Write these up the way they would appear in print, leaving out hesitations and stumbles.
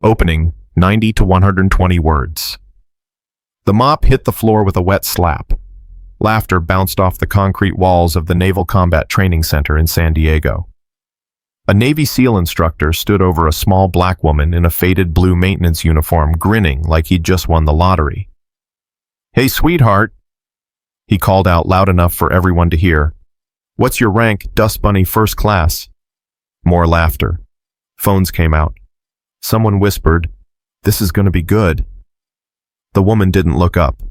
Opening 90 to 120 words. The mop hit the floor with a wet slap. Laughter bounced off the concrete walls of the Naval Combat Training Center in San Diego. A Navy SEAL instructor stood over a small black woman in a faded blue maintenance uniform, grinning like he'd just won the lottery. "Hey, sweetheart," he called out loud enough for everyone to hear. "What's your rank, Dust Bunny First Class?" More laughter. Phones came out. Someone whispered, "This is going to be good." The woman didn't look up.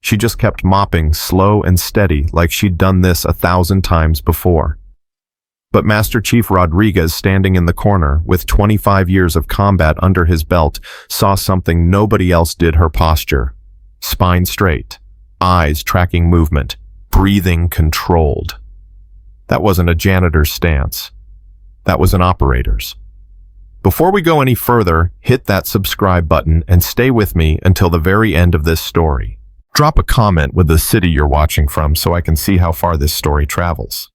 She just kept mopping, slow and steady, like she'd done this 1,000 times before. But Master Chief Rodriguez, standing in the corner, with 25 years of combat under his belt, saw something nobody else did: her posture. Spine straight, eyes tracking movement, breathing controlled. That wasn't a janitor's stance. That was an operator's. Before we go any further, hit that subscribe button and stay with me until the very end of this story. Drop a comment with the city you're watching from so I can see how far this story travels.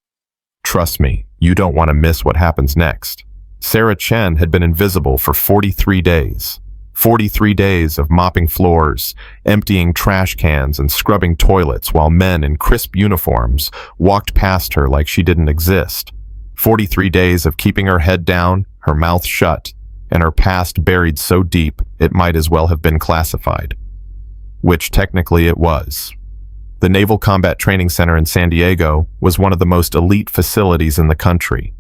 Trust me, you don't want to miss what happens next. Sarah Chen had been invisible for 43 days. 43 days of mopping floors, emptying trash cans, and scrubbing toilets while men in crisp uniforms walked past her like she didn't exist. 43 days of keeping her head down, her mouth shut, and her past buried so deep it might as well have been classified. Which technically it was. The Naval Combat Training Center in San Diego was one of the most elite facilities in the country.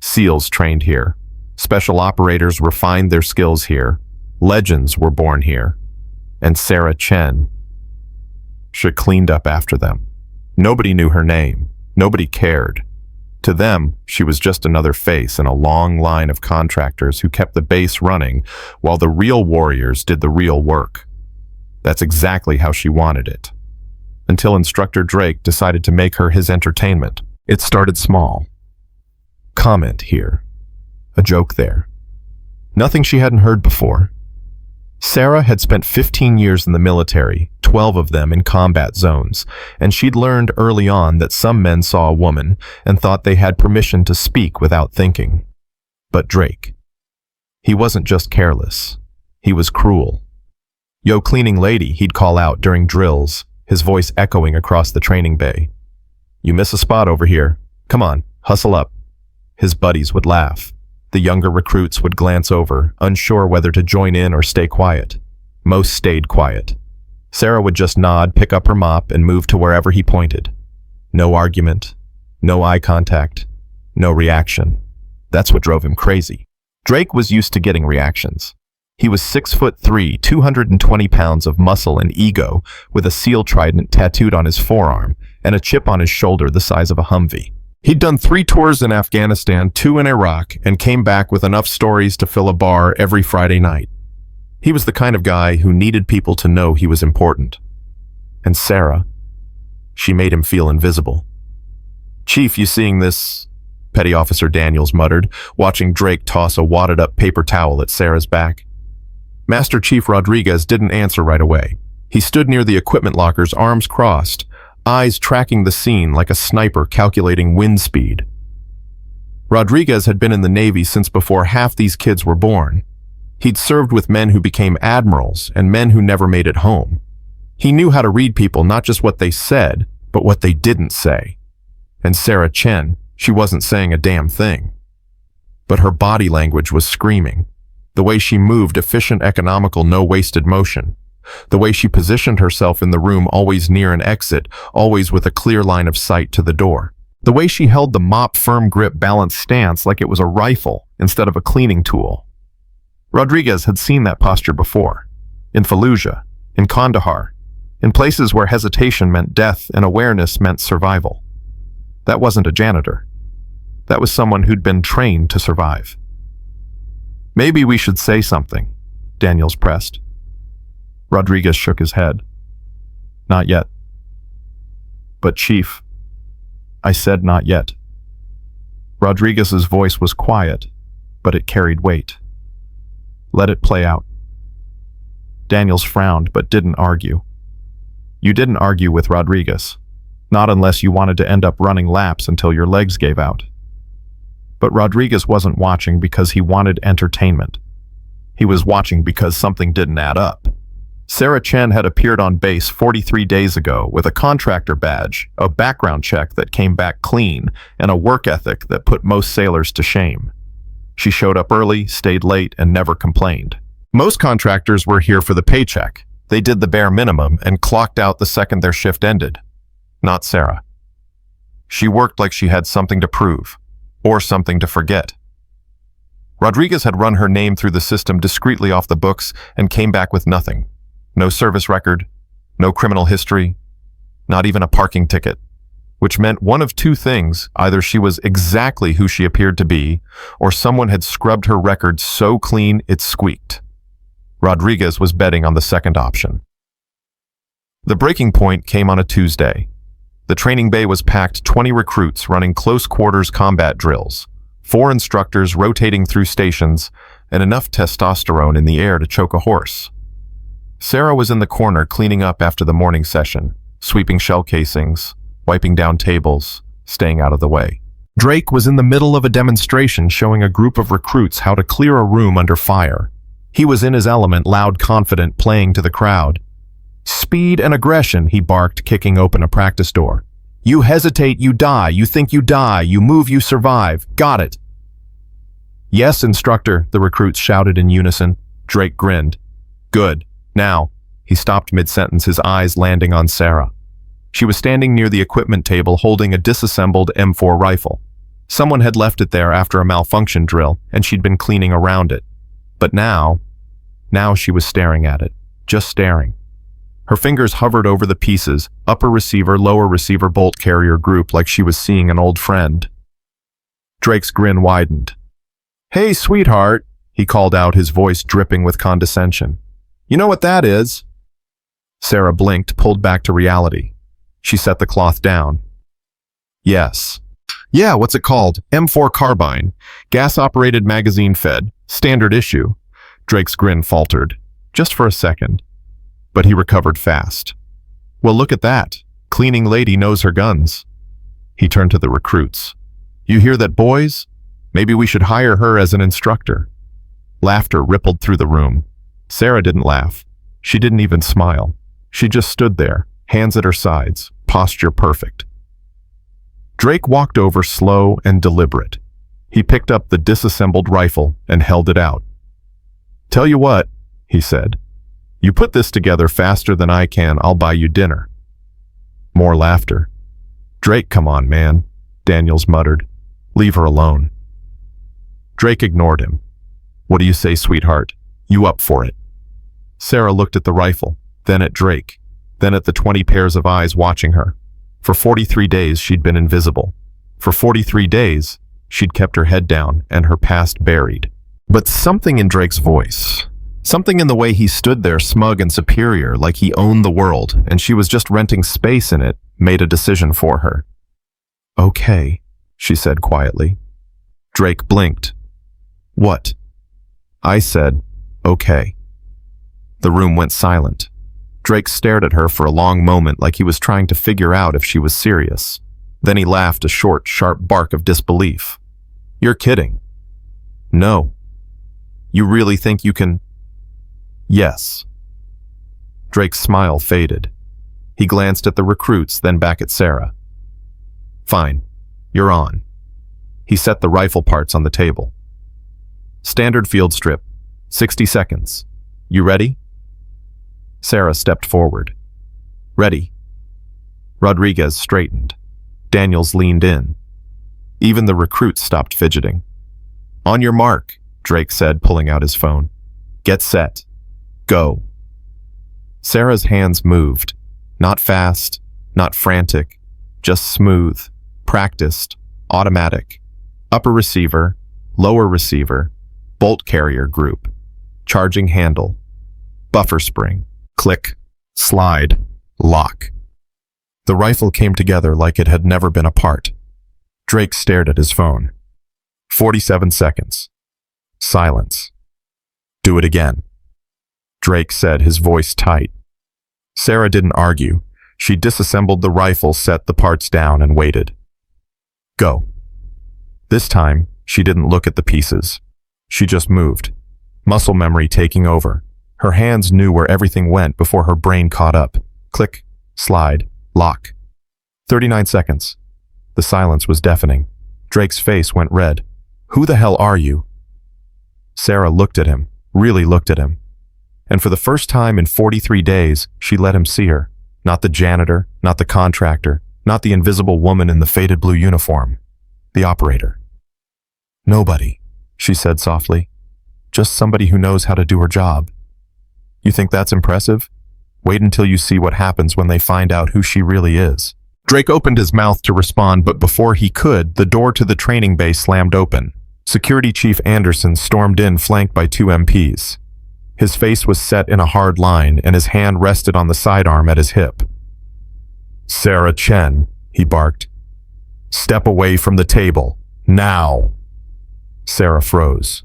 SEALs trained here. Special operators refined their skills here. Legends were born here. And Sarah Chen, she cleaned up after them. Nobody knew her name. Nobody cared. To them, she was just another face in a long line of contractors who kept the base running while the real warriors did the real work. That's exactly how she wanted it. Until Instructor Drake decided to make her his entertainment. It started small. Comment here. A joke there. Nothing she hadn't heard before. Sarah had spent 15 years in the military, 12 of them in combat zones, and she'd learned early on that some men saw a woman and thought they had permission to speak without thinking. But Drake, he wasn't just careless. He was cruel. "Yo, cleaning lady," he'd call out during drills, his voice echoing across the training bay. "You miss a spot over here. Come on, hustle up." His buddies would laugh. The younger recruits would glance over, unsure whether to join in or stay quiet. Most stayed quiet. Sarah would just nod, pick up her mop, and move to wherever he pointed. No argument, no eye contact, no reaction. That's what drove him crazy. Drake was used to getting reactions. He was 6'3", 220 pounds of muscle and ego, with a SEAL trident tattooed on his forearm and a chip on his shoulder the size of a Humvee. He'd done 3 tours in Afghanistan, 2 in Iraq, and came back with enough stories to fill a bar every Friday night. He was the kind of guy who needed people to know he was important. And Sarah, she made him feel invisible. "Chief, you seeing this?" Petty Officer Daniels muttered, watching Drake toss a wadded-up paper towel at Sarah's back. Master Chief Rodriguez didn't answer right away. He stood near the equipment lockers, arms crossed, eyes tracking the scene like a sniper calculating wind speed. Rodriguez had been in the Navy since before half these kids were born. He'd served with men who became admirals and men who never made it home. He knew how to read people, not just what they said, but what they didn't say. And Sarah Chen, she wasn't saying a damn thing. But her body language was screaming. The way she moved, efficient, economical, no wasted motion. The way she positioned herself in the room, always near an exit, always with a clear line of sight to the door. The way she held the mop, firm grip, balanced stance like it was a rifle instead of a cleaning tool. Rodriguez had seen that posture before. In Fallujah, in Kandahar, in places where hesitation meant death and awareness meant survival. That wasn't a janitor. That was someone who'd been trained to survive. "Maybe we should say something," Daniels pressed. Rodriguez shook his head. "Not yet." "But Chief," I said, "not yet." Rodriguez's voice was quiet, but it carried weight. "Let it play out." Daniels frowned, but didn't argue. You didn't argue with Rodriguez, not unless you wanted to end up running laps until your legs gave out. But Rodriguez wasn't watching because he wanted entertainment. He was watching because something didn't add up. Sarah Chen had appeared on base 43 days ago with a contractor badge, a background check that came back clean, and a work ethic that put most sailors to shame. She showed up early, stayed late, and never complained. Most contractors were here for the paycheck. They did the bare minimum and clocked out the second their shift ended. Not Sarah. She worked like she had something to prove, or something to forget. Rodriguez had run her name through the system discreetly off the books and came back with nothing. No service record, no criminal history, not even a parking ticket, which meant one of two things: either she was exactly who she appeared to be, or someone had scrubbed her record so clean it squeaked. Rodriguez was betting on the second option. The breaking point came on a Tuesday. The training bay was packed 20 recruits running close quarters combat drills, 4 instructors rotating through stations, and enough testosterone in the air to choke a horse. Sarah was in the corner cleaning up after the morning session, sweeping shell casings, wiping down tables, staying out of the way. Drake was in the middle of a demonstration showing a group of recruits how to clear a room under fire. He was in his element, loud, confident, playing to the crowd. "Speed and aggression," he barked, kicking open a practice door. "You hesitate, you die. You think you die. You move, you survive. Got it." "Yes, instructor," the recruits shouted in unison. Drake grinned. "Good. Now," he stopped mid-sentence, his eyes landing on Sarah. She was standing near the equipment table holding a disassembled M4 rifle. Someone had left it there after a malfunction drill, and she'd been cleaning around it. But now she was staring at it, just staring. Her fingers hovered over the pieces, upper receiver, lower receiver, bolt carrier group, like she was seeing an old friend. Drake's grin widened. "Hey, sweetheart," he called out, his voice dripping with condescension. "You know what that is?" Sarah blinked, pulled back to reality. She set the cloth down. "Yes." "Yeah, what's it called?" "M4 carbine. Gas-operated, magazine-fed. Standard issue." Drake's grin faltered, just for a second. But he recovered fast. "Well, look at that. Cleaning lady knows her guns." He turned to the recruits. "You hear that, boys? Maybe we should hire her as an instructor." Laughter rippled through the room. Sarah didn't laugh. She didn't even smile. She just stood there, hands at her sides, posture perfect. Drake walked over, slow and deliberate. He picked up the disassembled rifle and held it out. "Tell you what," he said. "You put this together faster than I can, I'll buy you dinner." More laughter. "Drake, come on, man," Daniels muttered. "Leave her alone." Drake ignored him. "What do you say, sweetheart? You up for it?" Sarah looked at the rifle, then at Drake, then at the 20 pairs of eyes watching her. For 43 days she'd been invisible. For 43 days, she'd kept her head down and her past buried. But something in Drake's voice, something in the way he stood there smug and superior, like he owned the world and she was just renting space in it, made a decision for her. "Okay," she said quietly. Drake blinked. "What?" "I said, okay." The room went silent. Drake stared at her for a long moment like he was trying to figure out if she was serious. Then he laughed, a short, sharp bark of disbelief. "You're kidding." "No." "You really think you can?" "Yes." Drake's smile faded. He glanced at the recruits, then back at Sarah. "Fine. You're on." He set the rifle parts on the table. "Standard field strip. 60 seconds. You ready?" Sarah stepped forward. "Ready." Rodriguez straightened. Daniels leaned in. Even the recruits stopped fidgeting. "On your mark," Drake said, pulling out his phone. "Get set. Go." Sarah's hands moved. Not fast, not frantic, just smooth, practiced, automatic. Upper receiver, lower receiver, bolt carrier group, charging handle, buffer spring, click, slide, lock. The rifle came together like it had never been apart. Drake stared at his phone. 47 seconds. Silence. "Do it again," Drake said, his voice tight. Sarah didn't argue. She disassembled the rifle, set the parts down, and waited. "Go." This time, she didn't look at the pieces. She just moved. muscle memory taking over. Her hands knew where everything went before her brain caught up. Click, slide, lock. 39 seconds. The silence was deafening. Drake's face went red. Who the hell are you? Sarah looked at him, really looked at him. And for the first time in 43 days, she let him see her. Not the janitor, not the contractor, not the invisible woman in the faded blue uniform. The operator. Nobody, she said softly. Just somebody who knows how to do her job. You think that's impressive? Wait until you see what happens when they find out who she really is. Drake opened his mouth to respond, but before he could, the door to the training bay slammed open. Security Chief Anderson stormed in, flanked by 2 MPs. His face was set in a hard line, and his hand rested on the sidearm at his hip. Sarah Chen, he barked. Step away from the table, now. Sarah froze.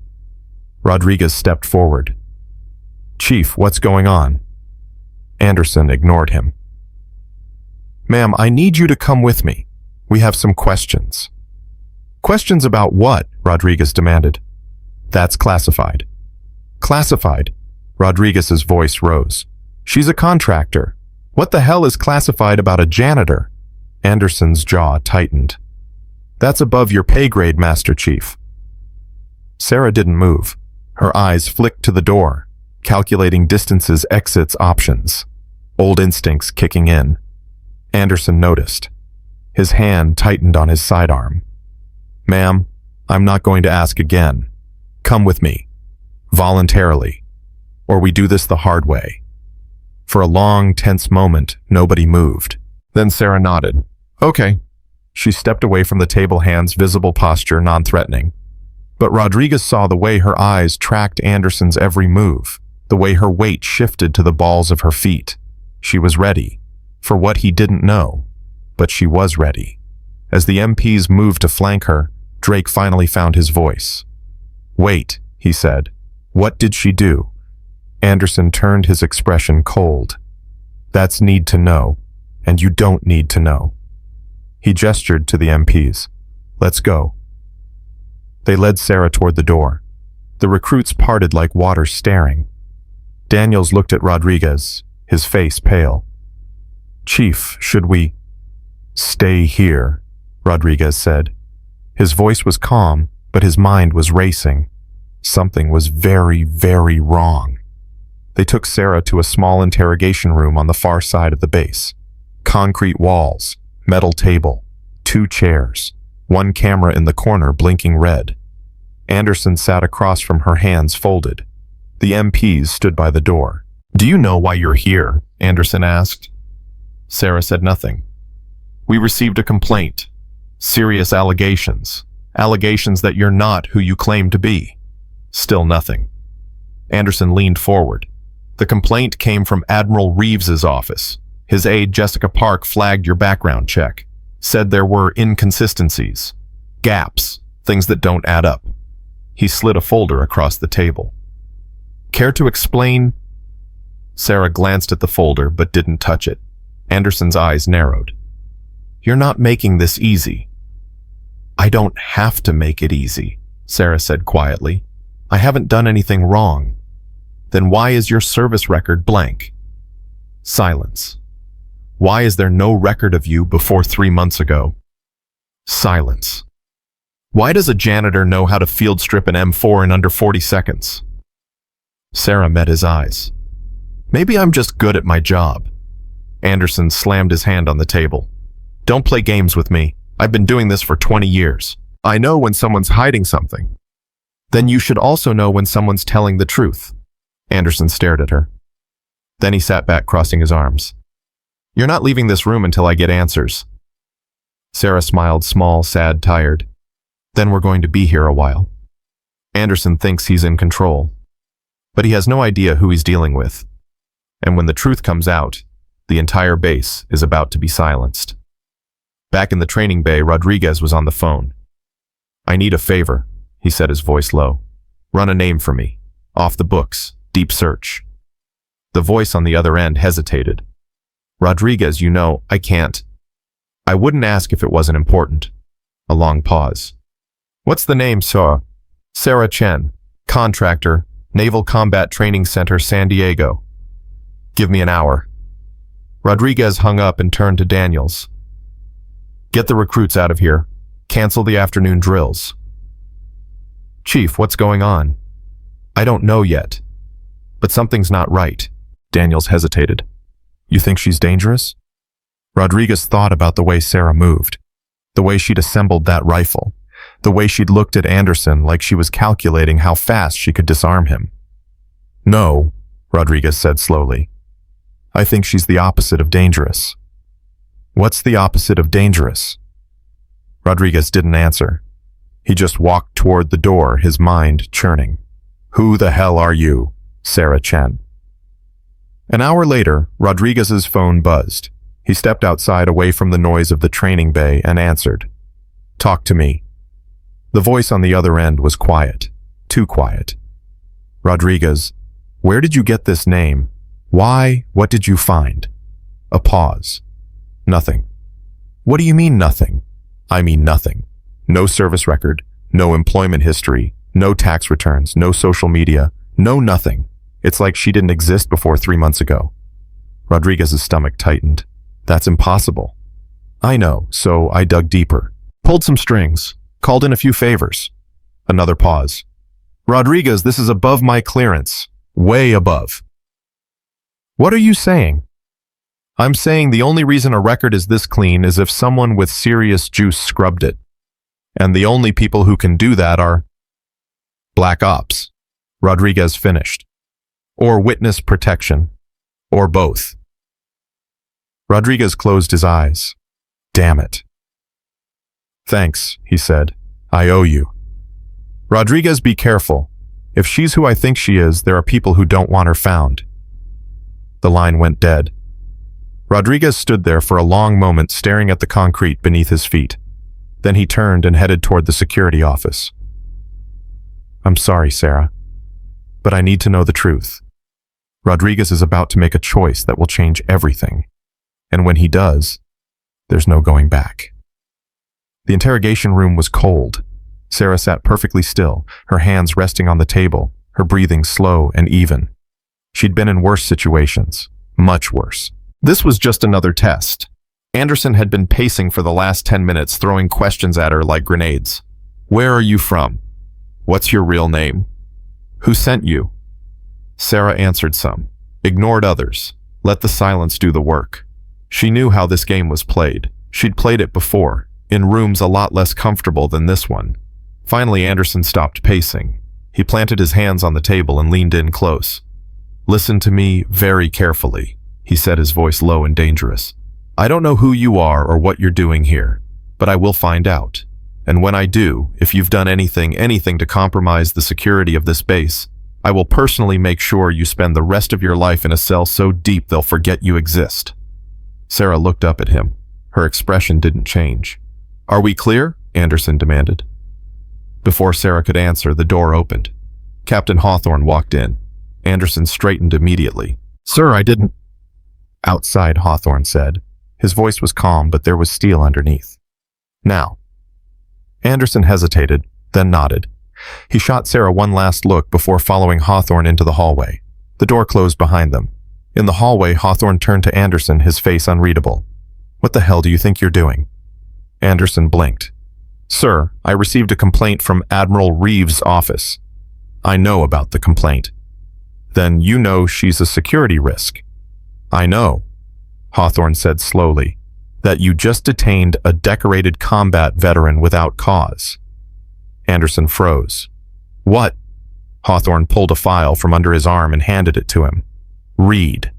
Rodriguez stepped forward. Chief, what's going on? Anderson ignored him. Ma'am, I need you to come with me. We have some questions. Questions about what? Rodriguez demanded. That's classified. Classified? Rodriguez's voice rose. She's a contractor. What the hell is classified about a janitor? Anderson's jaw tightened. That's above your pay grade, Master Chief. Sarah didn't move. Her eyes flicked to the door, calculating distances, exits, options. Old instincts kicking in. Anderson noticed. His hand tightened on his sidearm. Ma'am, I'm not going to ask again. Come with me. Voluntarily. Or we do this the hard way. For a long, tense moment, nobody moved. Then Sarah nodded. Okay. She stepped away from the table, hands visible, posture non-threatening. But Rodriguez saw the way her eyes tracked Anderson's every move, the way her weight shifted to the balls of her feet. She was ready. For what he didn't know. But she was ready. As the MPs moved to flank her, Drake finally found his voice. Wait, he said. What did she do? Anderson turned his expression cold. That's need to know, and you don't need to know. He gestured to the MPs. Let's go. They led Sarah toward the door. The recruits parted like water, staring. Daniels looked at Rodriguez, his face pale. Chief, should we? Stay here, Rodriguez said. His voice was calm, but his mind was racing. Something was very, very wrong. They took Sarah to a small interrogation room on the far side of the base. Concrete walls, metal table, 2 chairs, 1 camera in the corner blinking red. Anderson sat across from her, hands folded. The MPs stood by the door. Do you know why you're here? Anderson asked. Sarah said nothing. We received a complaint. Serious allegations. Allegations that you're not who you claim to be. Still nothing. Anderson leaned forward. The complaint came from Admiral Reeves's office. His aide, Jessica Park, flagged your background check. Said there were inconsistencies. Gaps. Things that don't add up. He slid a folder across the table. Care to explain? Sarah glanced at the folder but didn't touch it. Anderson's eyes narrowed. You're not making this easy. I don't have to make it easy, Sarah said quietly. I haven't done anything wrong. Then why is your service record blank? Silence. Why is there no record of you before 3 months ago? Silence. Why does a janitor know how to field strip an M4 in under 40 seconds? Sarah met his eyes. Maybe I'm just good at my job. Anderson slammed his hand on the table. Don't play games with me. I've been doing this for 20 years. I know when someone's hiding something. Then you should also know when someone's telling the truth. Anderson stared at her. Then he sat back, crossing his arms. You're not leaving this room until I get answers. Sarah smiled, small, sad, tired. Then we're going to be here a while. Anderson thinks he's in control. But he has no idea who he's dealing with. And when the truth comes out, the entire base is about to be silenced. Back in the training bay, Rodriguez was on the phone. I need a favor, he said, his voice low. Run a name for me. Off the books. Deep search. The voice on the other end hesitated. Rodriguez, you know, I can't. I wouldn't ask if it wasn't important. A long pause. What's the name, sir? Sarah Chen. Contractor. Naval Combat Training Center, San Diego. Give me an hour. Rodriguez hung up and turned to Daniels. Get the recruits out of here. Cancel the afternoon drills. Chief, what's going on? I don't know yet, but something's not right. Daniels hesitated. You think she's dangerous? Rodriguez thought about the way Sarah moved, the way she'd assembled that rifle, the way she'd looked at Anderson like she was calculating how fast she could disarm him. No, Rodriguez said slowly. I think she's the opposite of dangerous. What's the opposite of dangerous? Rodriguez didn't answer. He just walked toward the door, his mind churning. Who the hell are you? Sarah Chen. An hour later, Rodriguez's phone buzzed. He stepped outside away from the noise of the training bay and answered. Talk to me. The voice on the other end was quiet, too quiet. Rodriguez, where did you get this name? Why? What did you find? A pause. Nothing. What do you mean nothing? I mean nothing. No service record, no employment history, no tax returns, no social media, no nothing. It's like she didn't exist before 3 months ago. Rodriguez's stomach tightened. That's impossible. I know, so I dug deeper. Pulled some strings. Called in a few favors. Another pause. Rodriguez, this is above my clearance. Way above. What are you saying? I'm saying the only reason a record is this clean is if someone with serious juice scrubbed it. And the only people who can do that are Black Ops. Rodriguez finished. Or witness protection. Or both. Rodriguez closed his eyes. Damn it. Thanks, he said. I owe you. Rodriguez, be careful. If she's who I think she is, there are people who don't want her found. The line went dead. Rodriguez stood there for a long moment staring at the concrete beneath his feet. Then he turned and headed toward the security office. I'm sorry, Sarah, but I need to know the truth. Rodriguez is about to make a choice that will change everything. And when he does, there's no going back. The interrogation room was cold. Sarah sat perfectly still, her hands resting on the table, her breathing slow and even. She'd been in worse situations, much worse. This was just another test. Anderson had been pacing for the last 10 minutes, throwing questions at her like grenades. Where are you from? What's your real name? Who sent you? Sarah answered some, ignored others, let the silence do the work. She knew how this game was played. She'd played it before, in rooms a lot less comfortable than this one. Finally, Anderson stopped pacing. He planted his hands on the table and leaned in close. Listen to me very carefully, he said, his voice low and dangerous. I don't know who you are or what you're doing here, but I will find out. And when I do, if you've done anything to compromise the security of this base, I will personally make sure you spend the rest of your life in a cell so deep they'll forget you exist. Sarah looked up at him. Her expression didn't change. Are we clear? Anderson demanded. Before Sarah could answer, the door opened. Captain Hawthorne walked in. Anderson straightened immediately. Sir, I didn't... Outside, Hawthorne said. His voice was calm, but there was steel underneath. Now. Anderson hesitated, then nodded. He shot Sarah one last look before following Hawthorne into the hallway. The door closed behind them. In the hallway, Hawthorne turned to Anderson, his face unreadable. What the hell do you think you're doing? Anderson blinked. Sir, I received a complaint from Admiral Reeves' office. I know about the complaint. Then you know she's a security risk. I know, Hawthorne said slowly, that you just detained a decorated combat veteran without cause. Anderson froze. What? Hawthorne pulled a file from under his arm and handed it to him. Read.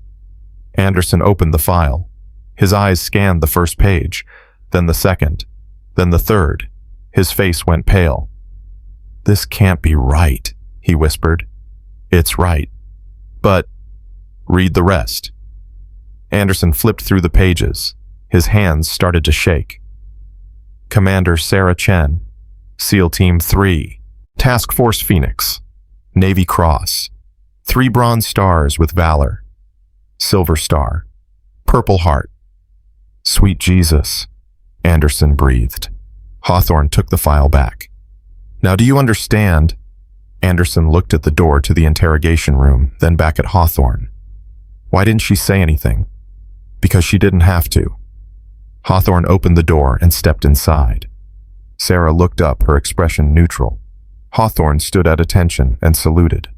Anderson opened the file. His eyes scanned the first page, then the second, then the third. His face went pale. This can't be right, he whispered. It's right. But read the rest. Anderson flipped through the pages. His hands started to shake. Commander Sarah Chen, SEAL Team 3, Task Force Phoenix, Navy Cross, 3 Bronze Stars with Valor, Silver Star, Purple Heart. Sweet Jesus, Anderson breathed. Hawthorne took the file back. Now do you understand? Anderson looked at the door to the interrogation room, then back at Hawthorne. Why didn't she say anything? Because she didn't have to. Hawthorne opened the door and stepped inside. Sarah looked up, her expression neutral. Hawthorne stood at attention and saluted.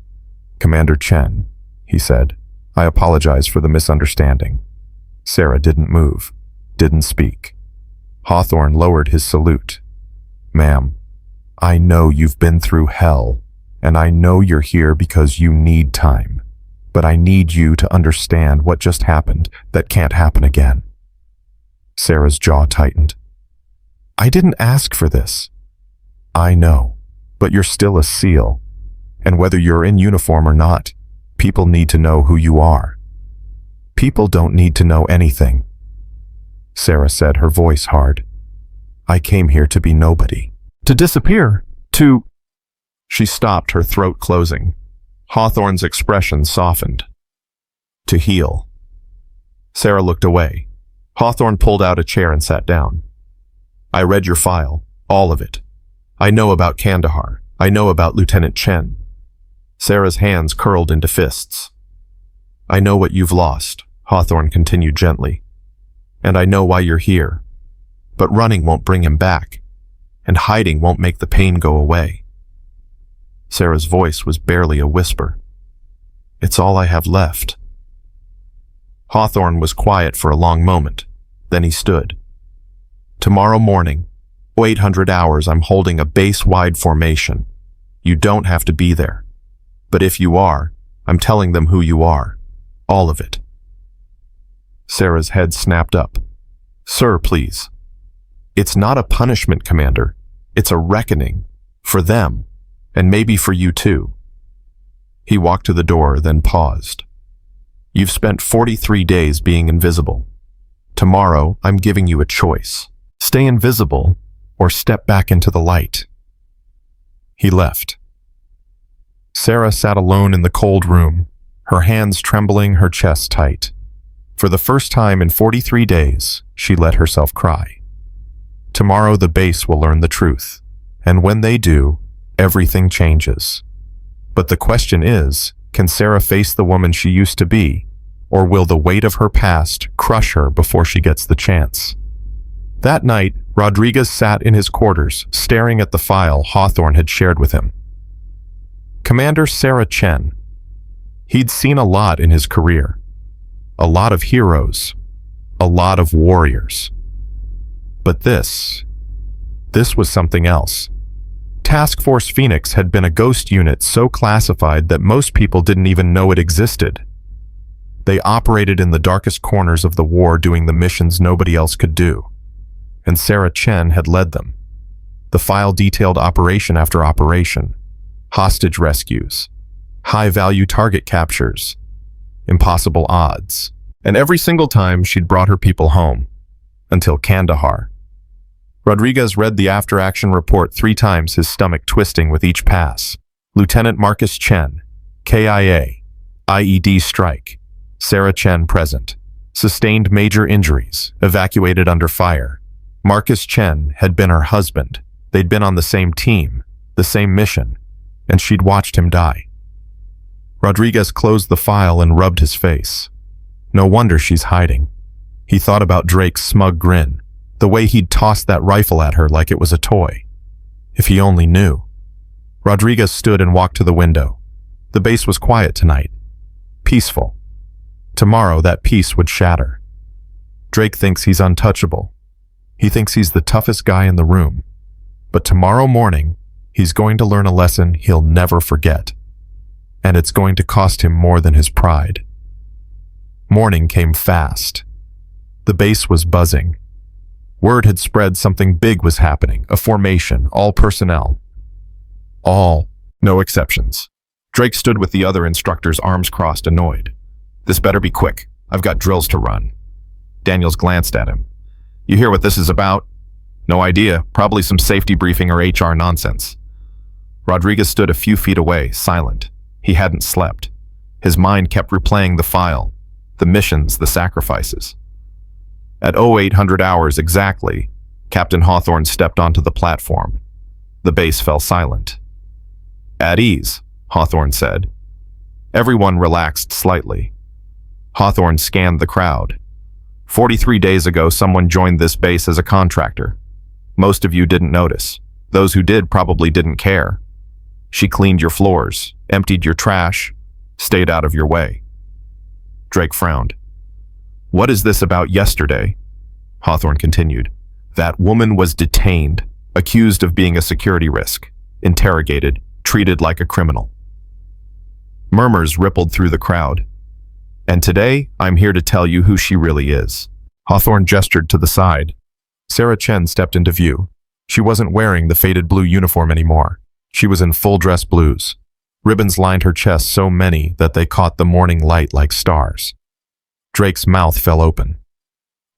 "Commander Chen," he said, "I apologize for the misunderstanding." Sarah didn't move, didn't speak. Hawthorne lowered his salute. "Ma'am, I know you've been through hell, and I know you're here because you need time. But I need you to understand what just happened that can't happen again." Sarah's jaw tightened. "I didn't ask for this." "I know, but you're still a SEAL. And whether you're in uniform or not, people need to know who you are." "People don't need to know anything," Sarah said, her voice hard. "I came here to be nobody. To disappear. To—" She stopped, her throat closing. Hawthorne's expression softened. "To heal." Sarah looked away. Hawthorne pulled out a chair and sat down. "I read your file, all of it. I know about Kandahar. I know about Lieutenant Chen." Sarah's hands curled into fists. "I know what you've lost," Hawthorne continued gently. "And I know why you're here. But running won't bring him back, and hiding won't make the pain go away." Sarah's voice was barely a whisper. "It's all I have left." Hawthorne was quiet for a long moment. Then he stood. "Tomorrow morning, 800 hours, I'm holding a base-wide formation. You don't have to be there. But if you are, I'm telling them who you are. All of it." Sarah's head snapped up. "Sir, please. It's not a punishment, Commander. It's a reckoning. For them. And maybe for you too." He walked to the door, then paused. "You've spent 43 days being invisible. Tomorrow, I'm giving you a choice. Stay invisible, or step back into the light." He left. Sarah sat alone in the cold room, her hands trembling, her chest tight. For the first time in 43 days, she let herself cry. Tomorrow the base will learn the truth, and when they do, everything changes. But the question is, can Sarah face the woman she used to be, or will the weight of her past crush her before she gets the chance? That night, Rodriguez sat in his quarters, staring at the file Hawthorne had shared with him. Commander Sarah Chen. He'd seen a lot in his career. A lot of heroes. A lot of warriors. But this was something else. Task Force Phoenix had been a ghost unit so classified that most people didn't even know it existed. They operated in the darkest corners of the war, doing the missions nobody else could do. And Sarah Chen had led them. The file detailed operation after operation. Hostage rescues. High-value target captures. Impossible odds. And every single time she'd brought her people home. Until Kandahar. Rodriguez read the after-action report 3 times, his stomach twisting with each pass. Lieutenant Marcus Chen, KIA, IED strike. Sarah Chen present. Sustained major injuries, evacuated under fire. Marcus Chen had been her husband. They'd been on the same team, the same mission, and she'd watched him die. Rodriguez closed the file and rubbed his face. No wonder she's hiding. He thought about Drake's smug grin, the way he'd tossed that rifle at her like it was a toy. If he only knew. Rodriguez stood and walked to the window. The base was quiet tonight. Peaceful. Tomorrow that peace would shatter. Drake thinks he's untouchable. He thinks he's the toughest guy in the room. But tomorrow morning, he's going to learn a lesson he'll never forget. And it's going to cost him more than his pride. Morning came fast. The base was buzzing. Word had spread something big was happening, a formation, all personnel. All, no exceptions. Drake stood with the other instructors, arms crossed, annoyed. "This better be quick. I've got drills to run." Daniels glanced at him. "You hear what this is about?" "No idea. Probably some safety briefing or HR nonsense." Rodriguez stood a few feet away, silent. He hadn't slept. His mind kept replaying the file, the missions, the sacrifices. At 0800 hours exactly, Captain Hawthorne stepped onto the platform. The base fell silent. At ease, Hawthorne said. Everyone relaxed slightly. Hawthorne scanned the crowd. 43 days ago, someone joined this base as a contractor. Most of you didn't notice. Those who did probably didn't care. She cleaned your floors, emptied your trash, stayed out of your way. Drake frowned. What is this about yesterday? Hawthorne continued. That woman was detained, accused of being a security risk, interrogated, treated like a criminal. Murmurs rippled through the crowd. And today, I'm here to tell you who she really is. Hawthorne gestured to the side. Sarah Chen stepped into view. She wasn't wearing the faded blue uniform anymore. She was in full dress blues. Ribbons lined her chest, so many that they caught the morning light like stars. Drake's mouth fell open.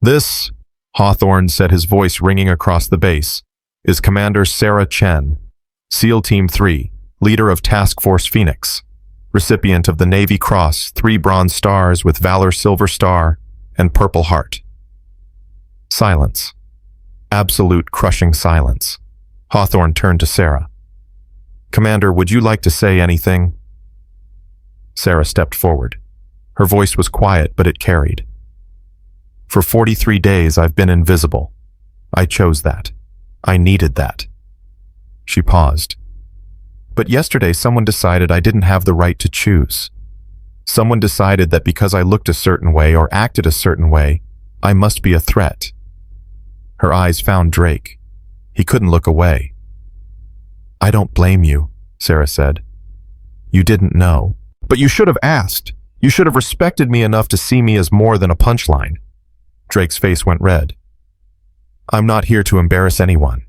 This, Hawthorne said, his voice ringing across the base, is Commander Sarah Chen, SEAL Team 3, leader of Task Force Phoenix, recipient of the Navy Cross, 3 bronze stars with Valor Silver Star and Purple Heart. Silence. Absolute crushing silence. Hawthorne turned to Sarah. Commander, would you like to say anything? Sarah stepped forward. Her voice was quiet, but it carried. For 43 days, I've been invisible. I chose that. I needed that. She paused. But yesterday, someone decided I didn't have the right to choose. Someone decided that because I looked a certain way or acted a certain way, I must be a threat. Her eyes found Drake. He couldn't look away. I don't blame you, Sarah said. You didn't know. But you should have asked. You should have respected me enough to see me as more than a punchline. Drake's face went red. I'm not here to embarrass anyone,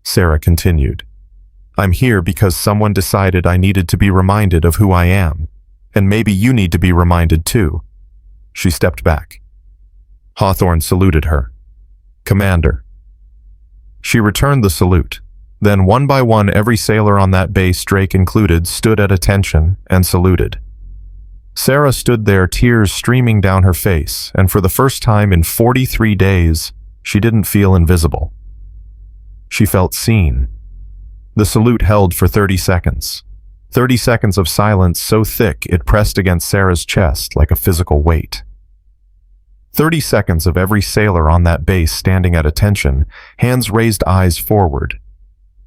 Sarah continued. I'm here because someone decided I needed to be reminded of who I am, and maybe you need to be reminded too. She stepped back. Hawthorne saluted her. Commander. She returned the salute. Then one by one, every sailor on that base, Drake included, stood at attention and saluted. Sarah stood there, tears streaming down her face, and for the first time in 43 days, she didn't feel invisible. She felt seen. The salute held for 30 seconds. 30 seconds of silence so thick it pressed against Sarah's chest like a physical weight. 30 seconds of every sailor on that base standing at attention, hands raised, eyes forward.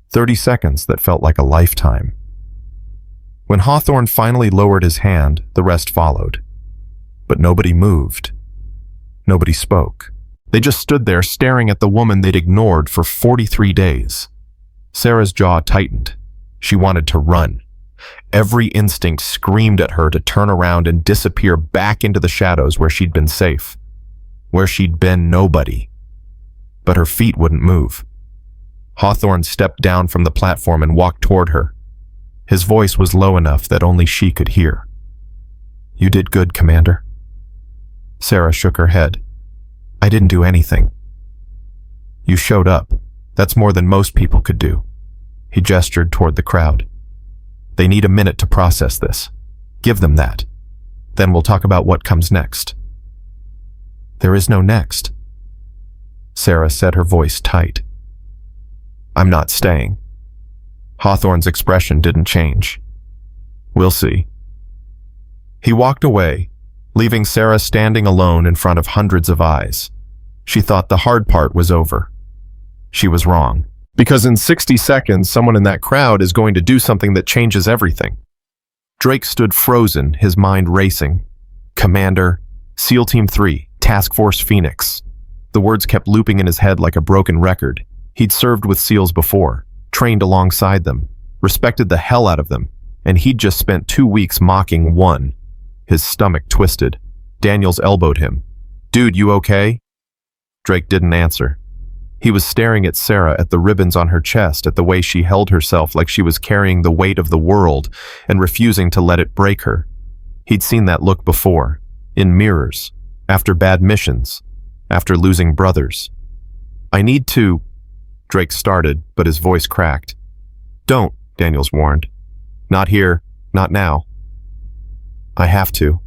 30 seconds that felt like a lifetime. When Hawthorne finally lowered his hand, the rest followed. But nobody moved. Nobody spoke. They just stood there staring at the woman they'd ignored for 43 days. Sarah's jaw tightened. She wanted to run. Every instinct screamed at her to turn around and disappear back into the shadows where she'd been safe. Where she'd been nobody. But her feet wouldn't move. Hawthorne stepped down from the platform and walked toward her. His voice was low enough that only she could hear. You did good, Commander. Sarah shook her head. I didn't do anything. You showed up. That's more than most people could do. He gestured toward the crowd. They need a minute to process this. Give them that. Then we'll talk about what comes next. There is no next. Sarah said, her voice tight. I'm not staying. Hawthorne's expression didn't change. We'll see. He walked away, leaving Sarah standing alone in front of hundreds of eyes. She thought the hard part was over. She was wrong. Because in 60 seconds, someone in that crowd is going to do something that changes everything. Drake stood frozen, his mind racing. Commander, SEAL Team 3, Task Force Phoenix. The words kept looping in his head like a broken record. He'd served with SEALs before, trained alongside them, respected the hell out of them, and he'd just spent 2 weeks mocking one. His stomach twisted. Daniels elbowed him. Dude, you okay? Drake didn't answer. He was staring at Sarah, at the ribbons on her chest, at the way she held herself like she was carrying the weight of the world and refusing to let it break her. He'd seen that look before, in mirrors, after bad missions, after losing brothers. I need to... Drake started, but his voice cracked. Don't, Daniels warned. Not here, not now. I have to.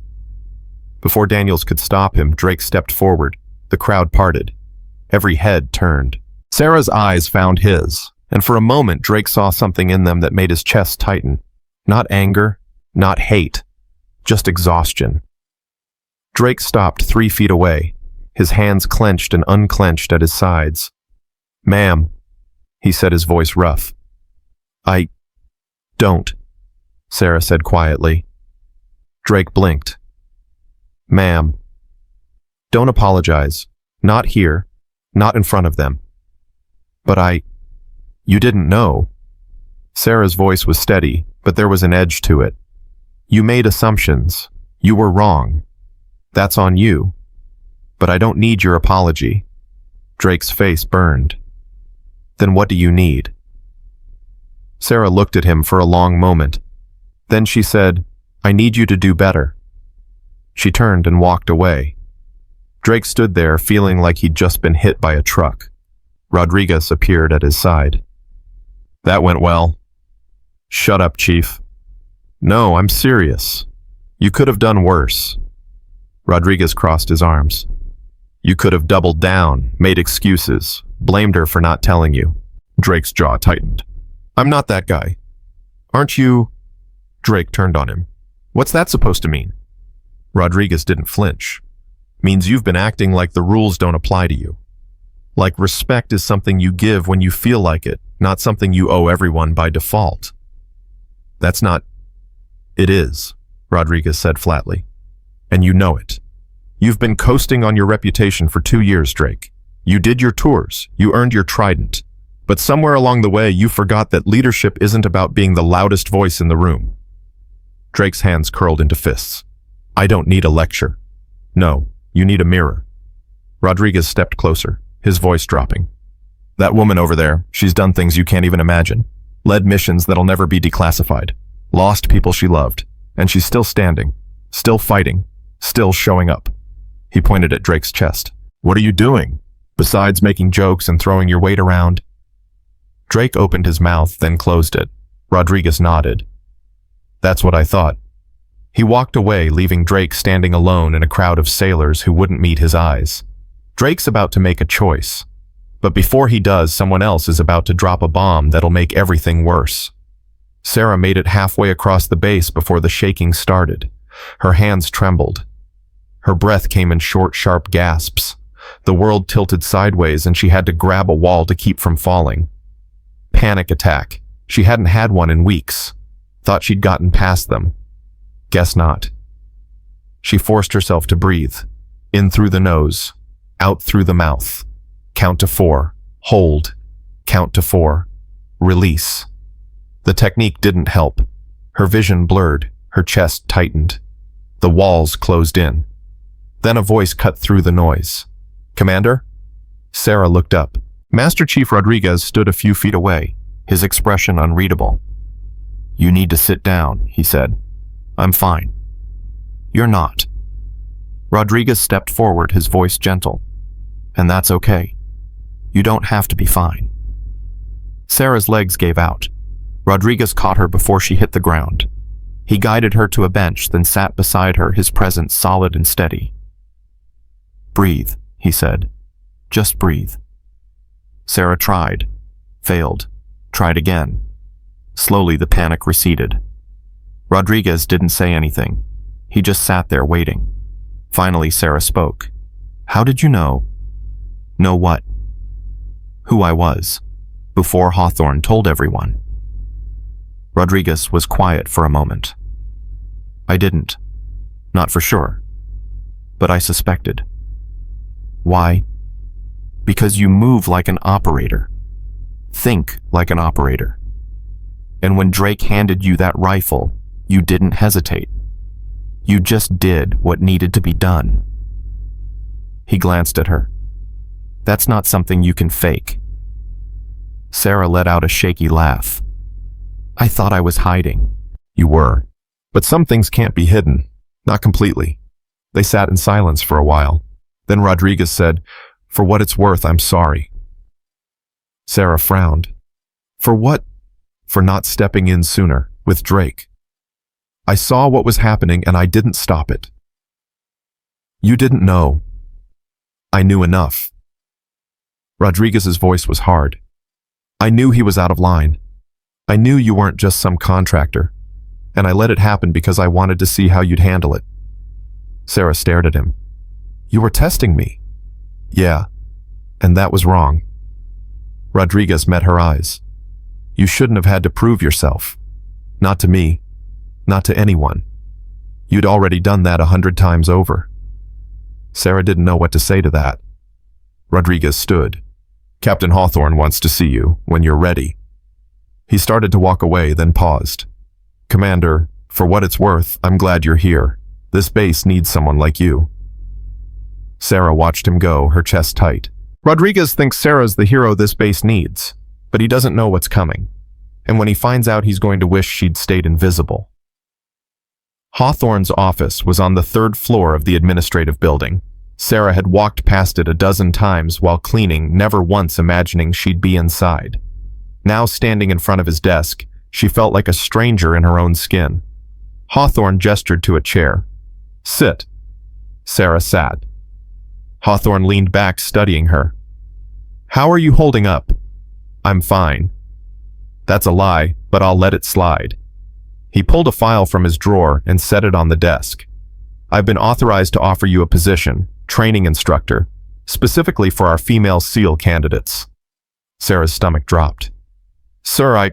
Before Daniels could stop him, Drake stepped forward. The crowd parted. Every head turned. Sarah's eyes found his, and for a moment Drake saw something in them that made his chest tighten. Not anger, not hate, just exhaustion. Drake stopped 3 feet away, his hands clenched and unclenched at his sides. "Ma'am," he said, his voice rough. "I don't," Sarah said quietly. Drake blinked. "Ma'am, don't apologize. Not here, not in front of them. But you didn't know." Sarah's voice was steady, but there was an edge to it. "You made assumptions. You were wrong. That's on you. But I don't need your apology." Drake's face burned. "Then what do you need?" Sarah looked at him for a long moment. Then she said, "I need you to do better." She turned and walked away. Drake stood there feeling like he'd just been hit by a truck. Rodriguez appeared at his side. "That went well." "Shut up, Chief." "No, I'm serious. You could have done worse." Rodriguez crossed his arms. "You could have doubled down, made excuses, blamed her for not telling you." Drake's jaw tightened. "I'm not that guy." "Aren't you?" Drake turned on him. "What's that supposed to mean?" Rodriguez didn't flinch. "Means you've been acting like the rules don't apply to you. Like respect is something you give when you feel like it, not something you owe everyone by default." "That's not..." "It is," Rodriguez said flatly. "And you know it. You've been coasting on your reputation for 2 years, Drake. You did your tours, you earned your trident. But somewhere along the way, you forgot that leadership isn't about being the loudest voice in the room." Drake's hands curled into fists. "I don't need a lecture. No, you need a mirror." Rodriguez stepped closer, his voice dropping. "That woman over there, she's done things you can't even imagine. Led missions that'll never be declassified. Lost people she loved. And she's still standing, still fighting, still showing up." He pointed at Drake's chest. "What are you doing, besides making jokes and throwing your weight around?" Drake opened his mouth, then closed it. Rodriguez nodded. "That's what I thought." He walked away, leaving Drake standing alone in a crowd of sailors who wouldn't meet his eyes. Drake's about to make a choice. But before he does, someone else is about to drop a bomb that'll make everything worse. Sarah made it halfway across the base before the shaking started. Her hands trembled. Her breath came in short, sharp gasps. The world tilted sideways and she had to grab a wall to keep from falling. Panic attack. She hadn't had one in weeks. Thought she'd gotten past them. Guess not. She forced herself to breathe. In through the nose. Out through the mouth. Count to 4. Hold. Count to 4. Release. The technique didn't help. Her vision blurred. Her chest tightened. The walls closed in. Then a voice cut through the noise. "Commander?" Sarah looked up. Master Chief Rodriguez stood a few feet away, his expression unreadable. "You need to sit down," he said. "I'm fine." "You're not." Rodriguez stepped forward, his voice gentle. "And that's okay. You don't have to be fine." Sarah's legs gave out. Rodriguez caught her before she hit the ground. He guided her to a bench, then sat beside her, his presence solid and steady. "Breathe," he said. "Just breathe." Sarah tried, failed, tried again. Slowly the panic receded. Rodriguez didn't say anything. He just sat there waiting. Finally Sarah spoke. "How did you know?" "Know what?" "Who I was, before Hawthorne told everyone." Rodriguez was quiet for a moment. "I didn't. Not for sure. But I suspected." "Why?" "Because you move like an operator. Think like an operator. And when Drake handed you that rifle, you didn't hesitate. You just did what needed to be done." He glanced at her. "That's not something you can fake." Sarah let out a shaky laugh. "I thought I was hiding." "You were. But some things can't be hidden. Not completely." They sat in silence for a while. Then Rodriguez said, "For what it's worth, I'm sorry." Sarah frowned. "For what?" "For not stepping in sooner, with Drake. I saw what was happening and I didn't stop it." "You didn't know." "I knew enough." Rodriguez's voice was hard. "I knew he was out of line. I knew you weren't just some contractor. and I let it happen because I wanted to see how you'd handle it." Sarah stared at him. "You were testing me." "Yeah, and that was wrong." Rodriguez met her eyes. "You shouldn't have had to prove yourself. Not to me, not to anyone. You'd already done that 100 times over." Sarah didn't know what to say to that. Rodriguez stood. "Captain Hawthorne wants to see you when you're ready." He started to walk away, then paused. "Commander, for what it's worth, I'm glad you're here. This base needs someone like you." Sarah watched him go, her chest tight. Rodriguez thinks Sarah's the hero this base needs, but he doesn't know what's coming. And when he finds out, he's going to wish she'd stayed invisible. Hawthorne's office was on the 3rd floor of the administrative building. Sarah had walked past it a dozen times while cleaning, never once imagining she'd be inside. Now standing in front of his desk, she felt like a stranger in her own skin. Hawthorne gestured to a chair. "Sit." Sarah sat. Hawthorne leaned back, studying her. "How are you holding up?" "I'm fine." "That's a lie, but I'll let it slide." He pulled a file from his drawer and set it on the desk. "I've been authorized to offer you a position, training instructor, specifically for our female SEAL candidates." Sarah's stomach dropped. "Sir,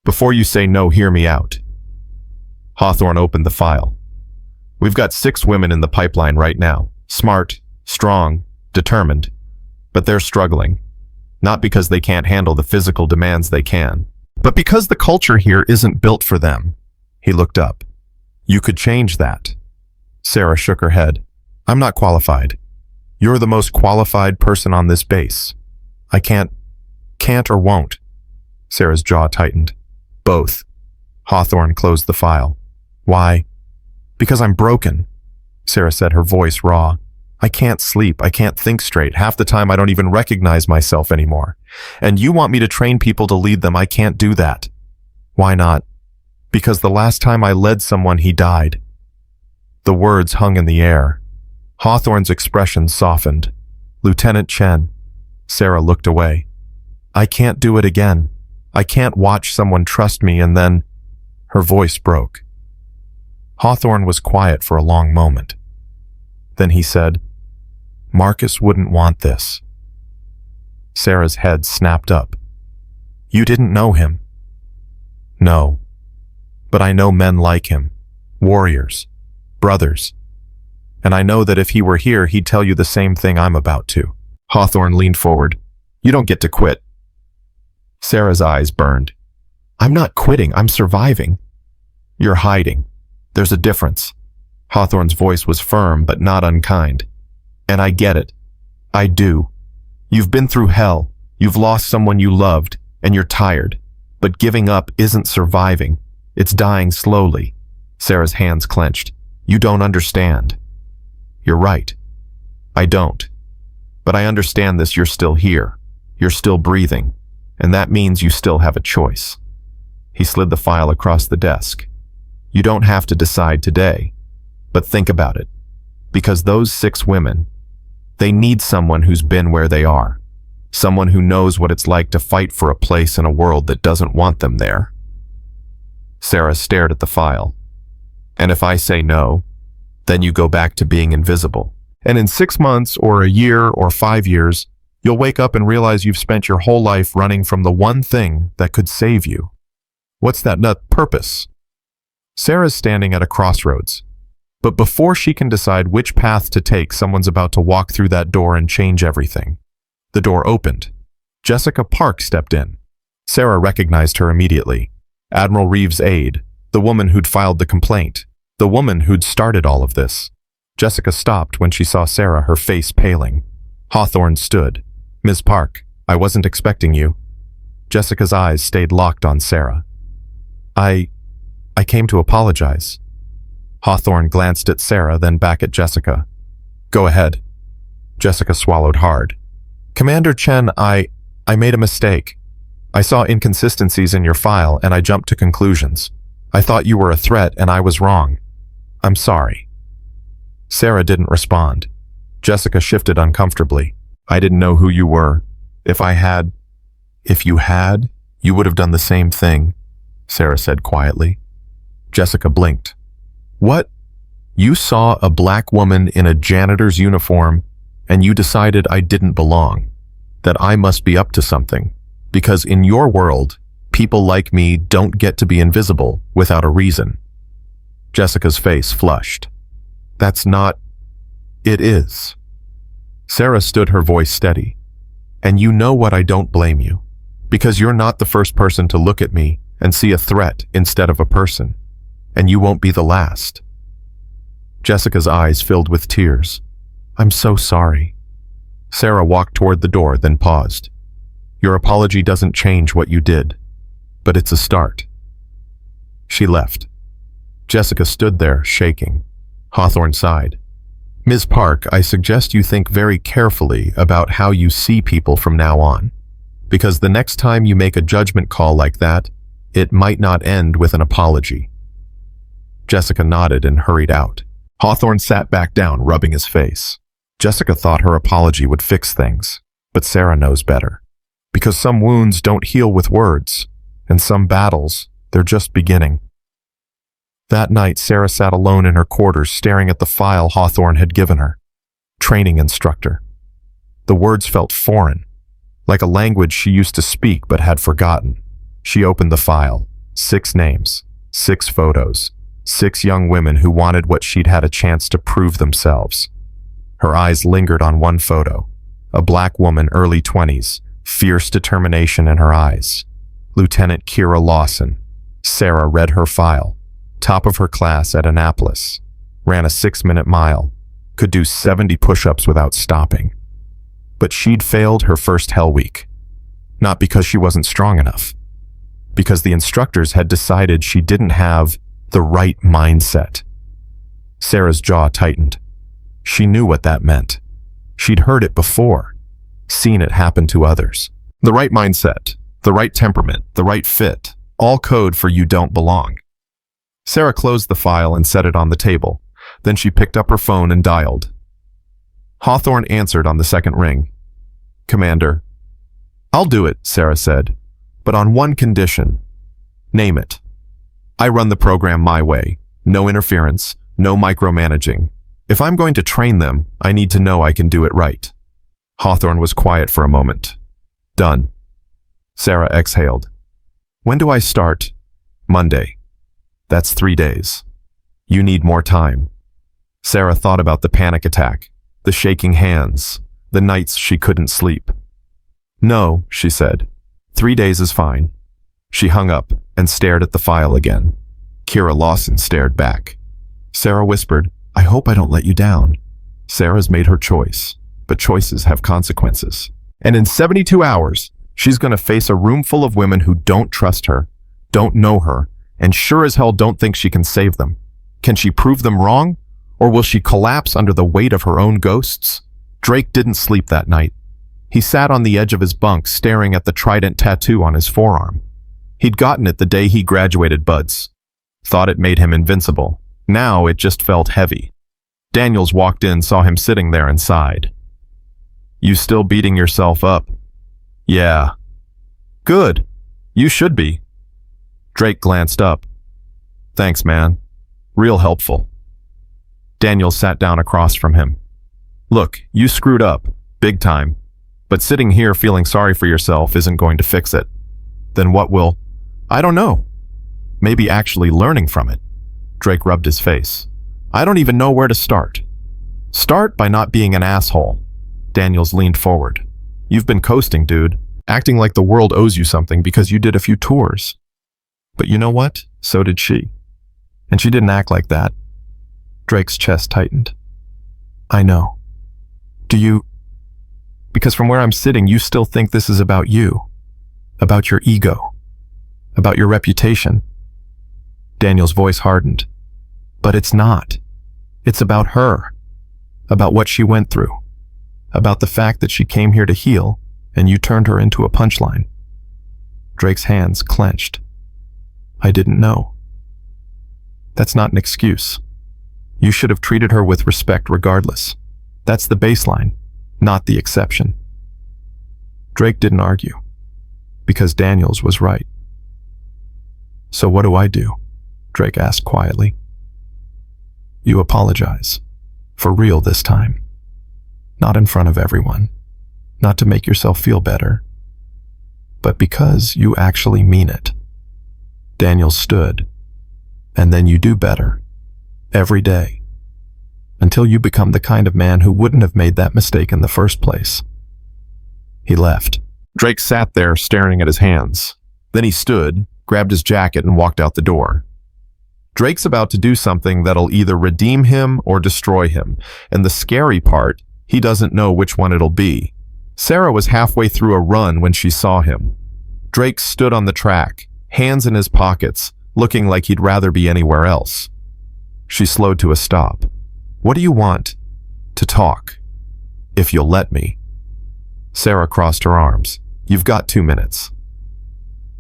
Before you say no, hear me out." Hawthorne opened the file. "We've got 6 women in the pipeline right now. Smart, strong, determined. But they're struggling. Not because they can't handle the physical demands they can, but because the culture here isn't built for them." He looked up. "You could change that." Sarah shook her head. "I'm not qualified. You're the most qualified person on this base. I can't or won't." Sarah's jaw tightened. "Both." Hawthorne closed the file. "Why?" "Because I'm broken," Sarah said, her voice raw. "I can't sleep. I can't think straight. Half the time I don't even recognize myself anymore. And you want me to train people to lead them. I can't do that." "Why not?" "Because the last time I led someone, he died." The words hung in the air. Hawthorne's expression softened. "Lieutenant Chen." Sarah looked away. "I can't do it again. I can't watch someone trust me and then—" Her voice broke. Hawthorne was quiet for a long moment. Then he said, "Marcus wouldn't want this." Sarah's head snapped up. "You didn't know him?" "No. But I know men like him. Warriors. Brothers. And I know that if he were here, he'd tell you the same thing I'm about to." Hawthorne leaned forward. "You don't get to quit." Sarah's eyes burned. "I'm not quitting. I'm surviving." "You're hiding. There's a difference." Hawthorne's voice was firm but not unkind. "And I get it. I do. You've been through hell. You've lost someone you loved, and you're tired. But giving up isn't surviving. It's dying slowly." Sarah's hands clenched. "You don't understand." "You're right. I don't. But I understand this. You're still here. You're still breathing. And that means you still have a choice." He slid the file across the desk. "You don't have to decide today. But think about it. Because those 6 women, they need someone who's been where they are. Someone who knows what it's like to fight for a place in a world that doesn't want them there." Sarah stared at the file. "And if I say no, then you go back to being invisible. And in 6 months or a year or 5 years, you'll wake up and realize you've spent your whole life running from the one thing that could save you. What's that purpose?" Sarah's standing at a crossroads. But before she can decide which path to take, someone's about to walk through that door and change everything. The door opened. Jessica Park stepped in. Sarah recognized her immediately. Admiral Reeves' aide, the woman who'd filed the complaint, the woman who'd started all of this. Jessica stopped when she saw Sarah, her face paling. Hawthorne stood. "Ms. Park, I wasn't expecting you." Jessica's eyes stayed locked on Sarah. I came to apologize." Hawthorne glanced at Sarah, then back at Jessica. "Go ahead." Jessica swallowed hard. "Commander Chen, I made a mistake. I saw inconsistencies in your file and I jumped to conclusions. I thought you were a threat and I was wrong. I'm sorry." Sarah didn't respond. Jessica shifted uncomfortably. "I didn't know who you were. If you had, you would have done the same thing," Sarah said quietly. Jessica blinked. What? You saw a black woman in a janitor's uniform and you decided I didn't belong, that I must be up to something, because in your world, people like me don't get to be invisible without a reason. Jessica's face flushed. That's not... It is. Sarah stood, her voice steady. And you know what, I don't blame you, because you're not the first person to look at me and see a threat instead of a person, and you won't be the last. Jessica's eyes filled with tears. I'm so sorry. Sarah walked toward the door, then paused. Your apology doesn't change what you did, but it's a start. She left. Jessica stood there, shaking. Hawthorne sighed. Ms. Park, I suggest you think very carefully about how you see people from now on, because the next time you make a judgment call like that, it might not end with an apology. Jessica nodded and hurried out. Hawthorne sat back down, rubbing his face. Jessica thought her apology would fix things, but Sarah knows better. Because some wounds don't heal with words, and some battles, they're just beginning. That night, Sarah sat alone in her quarters, staring at the file Hawthorne had given her. Training instructor. The words felt foreign, like a language she used to speak but had forgotten. She opened the file. 6 names, 6 photos, 6 young women who wanted what she'd had a chance to prove themselves. Her eyes lingered on one photo. A black woman, early 20s, fierce determination in her eyes. Lieutenant Kira Lawson. Sarah read her file. Top of her class at Annapolis. Ran a 6-minute mile. Could do 70 push-ups without stopping. But she'd failed her first Hell Week. Not because she wasn't strong enough. Because the instructors had decided she didn't have the right mindset. Sarah's jaw tightened. She knew what that meant. She'd heard it before. Seen it happen to others. The right mindset, the right temperament, the right fit. All code for you don't belong. Sarah closed the file and set it on the table. Then she picked up her phone and dialed. Hawthorne answered on the second ring. Commander. I'll do it, Sarah said, but on one condition. Name it. I run the program my way. No interference, no micromanaging. If I'm going to train them, I need to know I can do it right. Hawthorne was quiet for a moment. Done. Sarah exhaled. When do I start? Monday. That's 3 days. You need more time. Sarah thought about the panic attack, the shaking hands, the nights she couldn't sleep. No, she said. 3 days is fine. She hung up and stared at the file again. Kira Lawson stared back. Sarah whispered, I hope I don't let you down. Sarah's made her choice, but choices have consequences. And in 72 hours, she's going to face a room full of women who don't trust her, don't know her, and sure as hell don't think she can save them. Can she prove them wrong? Or will she collapse under the weight of her own ghosts? Drake didn't sleep that night. He sat on the edge of his bunk staring at the trident tattoo on his forearm. He'd gotten it the day he graduated Buds. Thought it made him invincible. Now it just felt heavy. Daniels walked in, saw him sitting there and sighed. You still beating yourself up? Yeah. Good. You should be. Drake glanced up. Thanks, man. Real helpful. Daniels sat down across from him. Look, you screwed up. Big time. But sitting here feeling sorry for yourself isn't going to fix it. Then what will? I don't know. Maybe actually learning from it. Drake rubbed his face. I don't even know where to start. Start by not being an asshole. Daniels leaned forward. You've been coasting, dude. Acting like the world owes you something because you did a few tours. But you know what? So did she. And she didn't act like that. Drake's chest tightened. I know. Do you... Because from where I'm sitting, you still think this is about you. About your ego. About your reputation. Daniel's voice hardened. But it's not. It's about her. About what she went through. About the fact that she came here to heal, and you turned her into a punchline. Drake's hands clenched. I didn't know. That's not an excuse. You should have treated her with respect regardless. That's the baseline, not the exception. Drake didn't argue, because Daniels was right. So what do I do? Drake asked quietly. You apologize. For real this time. Not in front of everyone. Not to make yourself feel better. But because you actually mean it. Daniel stood. And then you do better. Every day. Until you become the kind of man who wouldn't have made that mistake in the first place. He left. Drake sat there staring at his hands. Then he stood, grabbed his jacket, and walked out the door. Drake's about to do something that'll either redeem him or destroy him, and the scary part, he doesn't know which one it'll be. Sarah was halfway through a run when she saw him. Drake stood on the track, hands in his pockets, looking like he'd rather be anywhere else. She slowed to a stop. What do you want? To talk. If you'll let me. Sarah crossed her arms. You've got 2 minutes.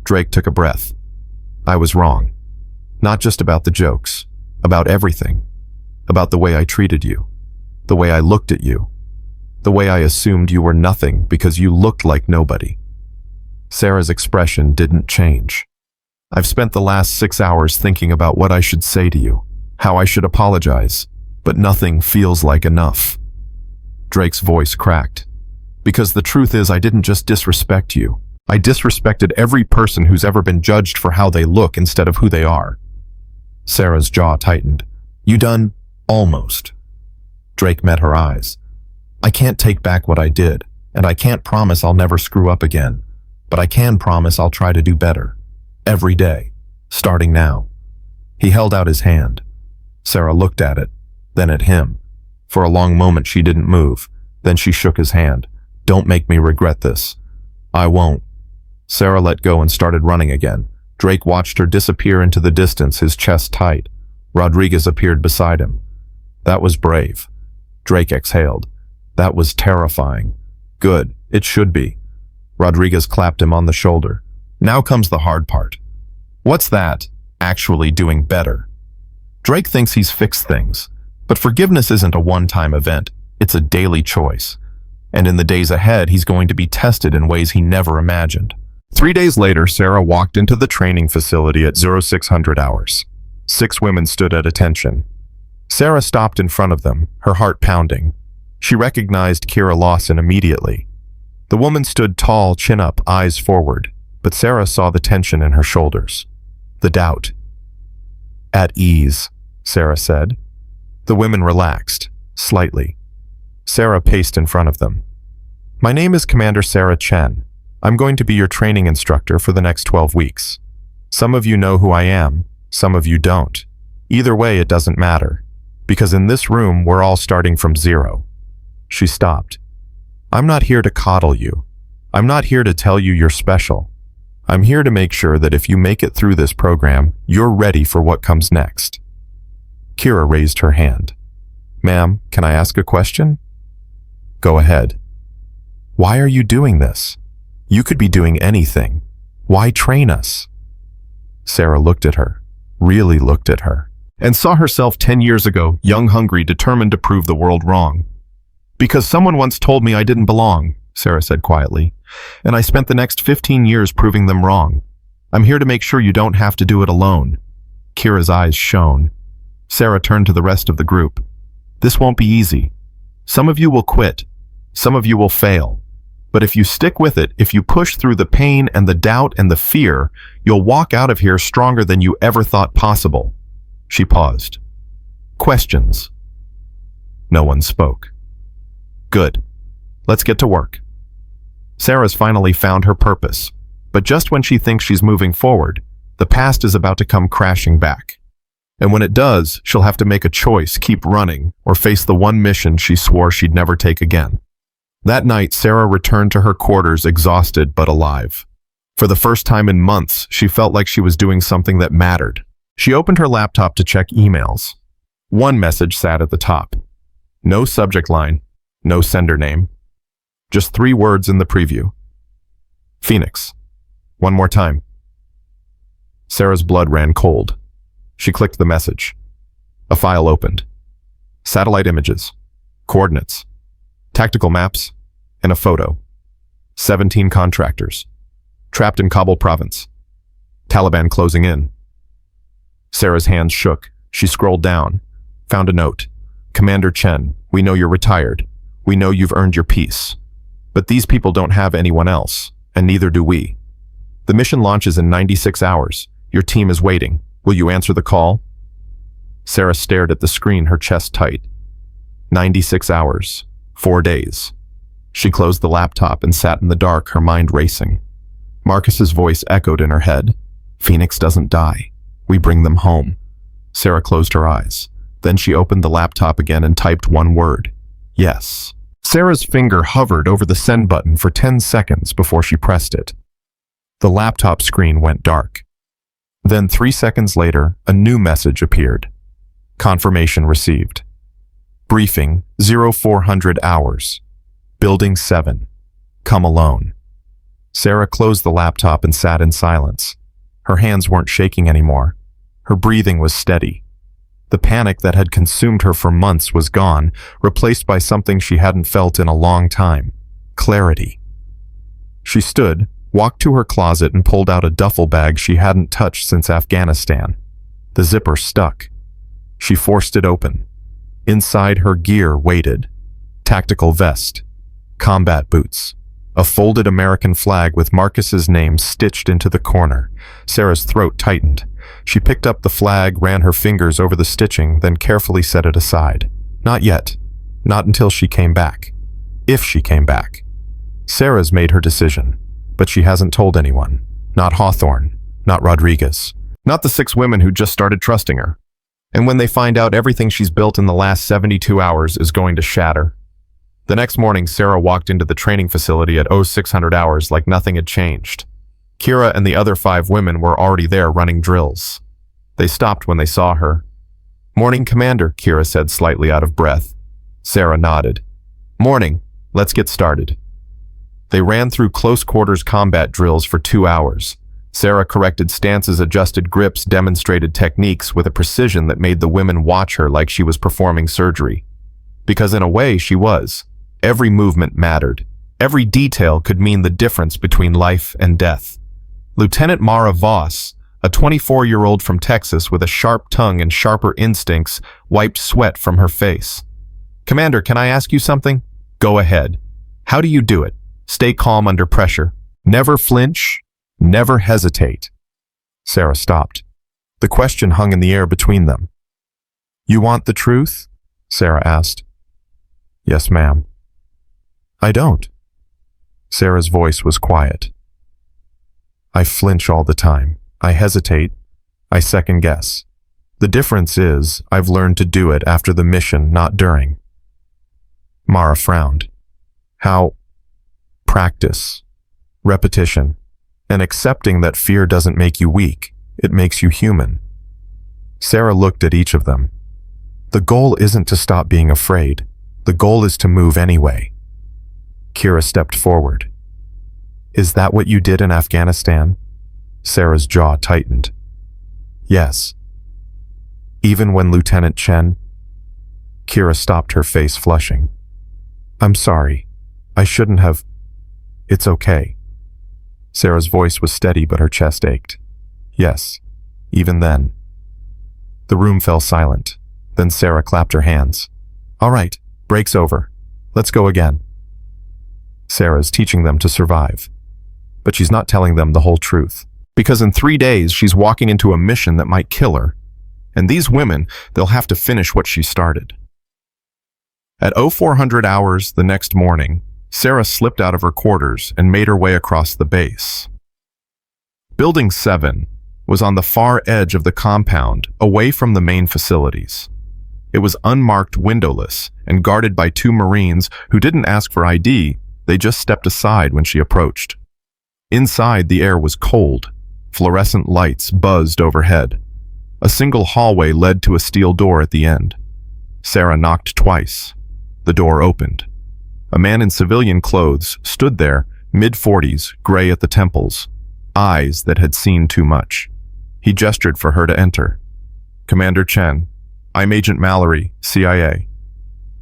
Drake took a breath. I was wrong. Not just about the jokes. About everything. About the way I treated you. The way I looked at you. The way I assumed you were nothing because you looked like nobody. Sarah's expression didn't change. I've spent the last 6 hours thinking about what I should say to you, how I should apologize, but nothing feels like enough. Drake's voice cracked. Because the truth is, I didn't just disrespect you. I disrespected every person who's ever been judged for how they look instead of who they are. Sarah's jaw tightened. You done? Almost. Drake met her eyes. I can't take back what I did, and I can't promise I'll never screw up again, but I can promise I'll try to do better. Every day. Starting now. He held out his hand. Sarah looked at it, then at him. For a long moment she didn't move. Then she shook his hand. Don't make me regret this. I won't. Sarah let go and started running again. Drake watched her disappear into the distance, his chest tight. Rodriguez appeared beside him. That was brave. Drake exhaled. That was terrifying. Good. It should be. Rodriguez clapped him on the shoulder. Now comes the hard part. What's that? Actually doing better. Drake thinks he's fixed things, but forgiveness isn't a one-time event. It's a daily choice. And in the days ahead, he's going to be tested in ways he never imagined. 3 days later, Sarah walked into the training facility at 0600 hours. 6 women stood at attention. Sarah stopped in front of them, her heart pounding. She recognized Kira Lawson immediately. The woman stood tall, chin up, eyes forward, but Sarah saw the tension in her shoulders. The doubt. At ease, Sarah said. The women relaxed, slightly. Sarah paced in front of them. My name is Commander Sarah Chen. I'm going to be your training instructor for the next 12 weeks. Some of you know who I am, some of you don't. Either way, it doesn't matter, because in this room, we're all starting from zero. She stopped. I'm not here to coddle you. I'm not here to tell you you're special. I'm here to make sure that if you make it through this program, you're ready for what comes next. Kira raised her hand. Ma'am, can I ask a question? Go ahead. Why are you doing this? You could be doing anything. Why train us? Sarah looked at her, really looked at her, and saw herself 10 years ago, young, hungry, determined to prove the world wrong. Because someone once told me I didn't belong, Sarah said quietly, and I spent the next 15 years proving them wrong. I'm here to make sure you don't have to do it alone. Kira's eyes shone. Sarah turned to the rest of the group. This won't be easy. Some of you will quit. Some of you will fail. But if you stick with it, if you push through the pain and the doubt and the fear, you'll walk out of here stronger than you ever thought possible. She paused. Questions? No one spoke. Good. Let's get to work. Sarah's finally found her purpose, but just when she thinks she's moving forward, the past is about to come crashing back. And when it does, she'll have to make a choice, keep running, or face the one mission she swore she'd never take again. That night, Sarah returned to her quarters exhausted but alive. For the first time in months, she felt like she was doing something that mattered. She opened her laptop to check emails. One message sat at the top. No subject line, no sender name. Just 3 words in the preview. Phoenix. One more time. Sarah's blood ran cold. She clicked the message. A file opened. Satellite images. Coordinates. Tactical maps. And a photo. 17 contractors. Trapped in Kabul province. Taliban closing in. Sarah's hands shook. She scrolled down, found a note. Commander Chen, we know you're retired. We know you've earned your peace. But these people don't have anyone else, and neither do we. The mission launches in 96 hours. Your team is waiting. Will you answer the call? Sarah stared at the screen, her chest tight. 96 hours. 4 days. She closed the laptop and sat in the dark, her mind racing. Marcus's voice echoed in her head. Phoenix doesn't die. We bring them home. Sarah closed her eyes. Then she opened the laptop again and typed one word. Yes. Sarah's finger hovered over the send button for 10 seconds before she pressed it. The laptop screen went dark. Then 3 seconds later, a new message appeared. Confirmation received. Briefing 0400 hours. Building 7. Come alone. Sarah closed the laptop and sat in silence. Her hands weren't shaking anymore. Her breathing was steady. The panic that had consumed her for months was gone, replaced by something she hadn't felt in a long time. Clarity. She stood, walked to her closet and pulled out a duffel bag she hadn't touched since Afghanistan. The zipper stuck. She forced it open. Inside, her gear waited. Tactical vest. Combat boots. A folded American flag with Marcus's name stitched into the corner. Sarah's throat tightened. She picked up the flag, ran her fingers over the stitching, then carefully set it aside. Not yet. Not until she came back. If she came back. Sarah's made her decision, but she hasn't told anyone. Not Hawthorne. Not Rodriguez. Not the 6 women who just started trusting her. And when they find out, everything she's built in the last 72 hours is going to shatter. The next morning, Sarah walked into the training facility at 0600 hours like nothing had changed. Kira and the other 5 women were already there running drills. They stopped when they saw her. Morning, Commander, Kira said, slightly out of breath. Sarah nodded. Morning. Let's get started. They ran through close-quarters combat drills for 2 hours. Sarah corrected stances, adjusted grips, demonstrated techniques with a precision that made the women watch her like she was performing surgery. Because in a way, she was. Every movement mattered. Every detail could mean the difference between life and death. Lieutenant Mara Voss, a 24-year-old from Texas with a sharp tongue and sharper instincts, wiped sweat from her face. Commander, can I ask you something? Go ahead. How do you do it? Stay calm under pressure. Never flinch. Never hesitate. Sarah stopped. The question hung in the air between them. You want the truth? Sarah asked. Yes, ma'am. I don't. Sarah's voice was quiet. I flinch all the time. I hesitate. I second guess. The difference is, I've learned to do it after the mission, not during. Mara frowned. How? Practice. Repetition. And accepting that fear doesn't make you weak. It makes you human. Sarah looked at each of them. The goal isn't to stop being afraid. The goal is to move anyway. Kira stepped forward. Is that what you did in Afghanistan? Sarah's jaw tightened. Yes. Even when Lieutenant Chen? Kira stopped, her face flushing. I'm sorry. I shouldn't have. It's okay. Sarah's voice was steady, but her chest ached. Yes, even then. The room fell silent. Then Sarah clapped her hands. All right, break's over. Let's go again. Sarah's teaching them to survive. But she's not telling them the whole truth. Because in 3 days, she's walking into a mission that might kill her. And these women, they'll have to finish what she started. At 0400 hours the next morning, Sarah slipped out of her quarters and made her way across the base. Building 7 was on the far edge of the compound, away from the main facilities. It was unmarked, windowless, and guarded by 2 Marines who didn't ask for ID, they just stepped aside when she approached. Inside, the air was cold. Fluorescent lights buzzed overhead. A single hallway led to a steel door at the end. Sarah knocked twice. The door opened. A man in civilian clothes stood there, mid-40s, gray at the temples, eyes that had seen too much. He gestured for her to enter. Commander Chen, I'm Agent Mallory, CIA.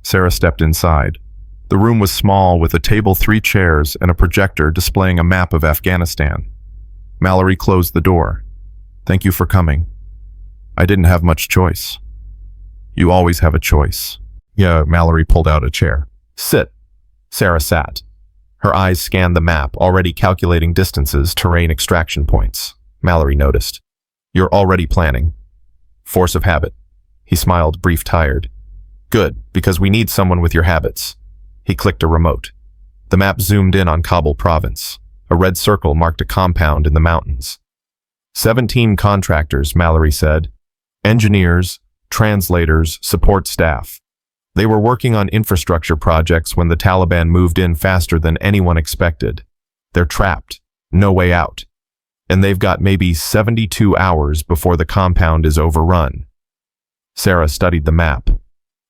Sarah stepped inside. The room was small, with a table, 3 chairs, and a projector displaying a map of Afghanistan. Mallory closed the door. Thank you for coming. I didn't have much choice. You always have a choice. Yeah, Mallory pulled out a chair. Sit. Sarah sat. Her eyes scanned the map, already calculating distances, terrain, extraction points. Mallory noticed. You're already planning. Force of habit. He smiled, brief, tired. Good, because we need someone with your habits. He clicked a remote. The map zoomed in on Kabul province. A red circle marked a compound in the mountains. 17 contractors, Mallory said. Engineers, translators, support staff. They were working on infrastructure projects when the Taliban moved in faster than anyone expected. They're trapped. No way out. And they've got maybe 72 hours before the compound is overrun. Sarah studied the map.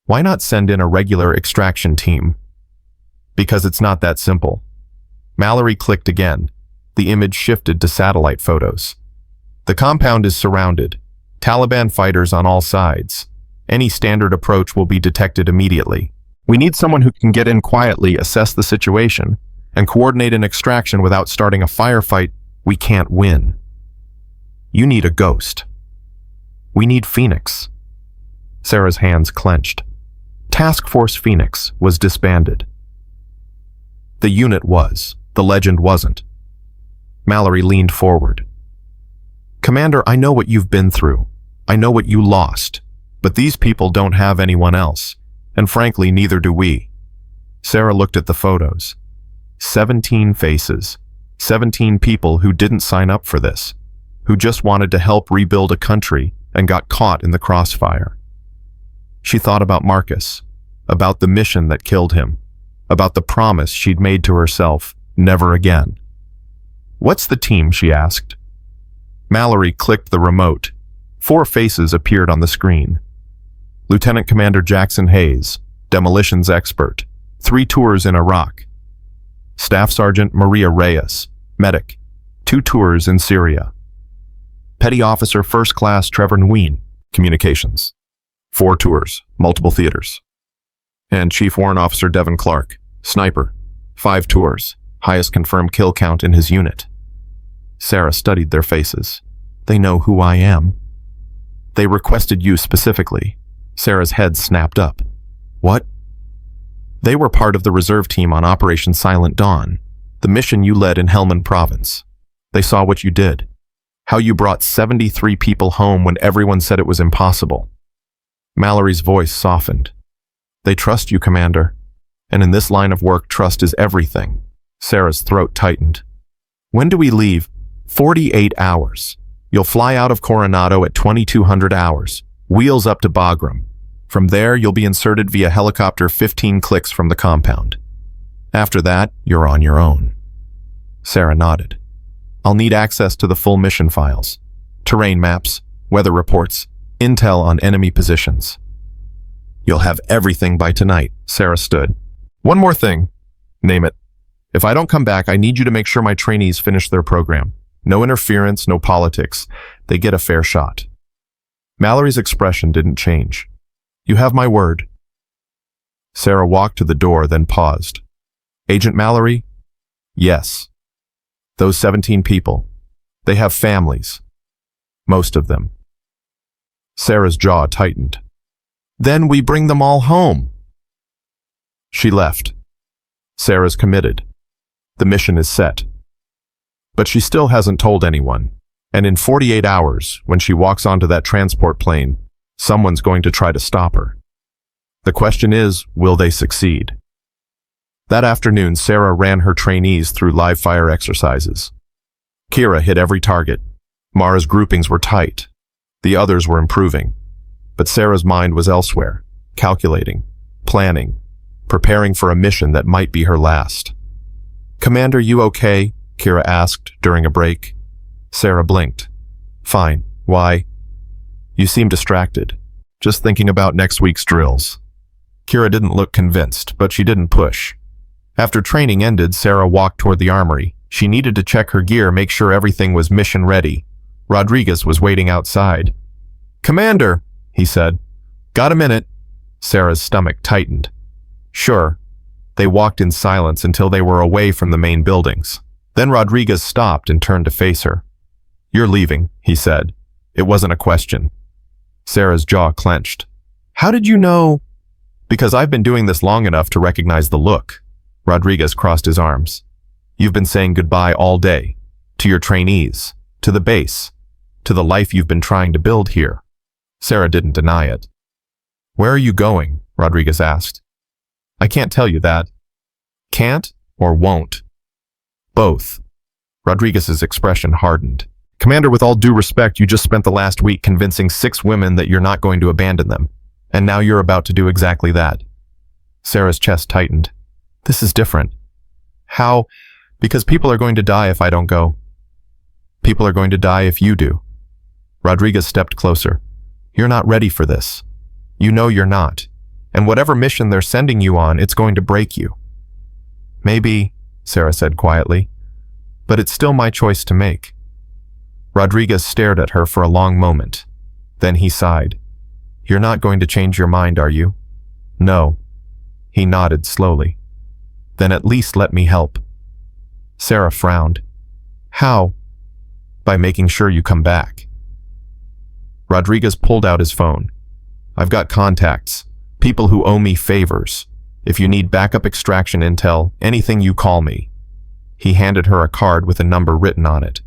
Why not send in a regular extraction team? Because it's not that simple. Mallory clicked again. The image shifted to satellite photos. The compound is surrounded. Taliban fighters on all sides. Any standard approach will be detected immediately. We need someone who can get in quietly, assess the situation, and coordinate an extraction without starting a firefight. We can't win. You need a ghost. We need Phoenix. Sarah's hands clenched. Task Force Phoenix was disbanded. The unit was. The legend wasn't. Mallory leaned forward. Commander, I know what you've been through. I know what you lost. But these people don't have anyone else, and frankly, neither do we. Sarah looked at the photos. 17 faces. 17 people who didn't sign up for this, who just wanted to help rebuild a country and got caught in the crossfire. She thought about Marcus, about the mission that killed him, about the promise she'd made to herself, never again. What's the team, she asked. Mallory clicked the remote. 4 faces appeared on the screen. Lieutenant Commander Jackson Hayes, demolitions expert, 3 tours in Iraq. Staff Sergeant Maria Reyes, medic, 2 tours in Syria. Petty Officer First Class Trevor Nguyen, communications, 4 tours, multiple theaters. And Chief Warrant Officer Devin Clark, sniper, 5 tours, highest confirmed kill count in his unit. Sarah studied their faces. They know who I am. They requested you specifically. Sarah's head snapped up. What? They were part of the reserve team on Operation Silent Dawn, the mission you led in Helmand Province. They saw what you did, how you brought 73 people home when everyone said it was impossible. Mallory's voice softened. They trust you, Commander, and in this line of work, trust is everything. Sarah's throat tightened. When do we leave? 48 hours. You'll fly out of Coronado at 2200 hours, wheels up to Bagram. From there, you'll be inserted via helicopter 15 clicks from the compound. After that, you're on your own. Sarah nodded. I'll need access to the full mission files, terrain maps, weather reports, intel on enemy positions. You'll have everything by tonight. Sarah stood. One more thing. Name it. If I don't come back, I need you to make sure my trainees finish their program. No interference, no politics. They get a fair shot. Mallory's expression didn't change. You have my word. Sarah walked to the door, then paused. Agent Mallory? Yes. Those 17 people. They have families. Most of them. Sarah's jaw tightened. Then we bring them all home. She left. Sarah's committed. The mission is set. But she still hasn't told anyone. And in 48 hours, when she walks onto that transport plane, someone's going to try to stop her. The question is, will they succeed? That afternoon, Sarah ran her trainees through live fire exercises. Kira hit every target. Mara's groupings were tight. The others were improving. But Sarah's mind was elsewhere, calculating, planning, preparing for a mission that might be her last. Commander, you okay? Kira asked during a break. Sarah blinked. Fine. Why? You seem distracted. Just thinking about next week's drills. Kira didn't look convinced, but she didn't push. After training ended, Sarah walked toward the armory. She needed to check her gear, make sure everything was mission ready. Rodriguez was waiting outside. Commander, he said. Got a minute? Sarah's stomach tightened. Sure. They walked in silence until they were away from the main buildings. Then Rodriguez stopped and turned to face her. You're leaving, he said. It wasn't a question. Sarah's jaw clenched. How did you know? Because I've been doing this long enough to recognize the look. Rodriguez crossed his arms. You've been saying goodbye all day. To your trainees. To the base. To the life you've been trying to build here. Sarah didn't deny it. Where are you going? Rodriguez asked. I can't tell you that. Can't or won't? Both. Rodriguez's expression hardened. Commander, with all due respect, you just spent the last week convincing 6 women that you're not going to abandon them. And now you're about to do exactly that. Sarah's chest tightened. This is different. How? Because people are going to die if I don't go. People are going to die if you do. Rodriguez stepped closer. You're not ready for this. You know you're not. And whatever mission they're sending you on, it's going to break you. Maybe, Sarah said quietly, but it's still my choice to make. Rodriguez stared at her for a long moment. Then he sighed. You're not going to change your mind, are you? No. He nodded slowly. Then at least let me help. Sarah frowned. How? By making sure you come back. Rodriguez pulled out his phone. I've got contacts, people who owe me favors. If you need backup extraction intel, anything you call me. He handed her a card with a number written on it.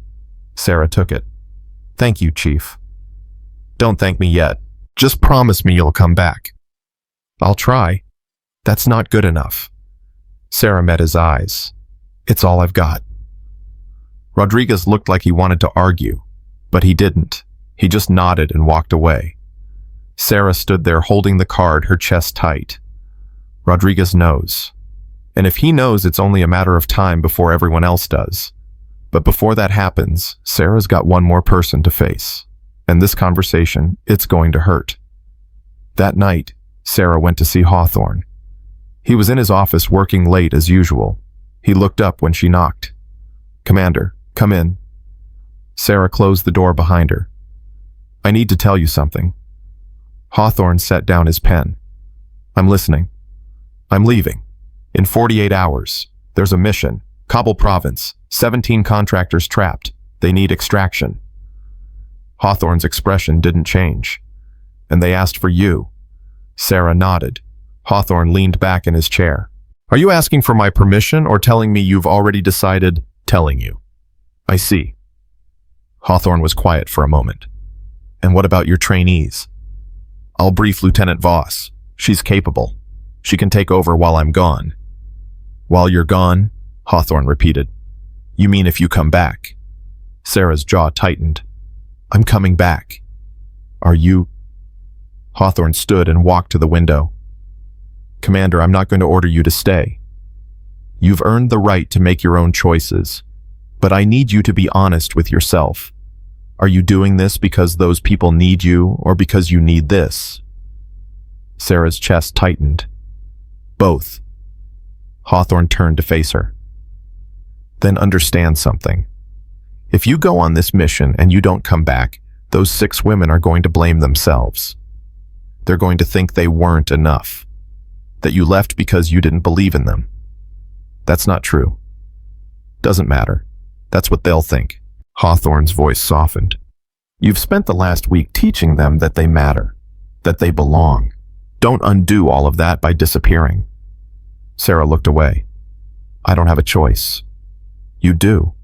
Sarah took it. Thank you, Chief. Don't thank me yet. Just promise me you'll come back. I'll try. That's not good enough. Sarah met his eyes. It's all I've got. Rodriguez looked like he wanted to argue, but he didn't. He just nodded and walked away. Sarah stood there holding the card, her chest tight. Rodriguez knows. And if he knows, it's only a matter of time before everyone else does. But before that happens, Sarah's got one more person to face. And this conversation, it's going to hurt. That night, Sarah went to see Hawthorne. He was in his office working late as usual. He looked up when she knocked. Commander, come in. Sarah closed the door behind her. I need to tell you something. Hawthorne set down his pen. I'm listening. I'm leaving. In 48 hours. There's a mission. Kabul province. 17 contractors trapped. They need extraction. Hawthorne's expression didn't change. And they asked for you. Sarah nodded. Hawthorne leaned back in his chair. Are you asking for my permission or telling me you've already decided? Telling you. I see. Hawthorne was quiet for a moment. And what about your trainees? I'll brief Lieutenant Voss. She's capable. She can take over while I'm gone. While you're gone? Hawthorne repeated. You mean if you come back? Sarah's jaw tightened. I'm coming back. Are you? Hawthorne stood and walked to the window. Commander, I'm not going to order you to stay. You've earned the right to make your own choices, but I need you to be honest with yourself. Are you doing this because those people need you or because you need this? Sarah's chest tightened. Both. Hawthorne turned to face her. Then understand something. If you go on this mission and you don't come back, those 6 women are going to blame themselves. They're going to think they weren't enough, that you left because you didn't believe in them. That's not true. Doesn't matter. That's what they'll think. Hawthorne's voice softened. You've spent the last week teaching them that they matter, that they belong. Don't undo all of that by disappearing. Sarah looked away. I don't have a choice. You do.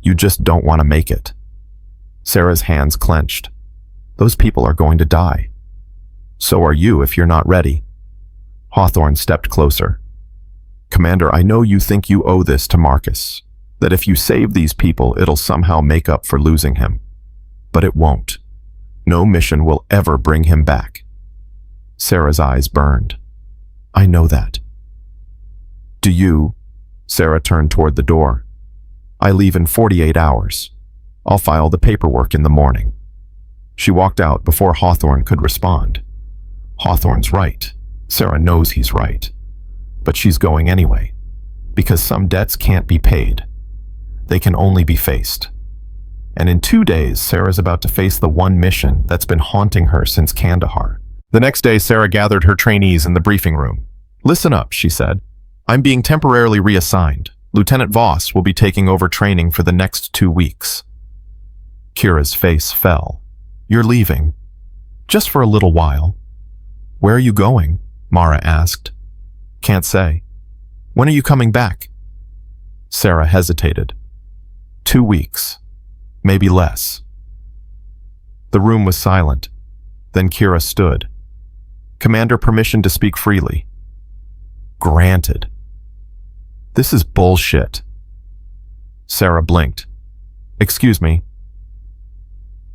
You just don't want to make it. Sarah's hands clenched. Those people are going to die. So are you if you're not ready. Hawthorne stepped closer. Commander, I know you think you owe this to Marcus, that if you save these people, it'll somehow make up for losing him. But it won't. No mission will ever bring him back. Sarah's eyes burned. I know that. Do you? Sarah turned toward the door. I leave in 48 hours. I'll file the paperwork in the morning. She walked out before Hawthorne could respond. Hawthorne's right. Sarah knows he's right. But she's going anyway, because some debts can't be paid. They can only be faced. And in 2 days, Sarah's about to face the one mission that's been haunting her since Kandahar. The next day, Sarah gathered her trainees in the briefing room. Listen up, she said. I'm being temporarily reassigned. Lieutenant Voss will be taking over training for the next 2 weeks. Kira's face fell. You're leaving. Just for a little while. Where are you going? Mara asked. Can't say. When are you coming back? Sarah hesitated. 2 weeks. Maybe less. The room was silent. Then Kira stood. Commander, permission to speak freely. Granted. This is bullshit. Sarah blinked. Excuse me.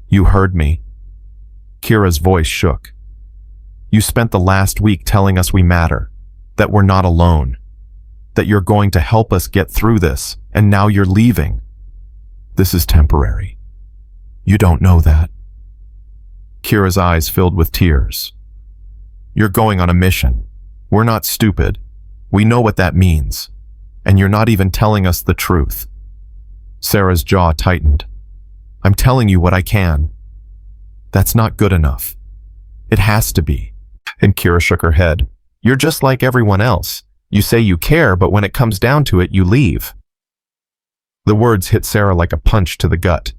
You heard me. Kira's voice shook. You spent the last week telling us we matter, that we're not alone, that you're going to help us get through this, and now you're leaving. This is temporary. You don't know that. Kira's eyes filled with tears. You're going on a mission. We're not stupid. We know what that means. And you're not even telling us the truth. Sarah's jaw tightened. I'm telling you what I can. That's not good enough. It has to be. And Kira shook her head. You're just like everyone else. You say you care, but when it comes down to it, you leave. The words hit Sarah like a punch to the gut.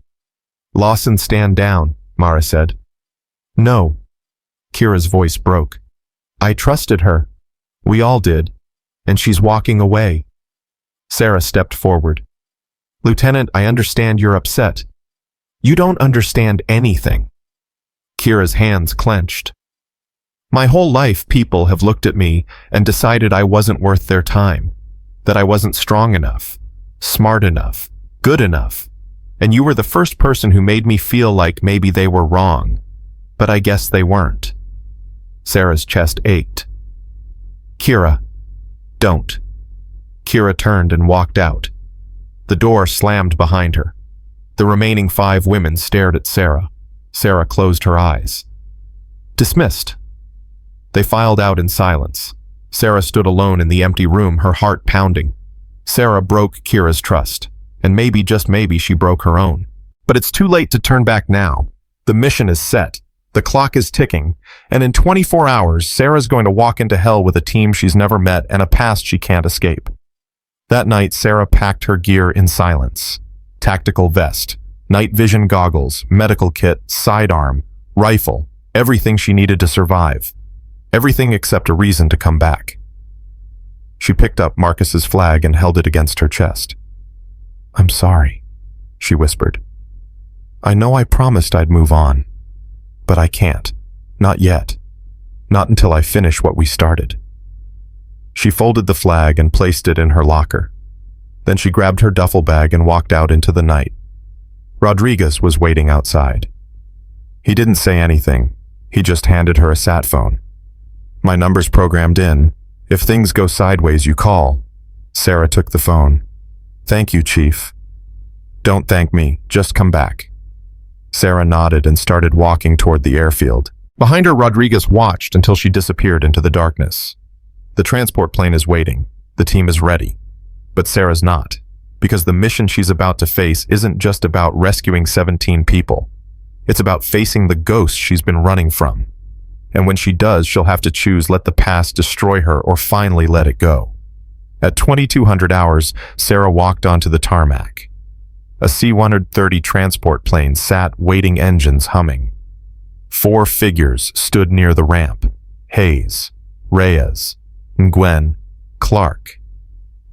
Lawson, stand down, Mara said. No. Kira's voice broke. I trusted her. We all did. And she's walking away. Sarah stepped forward. Lieutenant, I understand you're upset. You don't understand anything. Kira's hands clenched. My whole life, people have looked at me and decided I wasn't worth their time, that I wasn't strong enough, smart enough, good enough, and you were the first person who made me feel like maybe they were wrong, but I guess they weren't. Sarah's chest ached. Kira, don't. Kira turned and walked out. The door slammed behind her. The remaining 5 women stared at Sarah. Sarah closed her eyes. Dismissed. They filed out in silence. Sarah stood alone in the empty room, her heart pounding. Sarah broke Kira's trust, and maybe, just maybe, she broke her own. But it's too late to turn back now. The mission is set. The clock is ticking, and in 24 hours, Sarah's going to walk into hell with a team she's never met and a past she can't escape. That night, Sarah packed her gear in silence. Tactical vest, night vision goggles, medical kit, sidearm, rifle, everything she needed to survive. Everything except a reason to come back. She picked up Marcus's flag and held it against her chest. I'm sorry, she whispered. I know I promised I'd move on, but I can't. Not yet. Not until I finish what we started. She folded the flag and placed it in her locker. Then she grabbed her duffel bag and walked out into the night. Rodriguez was waiting outside. He didn't say anything. He just handed her a sat phone. My number's programmed in. If things go sideways, you call. Sarah took the phone. Thank you, Chief. Don't thank me. Just come back. Sarah nodded and started walking toward the airfield. Behind her, Rodriguez watched until she disappeared into the darkness. The transport plane is waiting. The team is ready. But Sarah's not, because the mission she's about to face isn't just about rescuing 17 people. It's about facing the ghost she's been running from. And when she does, she'll have to choose let the past destroy her or finally let it go. At 2200 hours, Sarah walked onto the tarmac. A C-130 transport plane sat, waiting, engines humming. 4 figures stood near the ramp. Hayes, Reyes, Nguyen, Clark.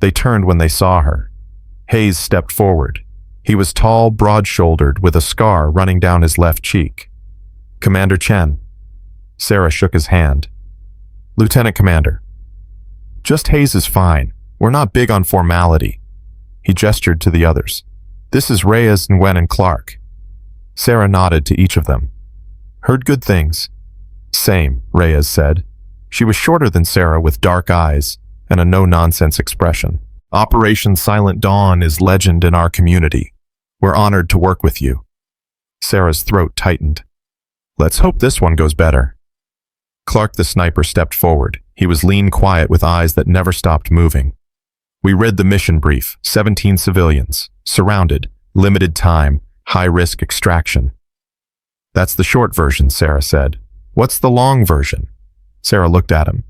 They turned when they saw her. Hayes stepped forward. He was tall, broad-shouldered, with a scar running down his left cheek. Commander Chen. Sarah shook his hand. Lieutenant Commander. Just Hayes is fine. We're not big on formality. He gestured to the others. This is Reyes, Nguyen, and Clark. Sarah nodded to each of them. Heard good things. Same, Reyes said. She was shorter than Sarah, with dark eyes and a no-nonsense expression. Operation Silent Dawn is legend in our community. We're honored to work with you. Sarah's throat tightened. Let's hope this one goes better. Clark the sniper stepped forward. He was lean, quiet, with eyes that never stopped moving. We read the mission brief. 17 civilians. Surrounded. Limited time. High-risk extraction. That's the short version, Sarah said. What's the long version? Sarah looked at him.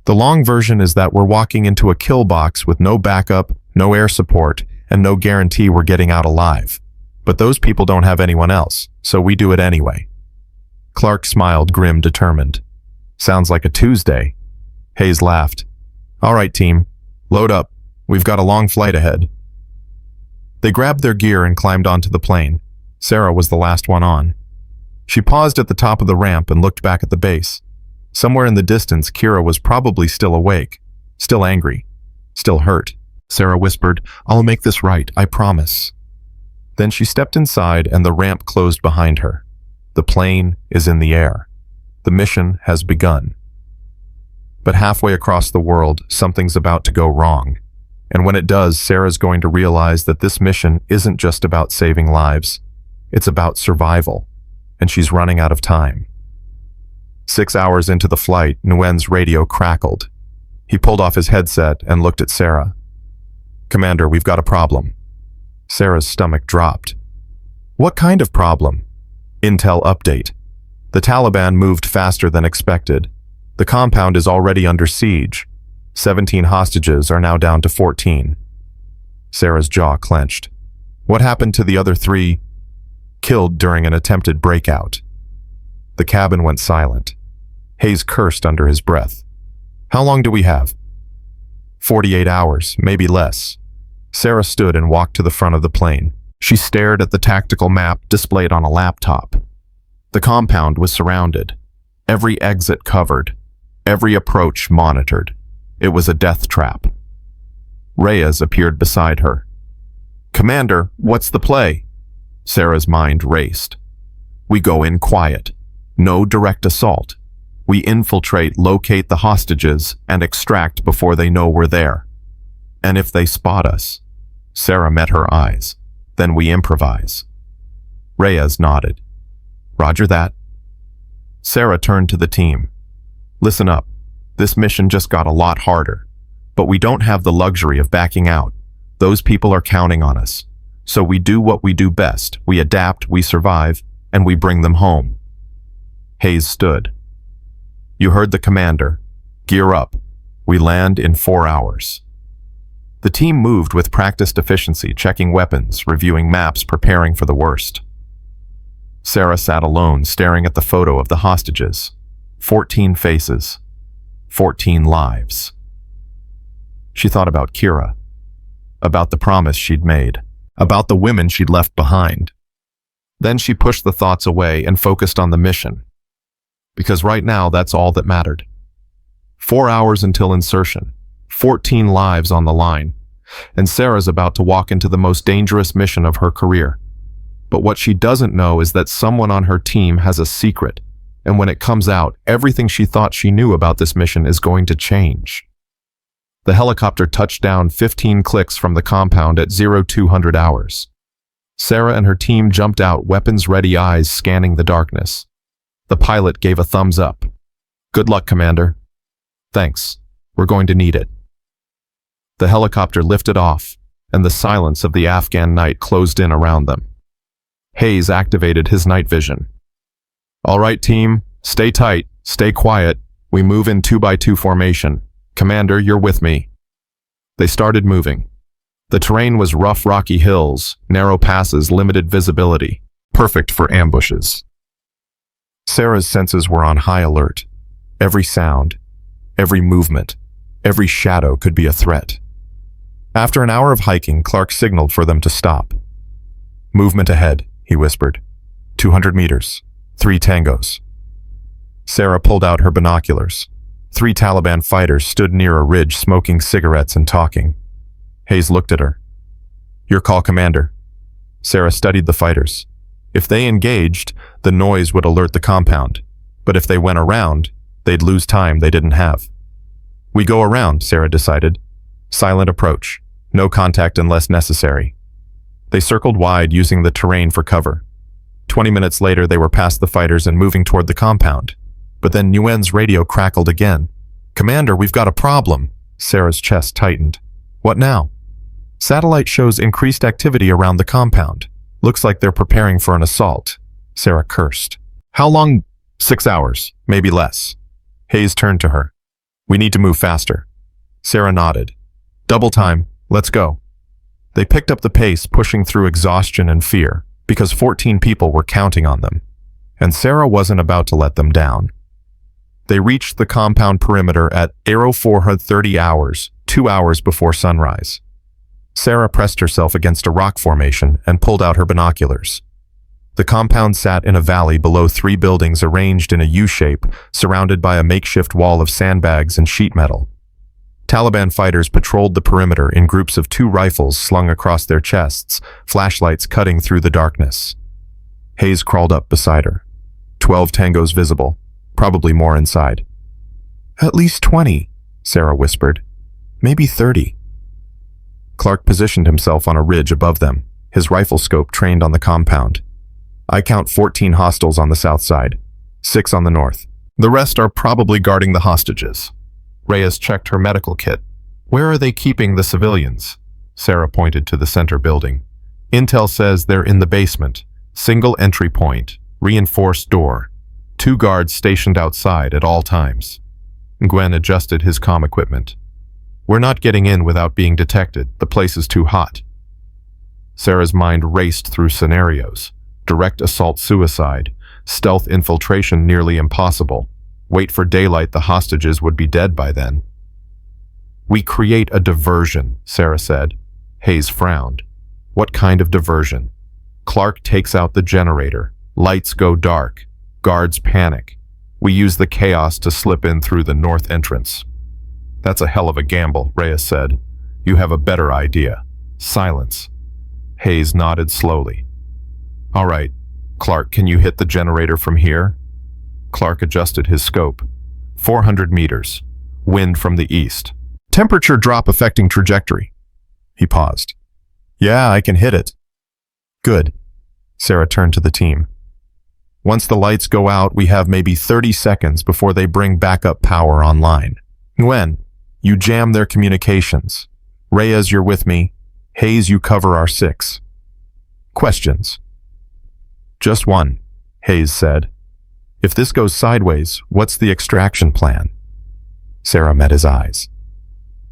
The long version is that we're walking into a kill box with no backup, no air support, and no guarantee we're getting out alive. But those people don't have anyone else, so we do it anyway. Clark smiled, grim, determined. Sounds like a Tuesday. Hayes laughed. All right, team. Load up. We've got a long flight ahead. They grabbed their gear and climbed onto the plane. Sarah was the last one on. She paused at the top of the ramp and looked back at the base. Somewhere in the distance, Kira was probably still awake, still angry, still hurt. Sarah whispered, "I'll make this right, I promise." Then she stepped inside and the ramp closed behind her. The plane is in the air. The mission has begun. But halfway across the world, something's about to go wrong. And when it does, Sarah's going to realize that this mission isn't just about saving lives. It's about survival. And she's running out of time. 6 hours into the flight, Nguyen's radio crackled. He pulled off his headset and looked at Sarah. "Commander, we've got a problem." Sarah's stomach dropped. "What kind of problem?" "Intel update. The Taliban moved faster than expected. The compound is already under siege. 17 hostages are now down to 14. Sarah's jaw clenched. "What happened to the other 3? "Killed during an attempted breakout." The cabin went silent. Hayes cursed under his breath. "How long do we have?" 48 hours, maybe less. Sarah stood and walked to the front of the plane. She stared at the tactical map displayed on a laptop. The compound was surrounded. Every exit covered. Every approach monitored. It was a death trap. Reyes appeared beside her. "Commander, what's the play?" Sarah's mind raced. "We go in quiet. No direct assault. We infiltrate, locate the hostages, and extract before they know we're there. And if they spot us..." Sarah met her eyes. "Then we improvise." Reyes nodded. "Roger that." Sarah turned to the team. "Listen up. This mission just got a lot harder. But we don't have the luxury of backing out. Those people are counting on us. So we do what we do best. We adapt, we survive, and we bring them home." Hayes stood. "You heard the commander. Gear up. We land in 4 hours." The team moved with practiced efficiency, checking weapons, reviewing maps, preparing for the worst. Sarah sat alone, staring at the photo of the hostages. 14 faces. 14 lives. She thought about Kira. About the promise she'd made. About the women she'd left behind. Then she pushed the thoughts away and focused on the mission. Because right now, that's all that mattered. 4 hours until insertion. 14 lives on the line. And Sarah's about to walk into the most dangerous mission of her career. But what she doesn't know is that someone on her team has a secret. And when it comes out, everything she thought she knew about this mission is going to change. The helicopter touched down 15 clicks from the compound at 0200 hours. Sarah and her team jumped out, weapons-ready eyes scanning the darkness. The pilot gave a thumbs up. "Good luck, Commander." "Thanks. We're going to need it." The helicopter lifted off, and the silence of the Afghan night closed in around them. Hayes activated his night vision. "All right, team. Stay tight. Stay quiet. We move in 2x2 formation. Commander, you're with me." They started moving. The terrain was rough, rocky hills, narrow passes, limited visibility, perfect for ambushes. Sarah's senses were on high alert. Every sound, every movement, every shadow could be a threat. After an hour of hiking, Clark signaled for them to stop. "Movement ahead," he whispered. 200 meters. 3 tangos. Sarah pulled out her binoculars. 3 Taliban fighters stood near a ridge, smoking cigarettes and talking. Hayes looked at her. "Your call, Commander." Sarah studied the fighters. If they engaged, the noise would alert the compound. But if they went around, they'd lose time they didn't have. "We go around," Sarah decided. "Silent approach. No contact unless necessary." They circled wide, using the terrain for cover. 20 minutes later, they were past the fighters and moving toward the compound. But then Nguyen's radio crackled again. "Commander, we've got a problem." Sarah's chest tightened. "What now?" "Satellite shows increased activity around the compound. Looks like they're preparing for an assault." Sarah cursed. "How long?" 6 hours, maybe less. Hayes turned to her. "We need to move faster." Sarah nodded. "Double time. Let's go." They picked up the pace, pushing through exhaustion and fear, because 14 people were counting on them. and Sarah wasn't about to let them down. They reached the compound perimeter at 4:30 hours, 2 hours before sunrise. Sarah pressed herself against a rock formation and pulled out her binoculars. The compound sat in a valley below 3 buildings arranged in a U-shape, surrounded by a makeshift wall of sandbags and sheet metal. Taliban fighters patrolled the perimeter in groups of 2 rifles slung across their chests, flashlights cutting through the darkness. Hayes crawled up beside her. 12 tangos visible, probably more inside. "At least 20, Sarah whispered. "Maybe 30. Clark positioned himself on a ridge above them, his rifle scope trained on the compound. "I count 14 hostiles on the south side, 6 on the north. The rest are probably guarding the hostages." Reyes checked her medical kit. "Where are they keeping the civilians?" Sarah pointed to the center building. "Intel says they're in the basement. Single entry point, reinforced door. 2 guards stationed outside at all times." Gwen adjusted his comm equipment. "We're not getting in without being detected. The place is too hot." Sarah's mind raced through scenarios. Direct assault suicide, stealth infiltration nearly impossible. Wait for daylight, the hostages would be dead by then. "We create a diversion," Sarah said. Hayes frowned. "What kind of diversion?" "Clark takes out the generator. Lights go dark. Guards panic. We use the chaos to slip in through the north entrance." "That's a hell of a gamble," Reyes said. "You have a better idea." Silence. Hayes nodded slowly. "All right, Clark, can you hit the generator from here?" Clark adjusted his scope. 400 meters. Wind from the east. Temperature drop affecting trajectory. He paused. "Yeah, I can hit it." "Good." Sarah turned to the team. "Once the lights go out, we have maybe 30 seconds before they bring backup power online. Gwen, you jam their communications. Reyes, you're with me. Hayes, you cover our 6. Questions?" "Just one," Hayes said. "If this goes sideways, what's the extraction plan?" Sarah met his eyes.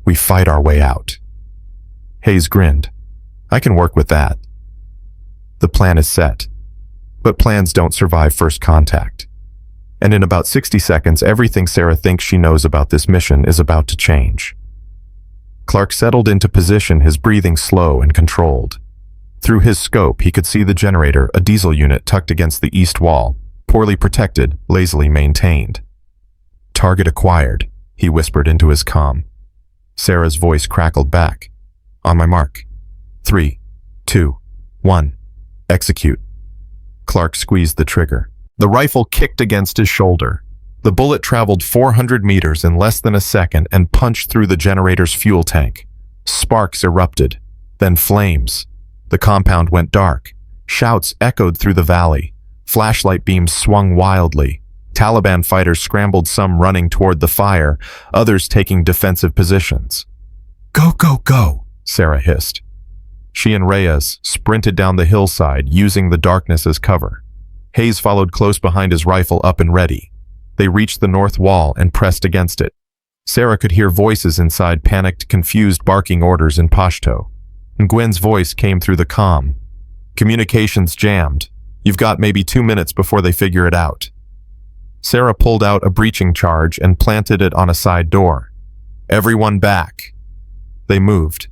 "We fight our way out." Hayes grinned. "I can work with that." The plan is set. But plans don't survive first contact. And in about 60 seconds, everything Sarah thinks she knows about this mission is about to change. Clark settled into position, his breathing slow and controlled. Through his scope, he could see the generator, a diesel unit tucked against the east wall, poorly protected, lazily maintained. "Target acquired," he whispered into his comm. Sarah's voice crackled back. "On my mark. 3, 2, 1. Execute." Clark squeezed the trigger. The rifle kicked against his shoulder. The bullet traveled 400 meters in less than a second and punched through the generator's fuel tank. Sparks erupted, then flames. The compound went dark. Shouts echoed through the valley. Flashlight beams swung wildly. Taliban fighters scrambled, some running toward the fire, others taking defensive positions. "Go, go, go," Sarah hissed. She and Reyes sprinted down the hillside, using the darkness as cover. Hayes followed close behind, his rifle up and ready. They reached the north wall and pressed against it. Sarah could hear voices inside, panicked, confused, barking orders in Pashto. Gwen's voice came through the comm. "Communications jammed. You've got maybe 2 minutes before they figure it out." Sarah pulled out a breaching charge and planted it on a side door. "Everyone back." They moved.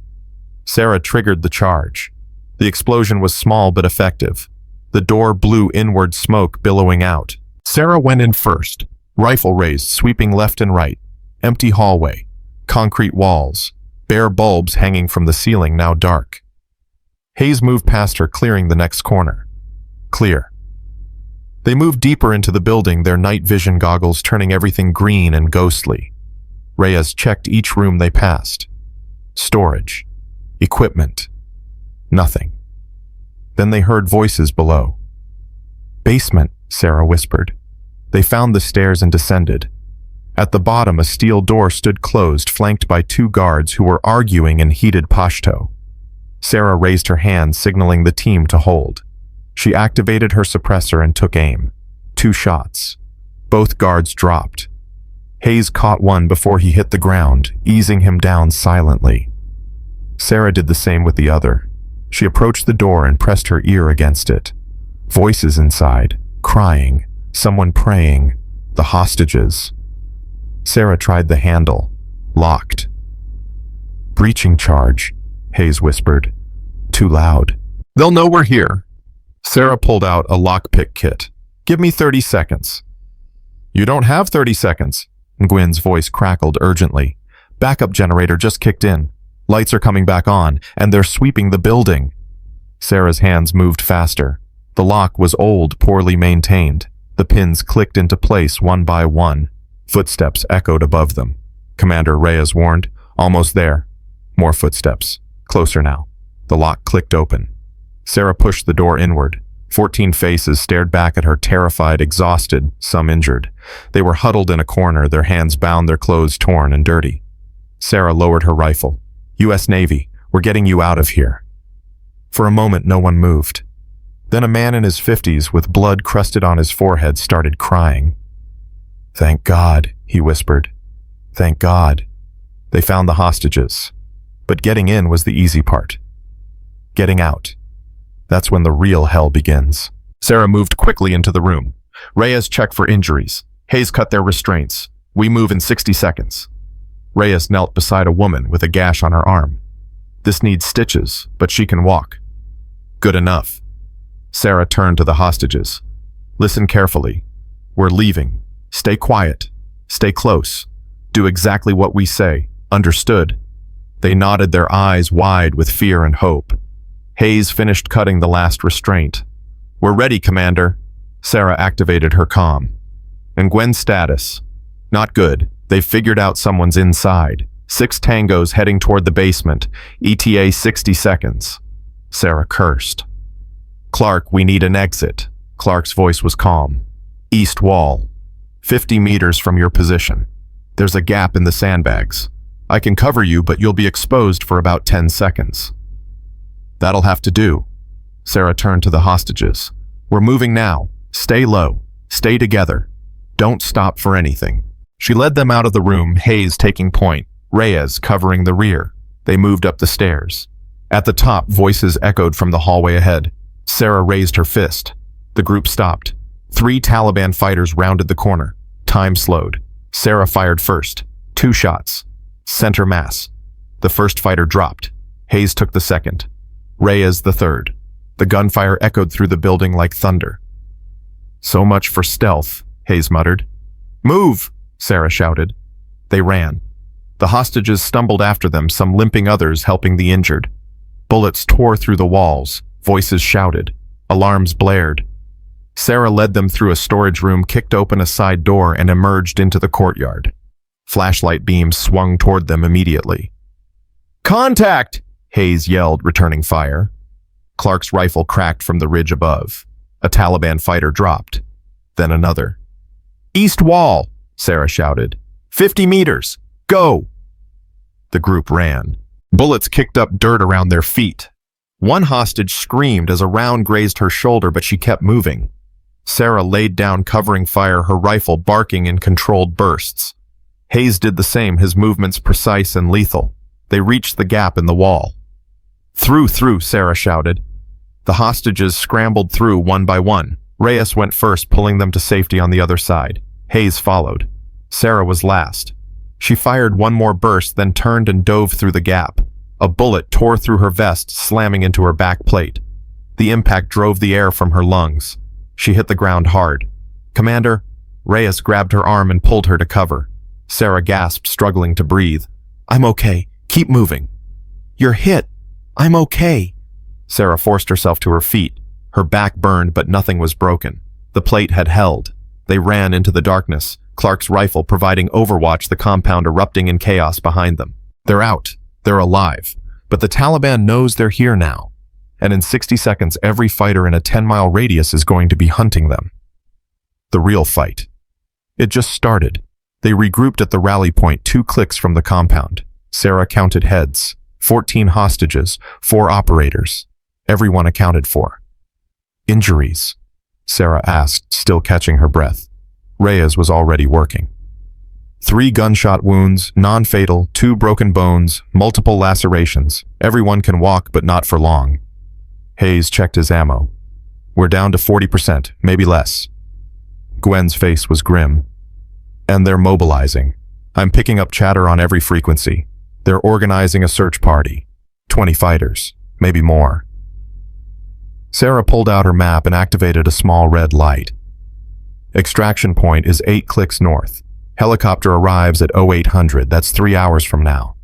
Sarah triggered the charge. The explosion was small but effective. The door blew inward, smoke billowing out. Sarah went in first, rifle raised, sweeping left and right. Empty hallway, concrete walls, bare bulbs hanging from the ceiling, now dark. Hayes moved past her, clearing the next corner. Clear. They moved deeper into the building, their night vision goggles turning everything green and ghostly. Reyes checked each room they passed. Storage. Equipment. Nothing. Then they heard voices below. "Basement," Sarah whispered. They found the stairs and descended. At the bottom, a steel door stood closed, flanked by 2 guards who were arguing in heated Pashto. Sarah raised her hand, signaling the team to hold. She activated her suppressor and took aim. 2 shots. Both guards dropped. Hayes caught one before he hit the ground, easing him down silently. Sarah did the same with the other. She approached the door and pressed her ear against it. Voices inside, Crying. Someone praying. The hostages. Sarah tried the handle. Locked. Breaching charge, Hayes whispered. Too loud. They'll know we're here. Sarah pulled out a lockpick kit. Give me 30 seconds. You don't have 30 seconds. Gwyn's voice crackled urgently. Backup generator just kicked in. Lights are coming back on, and they're sweeping the building. Sarah's hands moved faster. The lock was old, poorly maintained. The pins clicked into place one by one. Footsteps echoed above them. Commander Reyes warned. Almost there. More footsteps. Closer now. The lock clicked open. Sarah pushed the door inward. 14 faces stared back at her, terrified, exhausted, some injured. They were huddled in a corner, their hands bound, their clothes torn and dirty. Sarah lowered her rifle. U.S. Navy, we're getting you out of here. For a moment, no one moved. Then a man in his 50s with blood crusted on his forehead started crying. Thank God, he whispered. Thank God. They found the hostages. But getting in was the easy part. Getting out. That's when the real hell begins. Sarah moved quickly into the room. Reyes checked for injuries. Hayes cut their restraints. We move in 60 seconds. Reyes knelt beside a woman with a gash on her arm. This needs stitches, but she can walk. Good enough. Sarah turned to the hostages. Listen carefully. We're leaving. Stay quiet. Stay close. Do exactly what we say. Understood? They nodded, their eyes wide with fear and hope. Hayes finished cutting the last restraint. We're ready, Commander. Sarah activated her comm. And Gwen's status? Not good. They've figured out someone's inside. 6 tangos heading toward the basement. ETA 60 seconds. Sarah cursed. Clark, we need an exit. Clark's voice was calm. East wall. 50 meters from your position. There's a gap in the sandbags. I can cover you, but you'll be exposed for about 10 seconds. That'll have to do. Sarah turned to the hostages. We're moving now. Stay low. Stay together. Don't stop for anything. She led them out of the room, Hayes taking point, Reyes covering the rear. They moved up the stairs. At the top, voices echoed from the hallway ahead. Sarah raised her fist. The group stopped. 3 Taliban fighters rounded the corner. Time slowed. Sarah fired first. 2 shots. Center mass. The first fighter dropped. Hayes took the second. Reyes the third. The gunfire echoed through the building like thunder. So much for stealth, Hayes muttered. Move, Sarah shouted. They ran. The hostages stumbled after them, some limping, others helping the injured. Bullets tore through the walls. Voices shouted. Alarms blared. Sarah led them through a storage room, kicked open a side door, and emerged into the courtyard. Flashlight beams swung toward them immediately. Contact! Hayes yelled, returning fire. Clark's rifle cracked from the ridge above. A Taliban fighter dropped. Then another. East wall, Sarah shouted. 50 meters. Go! The group ran. Bullets kicked up dirt around their feet. One hostage screamed as a round grazed her shoulder, but she kept moving. Sarah laid down, covering fire, her rifle barking in controlled bursts. Hayes did the same, his movements precise and lethal. They reached the gap in the wall. Through, Sarah shouted. The hostages scrambled through one by one. Reyes went first, pulling them to safety on the other side. Hayes followed. Sarah was last. She fired one more burst, then turned and dove through the gap. A bullet tore through her vest, slamming into her back plate. The impact drove the air from her lungs. She hit the ground hard. Commander, Reyes grabbed her arm and pulled her to cover. Sarah gasped, struggling to breathe. I'm okay. Keep moving. You're hit. I'm okay. Sarah forced herself to her feet. Her back burned, but nothing was broken. The plate had held. They ran into the darkness, Clark's rifle providing overwatch, the compound erupting in chaos behind them. They're out. They're alive. But the Taliban knows they're here now. And in 60 seconds, every fighter in a 10-mile radius is going to be hunting them. The real fight. It just started. They regrouped at the rally point 2 clicks from the compound. Sarah counted heads. 14 hostages, 4 operators. Everyone accounted for. Injuries? Sarah asked, still catching her breath. Reyes was already working. 3 gunshot wounds, non-fatal, 2 broken bones, multiple lacerations. Everyone can walk, but not for long. Hayes checked his ammo. We're down to 40%, maybe less. Gwen's face was grim. And they're mobilizing. I'm picking up chatter on every frequency. They're organizing a search party. 20 fighters, maybe more. Sarah pulled out her map and activated a small red light. Extraction point is 8 clicks north. Helicopter arrives at 0800. That's 3 hours from now.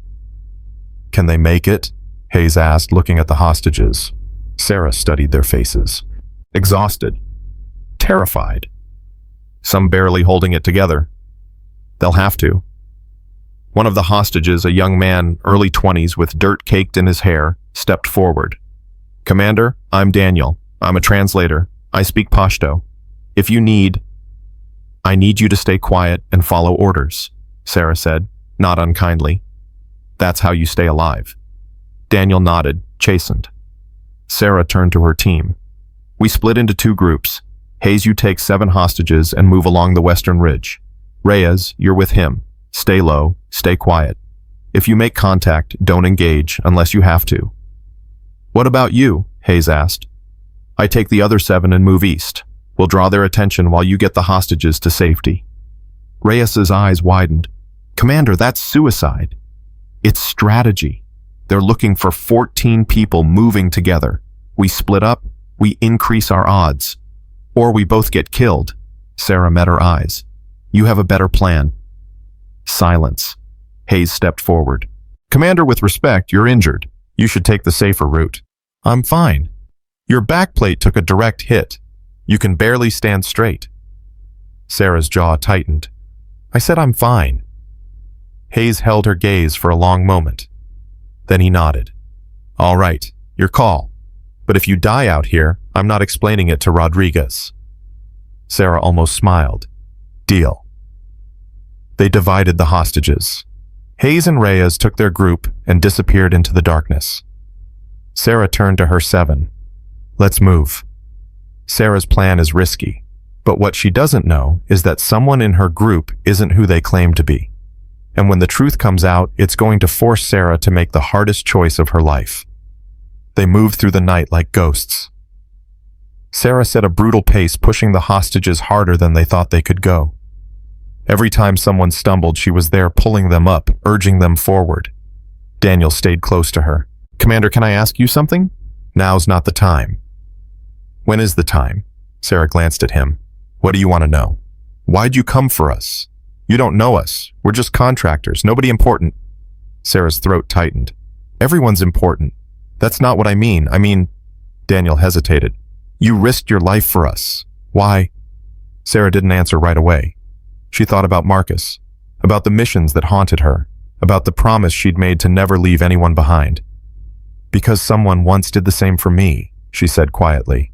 Can they make it? Hayes asked, looking at the hostages. Sarah studied their faces. Exhausted. Terrified. Some barely holding it together. They'll have to. One of the hostages, a young man, early 20s with dirt caked in his hair, stepped forward. Commander, I'm Daniel. I'm a translator. I speak Pashto. If you need... I need you to stay quiet and follow orders, Sarah said, not unkindly. That's how you stay alive. Daniel nodded, chastened. Sarah turned to her team. We split into 2 groups. Hayes, you take 7 hostages and move along the western ridge. Reyes, you're with him. Stay low, stay quiet. If you make contact, don't engage unless you have to. What about you? Hayes asked. I take the other 7 and move east. We'll draw their attention while you get the hostages to safety. Reyes's eyes widened. Commander, that's suicide. It's strategy. They're looking for 14 people moving together. We split up, we increase our odds. Or we both get killed. Sarah met her eyes. You have a better plan. Silence. Hayes stepped forward. Commander, with respect, you're injured. You should take the safer route. I'm fine. Your backplate took a direct hit. You can barely stand straight. Sarah's jaw tightened. I said I'm fine. Hayes held her gaze for a long moment. Then he nodded. All right, your call. But if you die out here, I'm not explaining it to Rodriguez. Sarah almost smiled. Deal. They divided the hostages. Hayes and Reyes took their group and disappeared into the darkness. Sarah turned to her 7. Let's move. Sarah's plan is risky, but what she doesn't know is that someone in her group isn't who they claim to be. And when the truth comes out, it's going to force Sarah to make the hardest choice of her life. They moved through the night like ghosts. Sarah set a brutal pace, pushing the hostages harder than they thought they could go. Every time someone stumbled, she was there pulling them up, urging them forward. Daniel stayed close to her. Commander, can I ask you something? Now's not the time. When is the time? Sarah glanced at him. What do you want to know? Why'd you come for us? You don't know us. We're just contractors. Nobody important. Sarah's throat tightened. Everyone's important. That's not what I mean. Daniel hesitated. You risked your life for us. Why? Sarah didn't answer right away. She thought about Marcus, about the missions that haunted her, about the promise she'd made to never leave anyone behind. Because someone once did the same for me, she said quietly.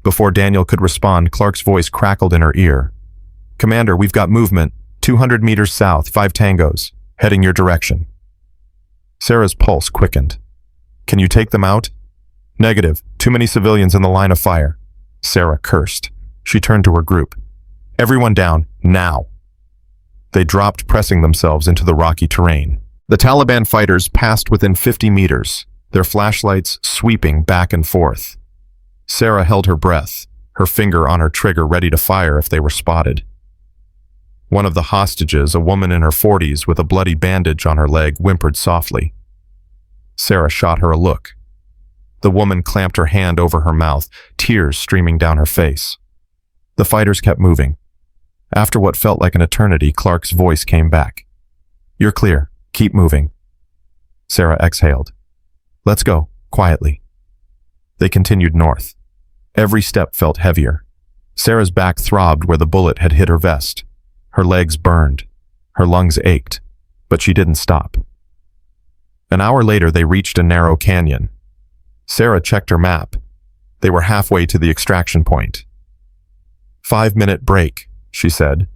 Before Daniel could respond, Clark's voice crackled in her ear. Commander, we've got movement, 200 meters south, 5 tangos, heading your direction. Sarah's pulse quickened. Can you take them out? Negative. Too many civilians in the line of fire. Sarah cursed. She turned to her group. Everyone down, now. They dropped, pressing themselves into the rocky terrain. The Taliban fighters passed within 50 meters, their flashlights sweeping back and forth. Sarah held her breath, her finger on her trigger ready to fire if they were spotted. One of the hostages, a woman in her 40s with a bloody bandage on her leg, whimpered softly. Sarah shot her a look. The woman clamped her hand over her mouth, tears streaming down her face. The fighters kept moving. After what felt like an eternity, Clark's voice came back. You're clear. Keep moving. Sarah exhaled. Let's go, quietly. They continued north. Every step felt heavier. Sarah's back throbbed where the bullet had hit her vest. Her legs burned. Her lungs ached. But she didn't stop. An hour later, they reached a narrow canyon. Sarah checked her map. They were halfway to the extraction point. 5-minute break, she said.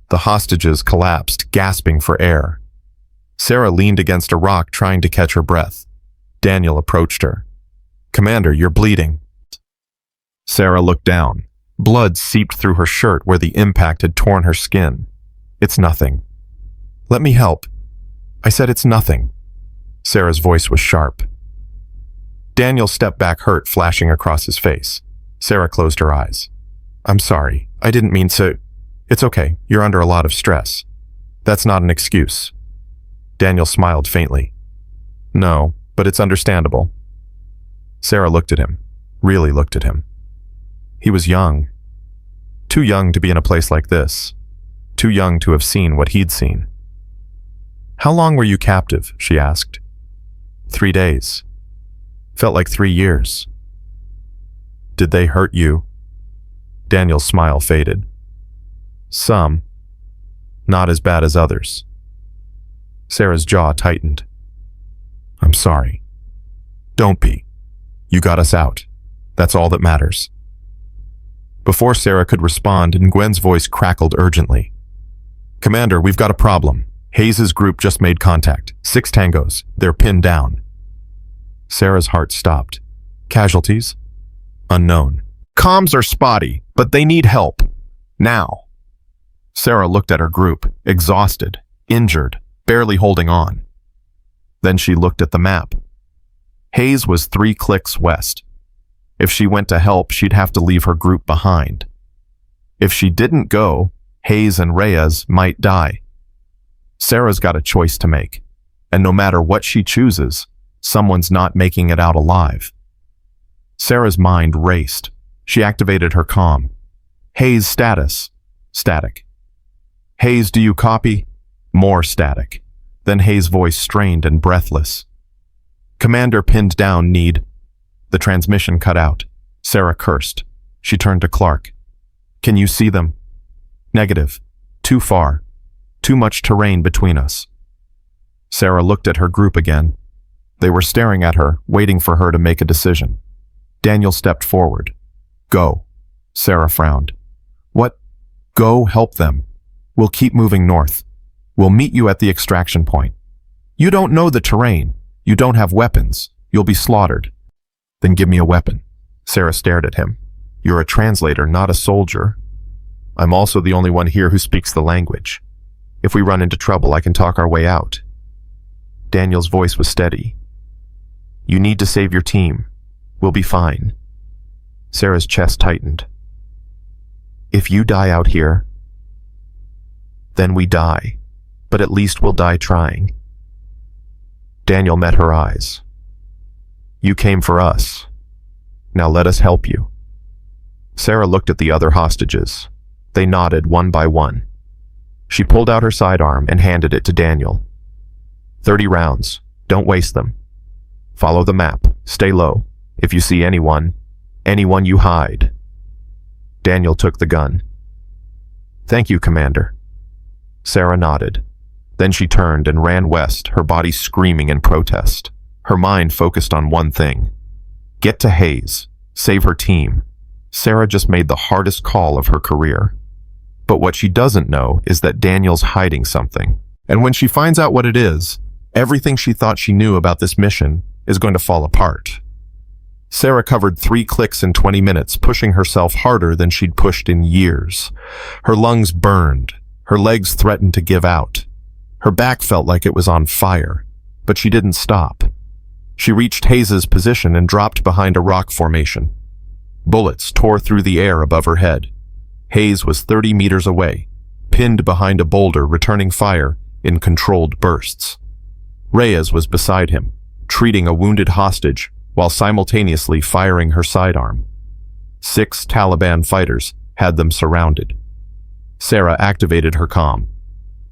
The hostages collapsed, gasping for air. Sarah leaned against a rock, trying to catch her breath. Daniel approached her. Commander, you're bleeding. Sarah looked down. Blood seeped through her shirt where the impact had torn her skin. It's nothing. Let me help. I said it's nothing. Sarah's voice was sharp. Daniel stepped back, hurt flashing across his face. Sarah closed her eyes. I'm sorry. I didn't mean to. It's okay, you're under a lot of stress. That's not an excuse. Daniel smiled faintly. No, but it's understandable. Sarah looked at him, really looked at him. He was young. Too young to be in a place like this. Too young to have seen what he'd seen. How long were you captive? She asked. 3 days. Felt like 3 years. Did they hurt you? Daniel's smile faded. Some. Not as bad as others. Sarah's jaw tightened. I'm sorry. Don't be. You got us out. That's all that matters. Before Sarah could respond, Nguyen's voice crackled urgently. Commander, we've got a problem. Hayes' group just made contact. 6 tangos. They're pinned down. Sarah's heart stopped. Casualties? Unknown. Comms are spotty, but they need help. Now. Sarah looked at her group, exhausted, injured, barely holding on. Then she looked at the map. Hayes was 3 clicks west. If she went to help, she'd have to leave her group behind. If she didn't go, Hayes and Reyes might die. Sarah's got a choice to make, and no matter what she chooses, someone's not making it out alive. Sarah's mind raced. She activated her comm. Hayes status. Static. Hayes, do you copy? More static. Then Hayes' voice strained and breathless. Commander pinned down, need. The transmission cut out. Sarah cursed. She turned to Clark. Can you see them? Negative. Too far. Too much terrain between us. Sarah looked at her group again. They were staring at her, waiting for her to make a decision. Daniel stepped forward. Go. Sarah frowned. What? Go help them. We'll keep moving north. We'll meet you at the extraction point. You don't know the terrain. You don't have weapons. You'll be slaughtered. Then give me a weapon. Sarah stared at him. You're a translator, not a soldier. I'm also the only one here who speaks the language. If we run into trouble, I can talk our way out. Daniel's voice was steady. You need to save your team. We'll be fine. Sarah's chest tightened. If you die out here, then we die, but at least we'll die trying. Daniel met her eyes. You came for us. Now let us help you. Sarah looked at the other hostages. They nodded one by one. She pulled out her sidearm and handed it to Daniel. 30 rounds. Don't waste them. Follow the map. Stay low. If you see anyone you hide. Daniel took the gun. Thank you, Commander. Sarah nodded. Then she turned and ran west, her body screaming in protest. Her mind focused on one thing. Get to Hayes. Save her team. Sarah just made the hardest call of her career. But what she doesn't know is that Daniel's hiding something. And when she finds out what it is, everything she thought she knew about this mission is going to fall apart. Sarah covered 3 clicks in 20 minutes, pushing herself harder than she'd pushed in years. Her lungs burned. Her legs threatened to give out. Her back felt like it was on fire, but she didn't stop. She reached Hayes' position and dropped behind a rock formation. Bullets tore through the air above her head. Hayes was 30 meters away, pinned behind a boulder, returning fire in controlled bursts. Reyes was beside him, treating a wounded hostage while simultaneously firing her sidearm. 6 Taliban fighters had them surrounded. Sarah activated her comm.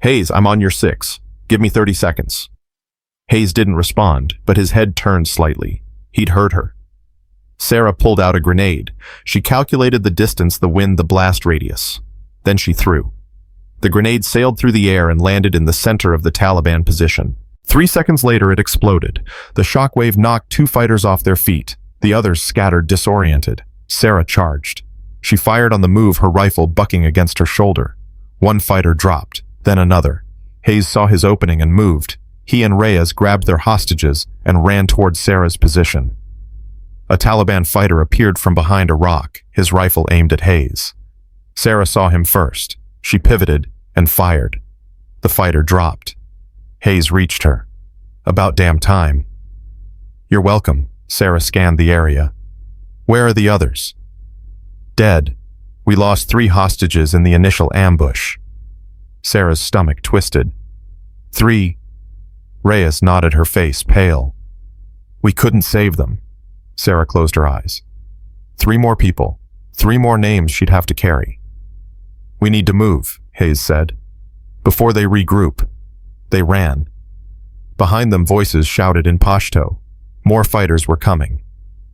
Hayes, I'm on your 6. Give me 30 seconds. Hayes didn't respond, but his head turned slightly. He'd heard her. Sarah pulled out a grenade. She calculated the distance, the wind, the blast radius. Then she threw. The grenade sailed through the air and landed in the center of the Taliban position. 3 seconds later, it exploded. The shockwave knocked 2 fighters off their feet. The others scattered, disoriented. Sarah charged. She fired on the move, her rifle bucking against her shoulder. 1 fighter dropped, then another. Hayes saw his opening and moved. He and Reyes grabbed their hostages and ran toward Sarah's position. A Taliban fighter appeared from behind a rock, his rifle aimed at Hayes. Sarah saw him first. She pivoted and fired. The fighter dropped. Hayes reached her. About damn time. You're welcome. Sarah scanned the area. Where are the others? Dead. We lost 3 hostages in the initial ambush. Sarah's stomach twisted. 3. Reyes nodded, her face pale. We couldn't save them. Sarah closed her eyes. 3 more people. 3 more names she'd have to carry. We need to move, Hayes said. Before they regroup, they ran. Behind them, voices shouted in Pashto. More fighters were coming.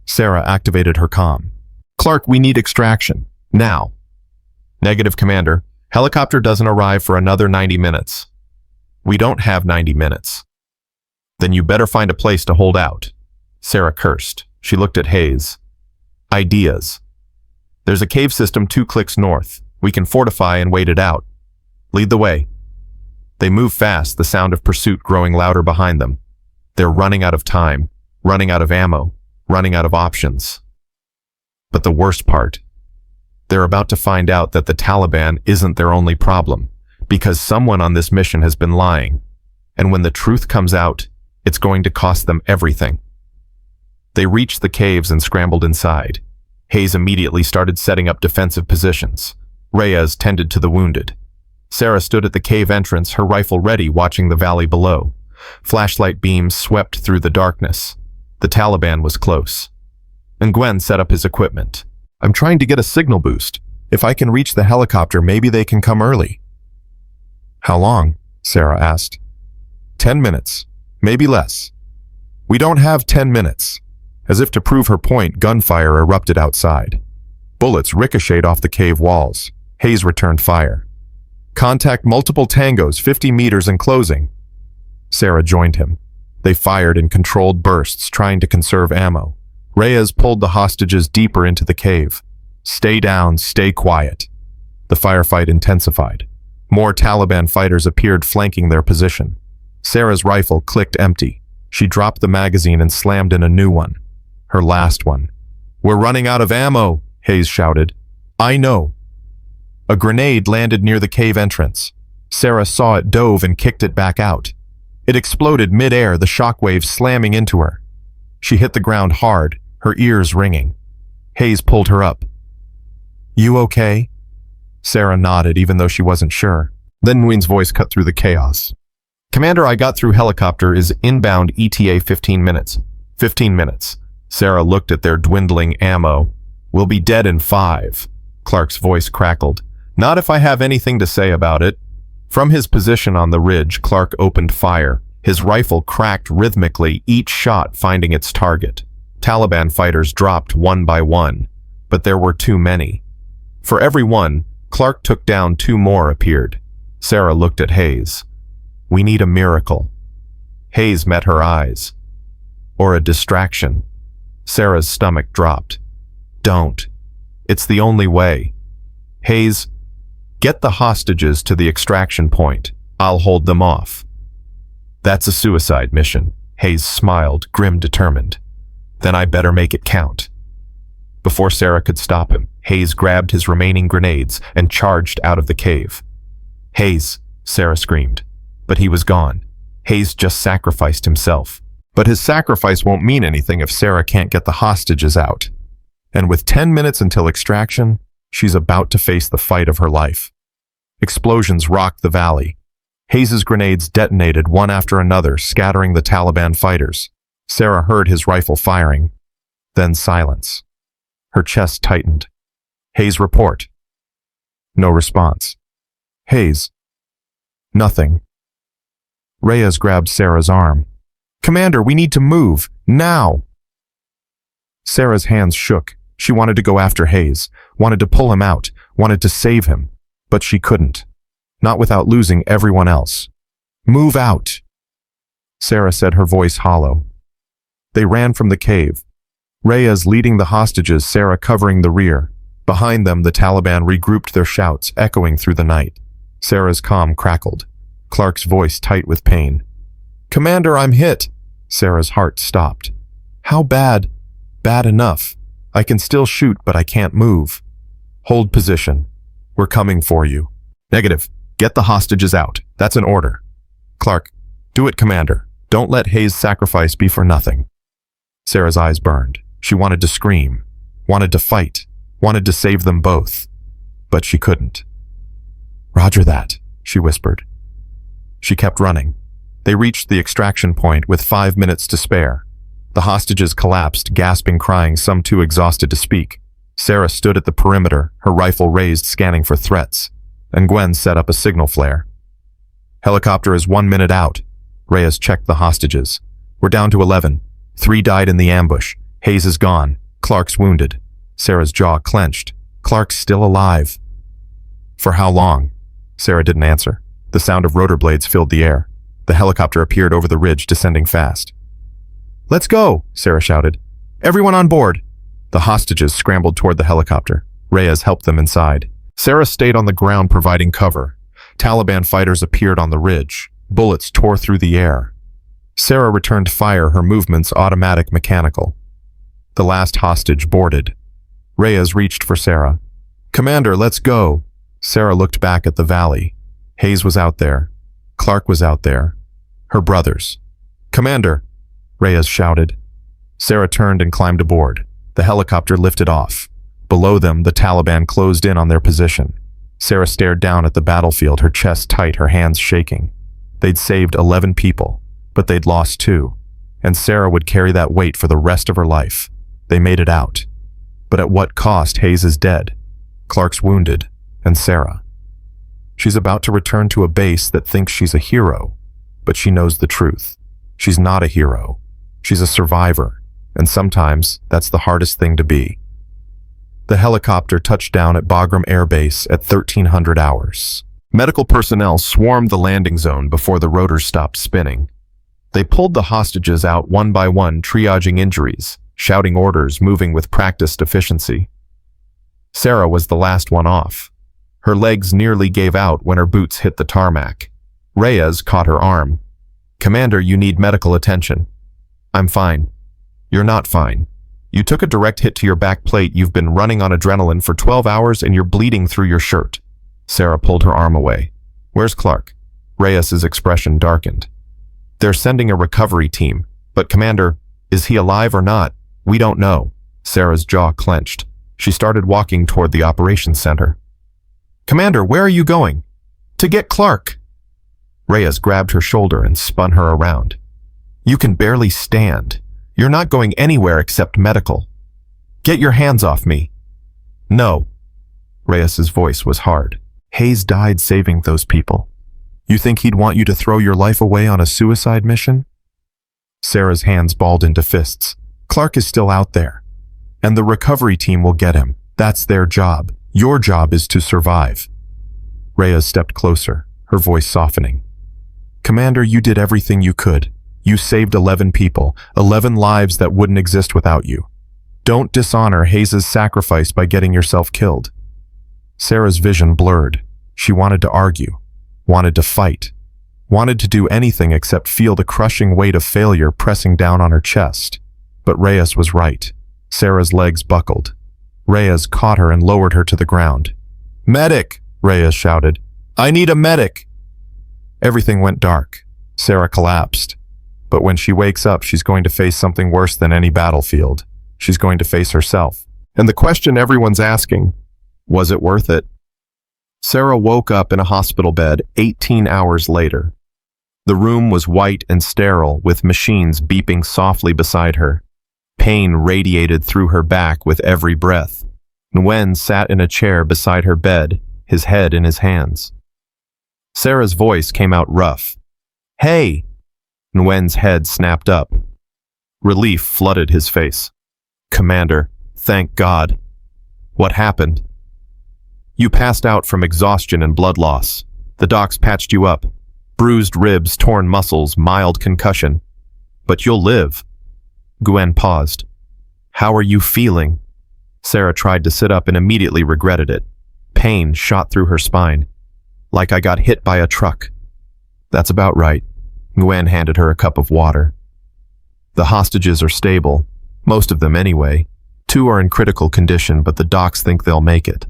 Sarah activated her comm. Clark, we need extraction. Now. Negative, Commander. Helicopter doesn't arrive for another 90 minutes. We don't have 90 minutes. Then you better find a place to hold out. Sarah cursed. She looked at Hayes. Ideas. There's a cave system 2 clicks north. We can fortify and wait it out. Lead the way. They move fast, the sound of pursuit growing louder behind them. They're running out of time, running out of ammo, running out of options. But the worst part, they're about to find out that the Taliban isn't their only problem, because someone on this mission has been lying. And when the truth comes out, it's going to cost them everything. They reached the caves and scrambled inside. Hayes immediately started setting up defensive positions. Reyes tended to the wounded. Sarah stood at the cave entrance, her rifle ready, watching the valley below. Flashlight beams swept through the darkness. The Taliban was close. And Gwen set up his equipment. I'm trying to get a signal boost. If I can reach the helicopter, maybe they can come early. How long? Sarah asked. 10 minutes. Maybe less. We don't have 10 minutes. As if to prove her point, gunfire erupted outside. Bullets ricocheted off the cave walls. Hayes returned fire. Contact multiple tangos, 50 meters and closing. Sarah joined him. They fired in controlled bursts, trying to conserve ammo. Reyes pulled the hostages deeper into the cave. Stay down, stay quiet. The firefight intensified. More Taliban fighters appeared, flanking their position. Sarah's rifle clicked empty. She dropped the magazine and slammed in a new one. Her last one. We're running out of ammo, Hayes shouted. I know. A grenade landed near the cave entrance. Sarah saw it, dove and kicked it back out. It exploded mid-air, the shockwaves slamming into her. She hit the ground hard, her ears ringing. Hayes pulled her up. You okay? Sarah nodded, even though she wasn't sure. Then Nguyen's voice cut through the chaos. Commander, I got through helicopter is inbound ETA 15 minutes. 15 minutes. Sarah looked at their dwindling ammo. We'll be dead in 5. Clark's voice crackled. Not if I have anything to say about it. From his position on the ridge, Clark opened fire. His rifle cracked rhythmically, each shot finding its target. Taliban fighters dropped one by one, but there were too many. For every one, Clark took down 2 more appeared. Sarah looked at Hayes. We need a miracle. Hayes met her eyes. Or a distraction. Sarah's stomach dropped. Don't. It's the only way. Hayes, get the hostages to the extraction point. I'll hold them off. That's a suicide mission. Hayes smiled, grim, determined. Then I better make it count. Before Sarah could stop him, Hayes grabbed his remaining grenades and charged out of the cave. Hayes, Sarah screamed. But he was gone. Hayes just sacrificed himself. But his sacrifice won't mean anything if Sarah can't get the hostages out. And with 10 minutes until extraction, she's about to face the fight of her life. Explosions rocked the valley. Hayes' grenades detonated one after another, scattering the Taliban fighters. Sarah heard his rifle firing. Then silence. Her chest tightened. Hayes, report. No response. Hayes. Nothing. Reyes grabbed Sarah's arm. Commander, we need to move. Now! Sarah's hands shook. She wanted to go after Hayes, wanted to pull him out, wanted to save him. But she couldn't. Not without losing everyone else. Move out! Sarah said, her voice hollow. They ran from the cave. Reyes leading the hostages, Sarah covering the rear. Behind them, the Taliban regrouped, their shouts echoing through the night. Sarah's comm crackled. Clark's voice tight with pain. Commander, I'm hit. Sarah's heart stopped. How bad? Bad enough. I can still shoot, but I can't move. Hold position. We're coming for you. Negative. Get the hostages out. That's an order. Clark, do it, Commander. Don't let Hayes' sacrifice be for nothing. Sarah's eyes burned. She wanted to scream, wanted to fight, wanted to save them both. but she couldn't. "Roger that," she whispered. She kept running. They reached the extraction point with 5 minutes to spare. The hostages collapsed, gasping, crying, some too exhausted to speak. Sarah stood at the perimeter, her rifle raised, scanning for threats, and Gwen set up a signal flare. "Helicopter is 1 minute out." Reyes checked the hostages. "We're down to 11. 3 died in the ambush. Hayes is gone. Clark's wounded." Sarah's jaw clenched. "Clark's still alive." "For how long?" Sarah didn't answer. The sound of rotor blades filled the air. The helicopter appeared over the ridge, descending fast. "Let's go," Sarah shouted. "Everyone on board." The hostages scrambled toward the helicopter. Reyes helped them inside. Sarah stayed on the ground, providing cover. Taliban fighters appeared on the ridge. Bullets tore through the air. Sarah returned fire, her movements automatic, mechanical. The last hostage boarded. Reyes reached for Sarah. "Commander, let's go." Sarah looked back at the valley. Hayes was out there. Clark was out there. Her brothers. "Commander," Reyes shouted. Sarah turned and climbed aboard. The helicopter lifted off. Below them, the Taliban closed in on their position. Sarah stared down at the battlefield, her chest tight, her hands shaking. They'd saved 11 people, but they'd lost 2, and Sarah would carry that weight for the rest of her life. They made it out. But at what cost? Hayes is dead. Clark's wounded, and Sarah. She's about to return to a base that thinks she's a hero, but she knows the truth. She's not a hero. She's a survivor, and sometimes that's the hardest thing to be. The helicopter touched down at Bagram Air Base at 1300 hours. Medical personnel swarmed the landing zone before the rotors stopped spinning. They pulled the hostages out one by one, triaging injuries, shouting orders, moving with practiced efficiency. Sarah was the last one off. Her legs nearly gave out when her boots hit the tarmac. Reyes caught her arm. "Commander, you need medical attention." "I'm fine." "You're not fine. You took a direct hit to your back plate. You've been running on adrenaline for 12 hours and you're bleeding through your shirt." Sarah pulled her arm away. "Where's Clark?" Reyes's expression darkened. "They're sending a recovery team. But Commander, is he alive or not? We don't know." Sarah's jaw clenched. She started walking toward the operations center. "Commander, where are you going?" "To get Clark." Reyes grabbed her shoulder and spun her around. "You can barely stand. You're not going anywhere except medical. Get your hands off me." "No." Reyes's voice was hard. "Hayes died saving those people. You think he'd want you to throw your life away on a suicide mission?" Sarah's hands balled into fists. "Clark is still out there, and the recovery team will get him. That's their job. Your job is to survive." Reyes stepped closer, her voice softening. "Commander, you did everything you could. You saved 11 people, 11 lives that wouldn't exist without you. Don't dishonor Hayes' sacrifice by getting yourself killed." Sarah's vision blurred. She wanted to argue, wanted to fight, wanted to do anything except feel the crushing weight of failure pressing down on her chest. But Reyes was right. Sarah's legs buckled. Reyes caught her and lowered her to the ground. "Medic!" Reyes shouted. "I need a medic!" Everything went dark. Sarah collapsed. But when she wakes up, she's going to face something worse than any battlefield. She's going to face herself. And the question everyone's asking, was it worth it? Sarah woke up in a hospital bed 18 hours later. The room was white and sterile, with machines beeping softly beside her. Pain radiated through her back with every breath. Nguyen sat in a chair beside her bed, his head in his hands. Sarah's voice came out rough. "Hey!" Nguyen's head snapped up. Relief flooded his face. "Commander, thank God." "What happened?" "You passed out from exhaustion and blood loss. The docs patched you up. Bruised ribs, torn muscles, mild concussion. But you'll live." Nguyen paused. "How are you feeling?" Sarah tried to sit up and immediately regretted it. Pain shot through her spine. "Like I got hit by a truck." "That's about right." Nguyen handed her a cup of water. "The hostages are stable. Most of them anyway. 2 are in critical condition, but the docs think they'll make it."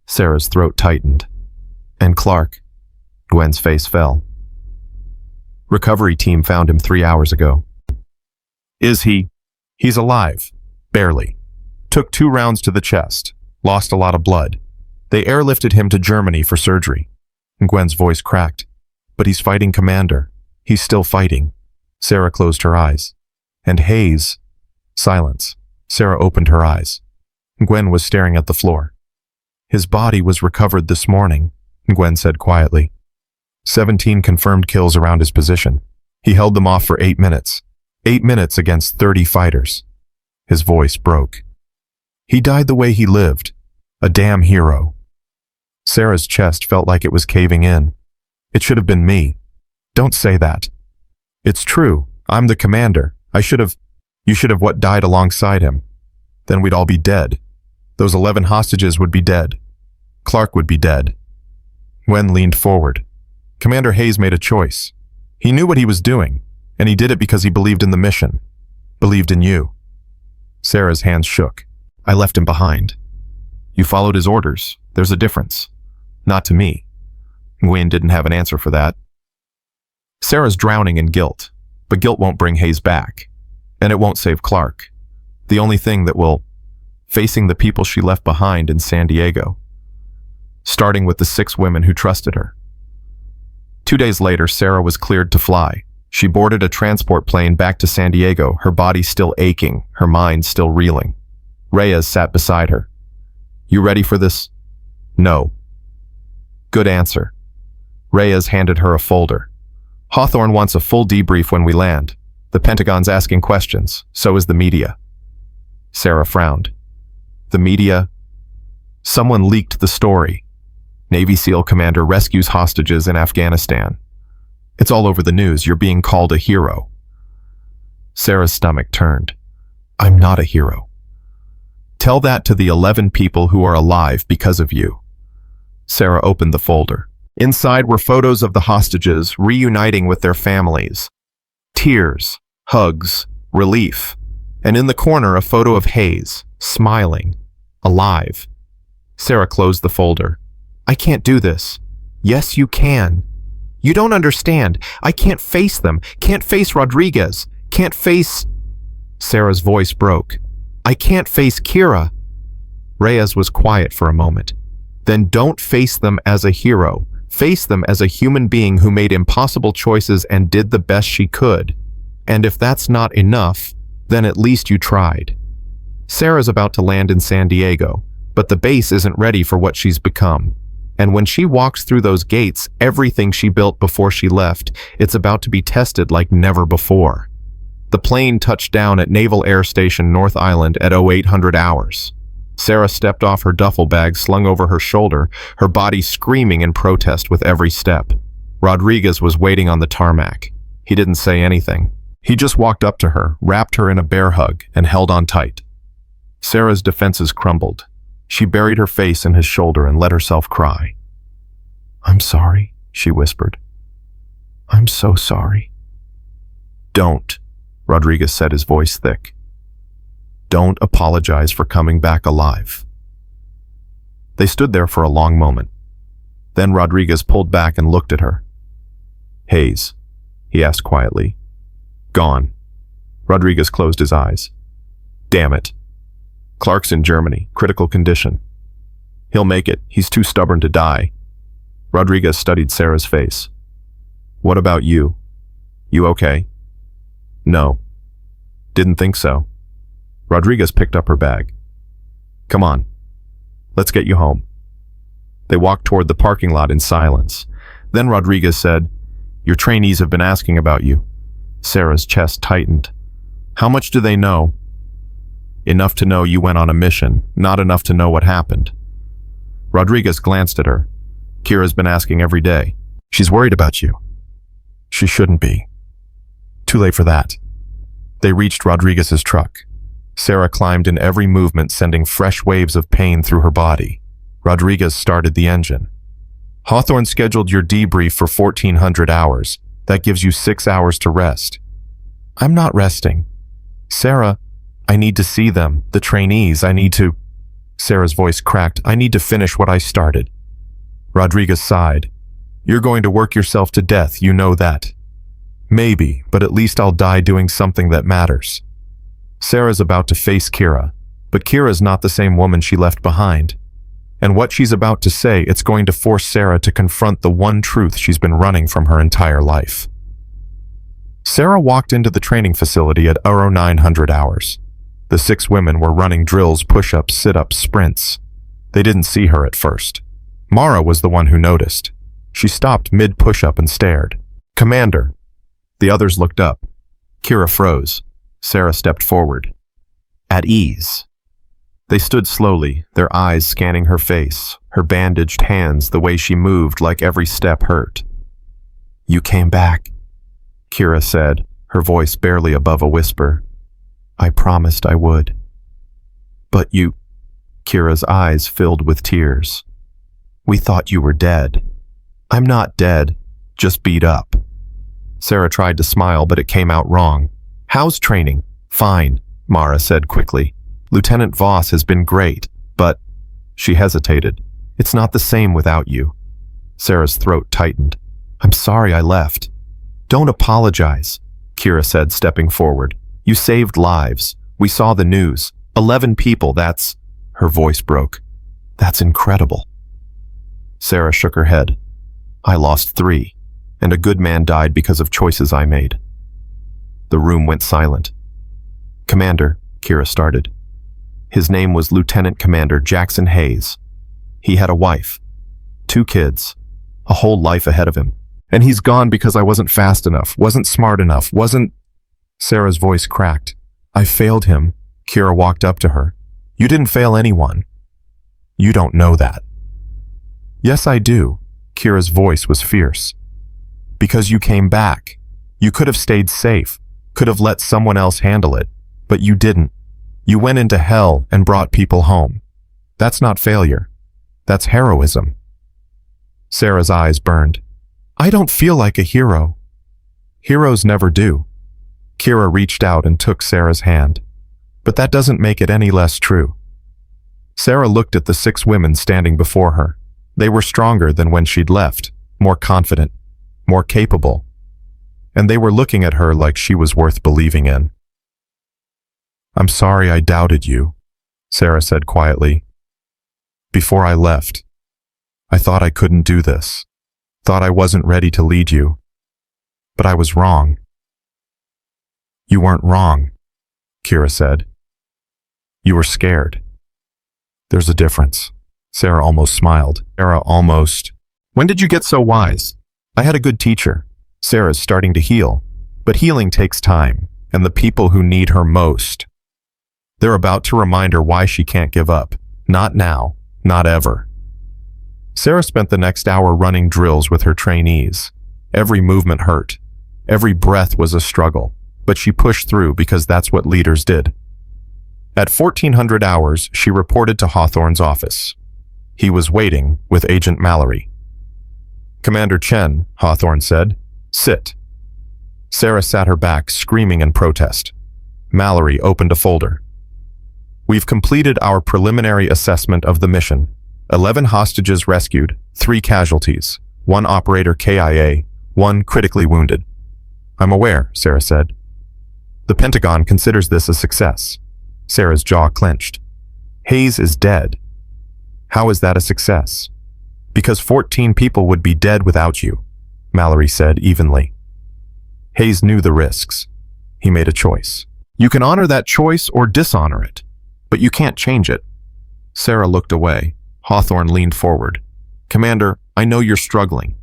Sarah's throat tightened. "And Clark?" Gwen's face fell. "Recovery team found him 3 hours ago." "Is he?" "He's alive. Barely. Took 2 rounds to the chest. Lost a lot of blood. They airlifted him to Germany for surgery. Gwen's voice cracked. But he's fighting Commander. He's still fighting. Sarah closed her eyes. And Hayes. Silence. Sarah opened her eyes. Gwen was staring at the floor. His body was recovered this morning, Gwen said quietly. 17 confirmed kills around his position. He held them off for 8 minutes. 8 minutes against 30 fighters. His voice broke. He died the way he lived. A damn hero. Sarah's chest felt like it was caving in. It should have been me. Don't say that. It's true. I'm the commander. You should have died alongside him. Then we'd all be dead. Those 11 hostages would be dead. Clark would be dead. Gwen leaned forward. Commander Hayes made a choice. He knew what he was doing, and he did it because he believed in the mission. Believed in you. Sarah's hands shook. I left him behind. You followed his orders. There's a difference. Not to me. Gwen didn't have an answer for that. Sarah's drowning in guilt, but guilt won't bring Hayes back. And it won't save Clark. The only thing that will, facing the people she left behind in San Diego. Starting with the 6 women who trusted her. 2 days later, Sarah was cleared to fly. She boarded a transport plane back to San Diego, her body still aching, her mind still reeling. Reyes sat beside her. You ready for this? No. Good answer. Reyes handed her a folder. Hawthorne wants a full debrief when we land. The Pentagon's asking questions, so is the media. Sarah frowned. The media? Someone leaked the story. Navy SEAL commander rescues hostages in Afghanistan. It's all over the news. You're being called a hero. Sarah's stomach turned. I'm not a hero. Tell that to the 11 people who are alive because of you. Sarah opened the folder. Inside were photos of the hostages reuniting with their families. Tears, hugs, relief. And in the corner, a photo of Hayes, smiling, alive. Sarah closed the folder. I can't do this. Yes, you can. You don't understand. I can't face them. Can't face Rodriguez. Can't face... Sarah's voice broke. I can't face Kira. Reyes was quiet for a moment. Then don't face them as a hero. Face them as a human being who made impossible choices and did the best she could. And if that's not enough, then at least you tried. Sarah's about to land in San Diego, but the base isn't ready for what she's become. And when she walks through those gates, everything she built before she left, it's about to be tested like never before. The plane touched down at Naval Air Station North Island at 0800 hours. Sarah stepped off her duffel bag slung over her shoulder, her body screaming in protest with every step. Rodriguez was waiting on the tarmac. He didn't say anything. He just walked up to her, wrapped her in a bear hug, and held on tight. Sarah's defenses crumbled. She buried her face in his shoulder and let herself cry. I'm sorry, she whispered. I'm so sorry. Don't, Rodriguez said, his voice thick. Don't apologize for coming back alive. They stood there for a long moment. Then Rodriguez pulled back and looked at her. Hayes, he asked quietly. Gone. Rodriguez closed his eyes. Damn it. Clark's in Germany, critical condition. He'll make it. He's too stubborn to die. Rodriguez studied Sarah's face. What about you? You okay? No. Didn't think so. Rodriguez picked up her bag. Come on. Let's get you home. They walked toward the parking lot in silence. Then Rodriguez said, Your trainees have been asking about you. Sarah's chest tightened. How much do they know? Enough to know you went on a mission, not enough to know what happened. Rodriguez glanced at her. Kira's been asking every day. She's worried about you. She shouldn't be. Too late for that. They reached Rodriguez's truck. Sarah climbed in every movement, sending fresh waves of pain through her body. Rodriguez started the engine. Hawthorne scheduled your debrief for 1400 hours. That gives you 6 hours to rest. I'm not resting. Sarah, I need to see them, the trainees. Sarah's voice cracked. I need to finish what I started. Rodriguez sighed. You're going to work yourself to death, you know that. Maybe, but at least I'll die doing something that matters. Sarah's about to face Kira, but Kira's not the same woman she left behind. And what she's about to say, it's going to force Sarah to confront the one truth she's been running from her entire life. Sarah walked into the training facility at 0900 hours. The 6 women were running drills, push-ups, sit-ups, sprints. They didn't see her at first. Mara was the one who noticed. She stopped mid-push-up and stared. "Commander." The others looked up. Kira froze. Sarah stepped forward. "At ease." They stood slowly, their eyes scanning her face, her bandaged hands, the way she moved like every step hurt. "You came back," Kira said, her voice barely above a whisper. "I promised I would." "But you..." Kira's eyes filled with tears. "We thought you were dead." "I'm not dead, just beat up." Sarah tried to smile, but it came out wrong. "How's training?" "Fine," Mara said quickly. "Lieutenant Voss has been great, but..." She hesitated. "It's not the same without you." Sarah's throat tightened. "I'm sorry I left." "Don't apologize," Kira said, stepping forward. "You saved lives. We saw the news. 11 people, that's..." Her voice broke. "That's incredible." Sarah shook her head. "I lost 3, and a good man died because of choices I made." The room went silent. "Commander," Kira started. His name was Lieutenant Commander Jackson Hayes. He had a wife, 2 kids, a whole life ahead of him. "And he's gone because I wasn't fast enough, wasn't smart enough, wasn't..." Sarah's voice cracked. "I failed him." Kira walked up to her. "You didn't fail anyone. You don't know that." "Yes, I do." Kira's voice was fierce. "Because you came back. You could have stayed safe, could have let someone else handle it, but you didn't. You went into hell and brought people home. That's not failure. That's heroism." Sarah's eyes burned. "I don't feel like a hero." "Heroes never do." Kira reached out and took Sarah's hand. "But that doesn't make it any less true." Sarah looked at the 6 women standing before her. They were stronger than when she'd left, more confident, more capable. And they were looking at her like she was worth believing in. "I'm sorry I doubted you," Sarah said quietly. "Before I left, I thought I couldn't do this. Thought I wasn't ready to lead you. But I was wrong." "You weren't wrong," Kira said. "You were scared." "There's a difference." Sarah almost smiled. Sarah almost... "When did you get so wise?" "I had a good teacher. Sarah's starting to heal. But healing takes time, and the people who need her most. They're about to remind her why she can't give up. Not now. Not ever." Sarah spent the next hour running drills with her trainees. Every movement hurt. Every breath was a struggle. But she pushed through because that's what leaders did. At 1400 hours, she reported to Hawthorne's office. He was waiting with Agent Mallory. "Commander Chen," Hawthorne said, "sit." Sarah sat her back, screaming in protest. Mallory opened a folder. "We've completed our preliminary assessment of the mission. 11 hostages rescued, 3 casualties, 1 operator KIA, 1 critically wounded." "I'm aware," Sarah said. "The Pentagon considers this a success." Sarah's jaw clenched. "Hayes is dead." "How is that a success?" "Because 14 people would be dead without you," Mallory said evenly. Hayes knew the risks. He made a choice. You can honor that choice or dishonor it, but you can't change it. Sarah looked away. Hawthorne leaned forward. "Commander, I know you're struggling,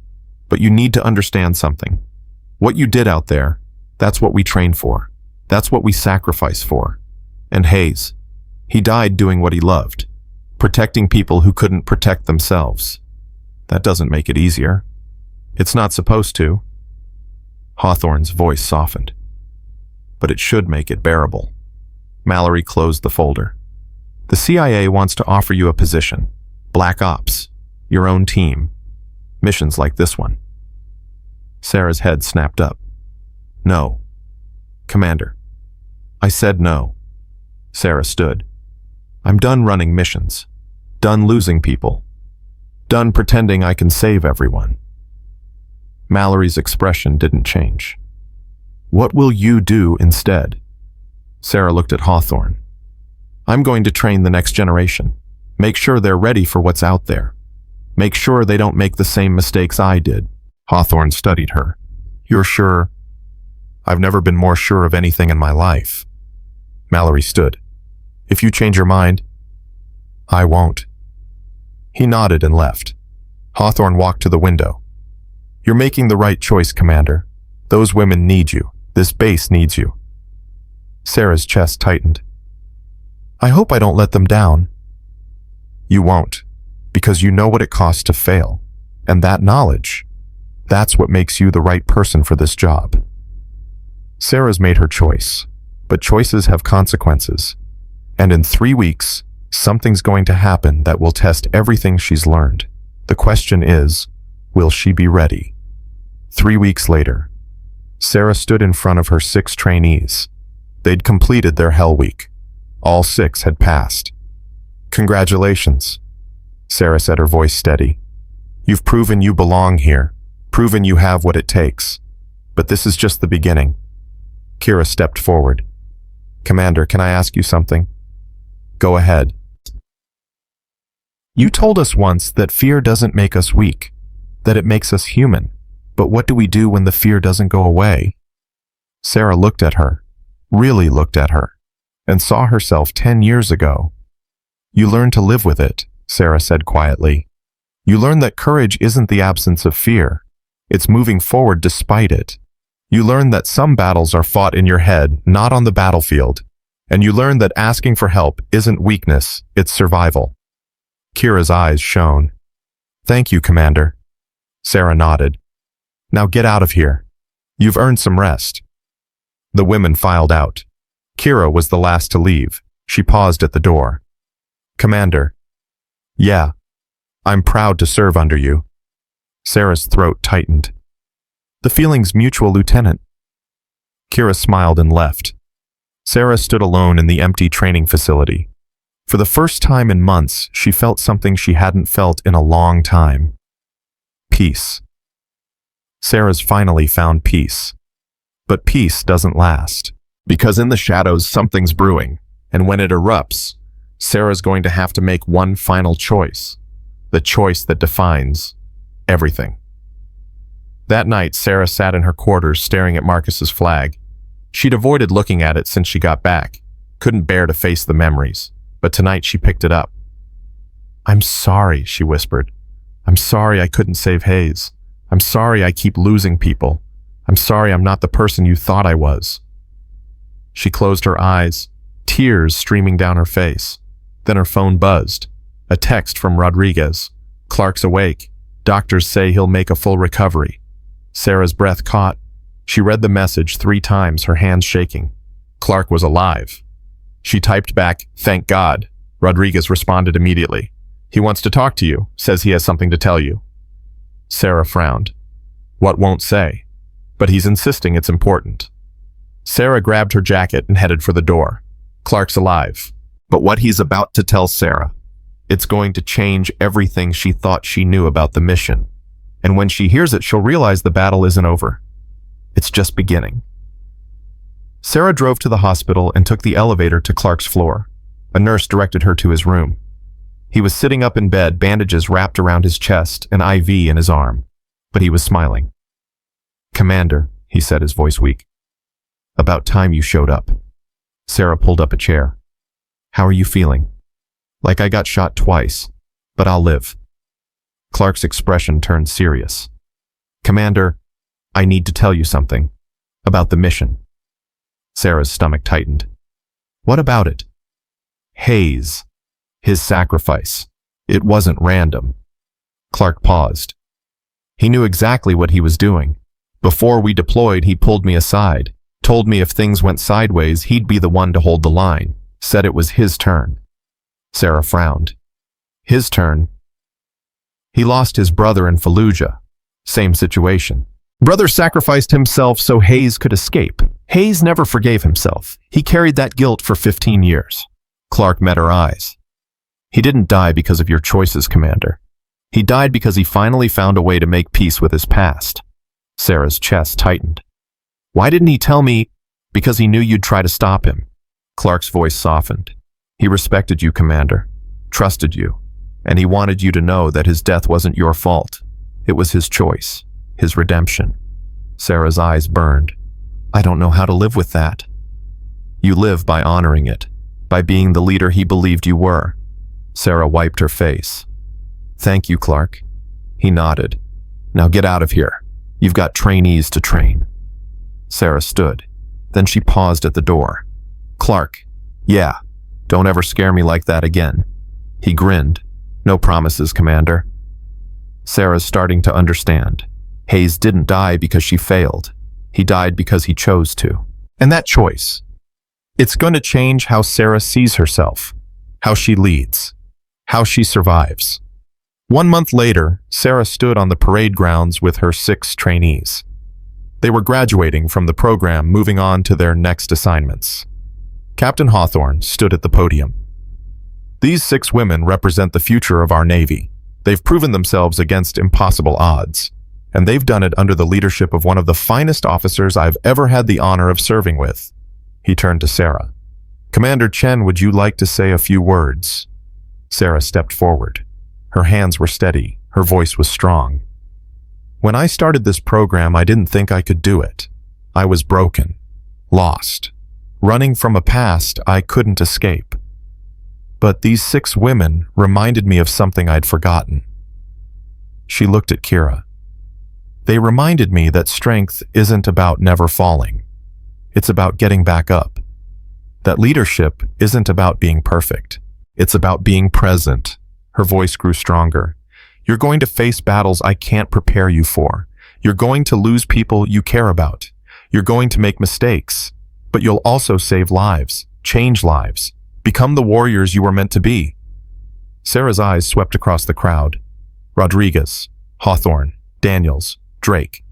but you need to understand something. What you did out there, that's what we train for. That's what we sacrifice for. And Hayes, he died doing what he loved, protecting people who couldn't protect themselves. That doesn't make it easier. It's not supposed to." Hawthorne's voice softened. "But it should make it bearable." Mallory closed the folder. "The CIA wants to offer you a position. Black Ops. Your own team. Missions like this one." Sarah's head snapped up. "No. Commander." "I said no." Sarah stood. "I'm done running missions. Done losing people. Done pretending I can save everyone." Mallory's expression didn't change. "What will you do instead?" Sarah looked at Hawthorne. "I'm going to train the next generation. Make sure they're ready for what's out there. Make sure they don't make the same mistakes I did. Hawthorne studied her. You're sure? I've never been more sure of anything in my life. Mallory stood. If you change your mind, I won't. He nodded and left. Hawthorne walked to the window. You're making the right choice, Commander. Those women need you. This base needs you. Sarah's chest tightened. I hope I don't let them down. You won't, because you know what it costs to fail. And that knowledge, that's what makes you the right person for this job. Sarah's made her choice, but choices have consequences. And in 3 weeks, something's going to happen that will test everything she's learned. The question is, will she be ready? 3 weeks later, Sarah stood in front of her 6 trainees. They'd completed their Hell Week. All 6 had passed. Congratulations, Sarah said, her voice steady. You've proven you belong here, proven you have what it takes. But this is just the beginning. Kira stepped forward. Commander, can I ask you something? Go ahead. You told us once that fear doesn't make us weak, that it makes us human. But what do we do when the fear doesn't go away? Sarah looked at her, really looked at her, and saw herself 10 years ago. You learn to live with it, Sarah said quietly. You learn that courage isn't the absence of fear. It's moving forward despite it. You learn that some battles are fought in your head, not on the battlefield. And you learn that asking for help isn't weakness, it's survival. Kira's eyes shone. Thank you, Commander. Sarah nodded. Now get out of here. You've earned some rest. The women filed out. Kira was the last to leave. She paused at the door. Commander. Yeah. I'm proud to serve under you. Sarah's throat tightened. The feeling's mutual, Lieutenant. Kira smiled and left. Sarah stood alone in the empty training facility. For the first time in months, she felt something she hadn't felt in a long time. Peace. Sarah's finally found peace. But peace doesn't last. Because in the shadows, something's brewing. And when it erupts, Sarah's going to have to make one final choice. The choice that defines everything. That night, Sarah sat in her quarters staring at Marcus's flag. She'd avoided looking at it since she got back, couldn't bear to face the memories, but tonight she picked it up. I'm sorry, she whispered. I'm sorry I couldn't save Hayes. I'm sorry I keep losing people. I'm sorry I'm not the person you thought I was. She closed her eyes, tears streaming down her face. Then her phone buzzed. A text from Rodriguez. Clark's awake. Doctors say he'll make a full recovery. Sarah's breath caught. She read the message 3 times, her hands shaking. Clark was alive. She typed back, "Thank God." Rodriguez responded immediately. "He wants to talk to you, says he has something to tell you." Sarah frowned. What won't say? But he's insisting it's important. Sarah grabbed her jacket and headed for the door. Clark's alive. But what he's about to tell Sarah, it's going to change everything she thought she knew about the mission. And when she hears it, she'll realize the battle isn't over. It's just beginning. Sarah drove to the hospital and took the elevator to Clark's floor. A nurse directed her to his room. He was sitting up in bed, bandages wrapped around his chest, an IV in his arm. But he was smiling. "Commander," he said, his voice weak. "About time you showed up." Sarah pulled up a chair. "How are you feeling?" "Like I got shot twice, but I'll live." Clark's expression turned serious. "Commander, I need to tell you something. About the mission." Sarah's stomach tightened. "What about it?" "Hayes. His sacrifice. It wasn't random." Clark paused. He knew exactly what he was doing. Before we deployed, he pulled me aside, told me if things went sideways, he'd be the one to hold the line, said it was his turn. Sarah frowned. His turn? He lost his brother in Fallujah. Same situation. Brother sacrificed himself so Hayes could escape. Hayes never forgave himself. He carried that guilt for 15 years. Clark met her eyes. He didn't die because of your choices, Commander. He died because he finally found a way to make peace with his past. Sarah's chest tightened. Why didn't he tell me? Because he knew you'd try to stop him. Clark's voice softened. He respected you, Commander. trusted you, and he wanted you to know that his death wasn't your fault. It was his choice, his redemption. Sarah's eyes burned. I don't know how to live with that. You live by honoring it, by being the leader he believed you were. Sarah wiped her face. Thank you, Clark. He nodded. Now get out of here. You've got trainees to train. Sarah stood. Then she paused at the door. Clark, yeah, don't ever scare me like that again. He grinned. No promises, Commander. Sarah's starting to understand. Hayes didn't die because she failed. He died because he chose to. And that choice, it's going to change how Sarah sees herself, how she leads, how she survives. 1 month later, Sarah stood on the parade grounds with her 6 trainees. They were graduating from the program, moving on to their next assignments. Captain Hawthorne stood at the podium. These 6 women represent the future of our Navy. They've proven themselves against impossible odds, and they've done it under the leadership of one of the finest officers I've ever had the honor of serving with. He turned to Sarah. Commander Chen, would you like to say a few words? Sarah stepped forward. Her hands were steady. Her voice was strong. When I started this program, I didn't think I could do it. I was broken, lost, running from a past I couldn't escape. But these 6 women reminded me of something I'd forgotten. She looked at Kira. They reminded me that strength isn't about never falling. It's about getting back up. That leadership isn't about being perfect. It's about being present. Her voice grew stronger. You're going to face battles I can't prepare you for. You're going to lose people you care about. You're going to make mistakes. But you'll also save lives, change lives, become the warriors you were meant to be. Sarah's eyes swept across the crowd. Rodriguez, Hawthorne, Daniels, Drake.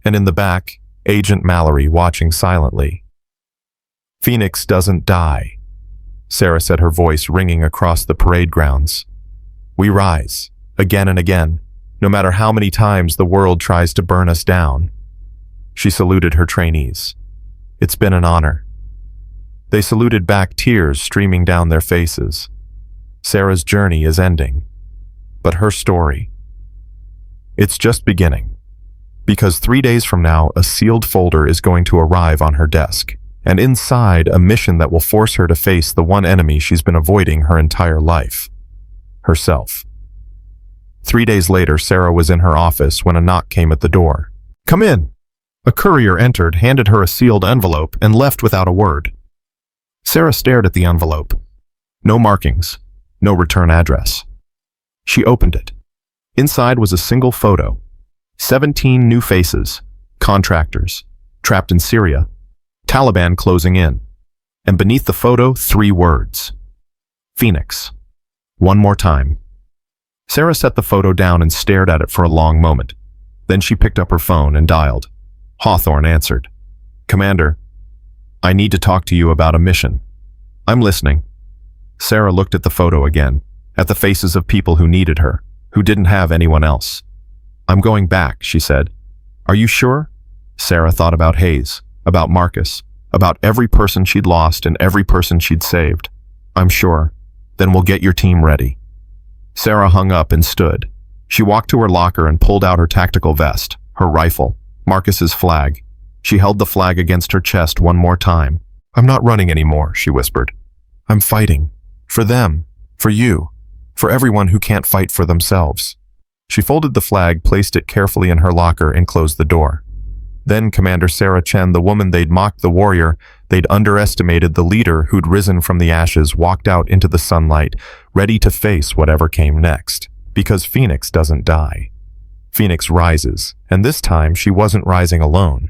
And in the back, Agent Mallory watching silently. Phoenix doesn't die, Sarah said, her voice ringing across the parade grounds. We rise, again and again, no matter how many times the world tries to burn us down. She saluted her trainees. It's been an honor. They saluted back, tears streaming down their faces. Sarah's journey is ending, but her story, it's just beginning. Because 3 days from now, a sealed folder is going to arrive on her desk, and inside, a mission that will force her to face the one enemy she's been avoiding her entire life. Herself. 3 days later, Sarah was in her office when a knock came at the door. Come in. A courier entered, handed her a sealed envelope, and left without a word. Sarah stared at the envelope. No markings, no return address. She opened it. Inside was a single photo. 17 new faces, contractors, trapped in Syria, Taliban closing in. And beneath the photo, 3 words. Phoenix. One more time. Sarah set the photo down and stared at it for a long moment. Then she picked up her phone and dialed. Hawthorne answered. Commander, I need to talk to you about a mission. I'm listening. Sarah looked at the photo again, at the faces of people who needed her, who didn't have anyone else. I'm going back, she said. Are you sure? Sarah thought about Hayes, about Marcus, about every person she'd lost and every person she'd saved. I'm sure. Then we'll get your team ready. Sarah hung up and stood. She walked to her locker and pulled out her tactical vest, her rifle, Marcus's flag. She held the flag against her chest one more time. I'm not running anymore, she whispered. I'm fighting. For them. For you. For everyone who can't fight for themselves. She folded the flag, placed it carefully in her locker, and closed the door. Then Commander Sarah Chen, the woman they'd mocked, the warrior they'd underestimated, the leader who'd risen from the ashes, walked out into the sunlight, ready to face whatever came next. Because Phoenix doesn't die. Phoenix rises, and this time she wasn't rising alone.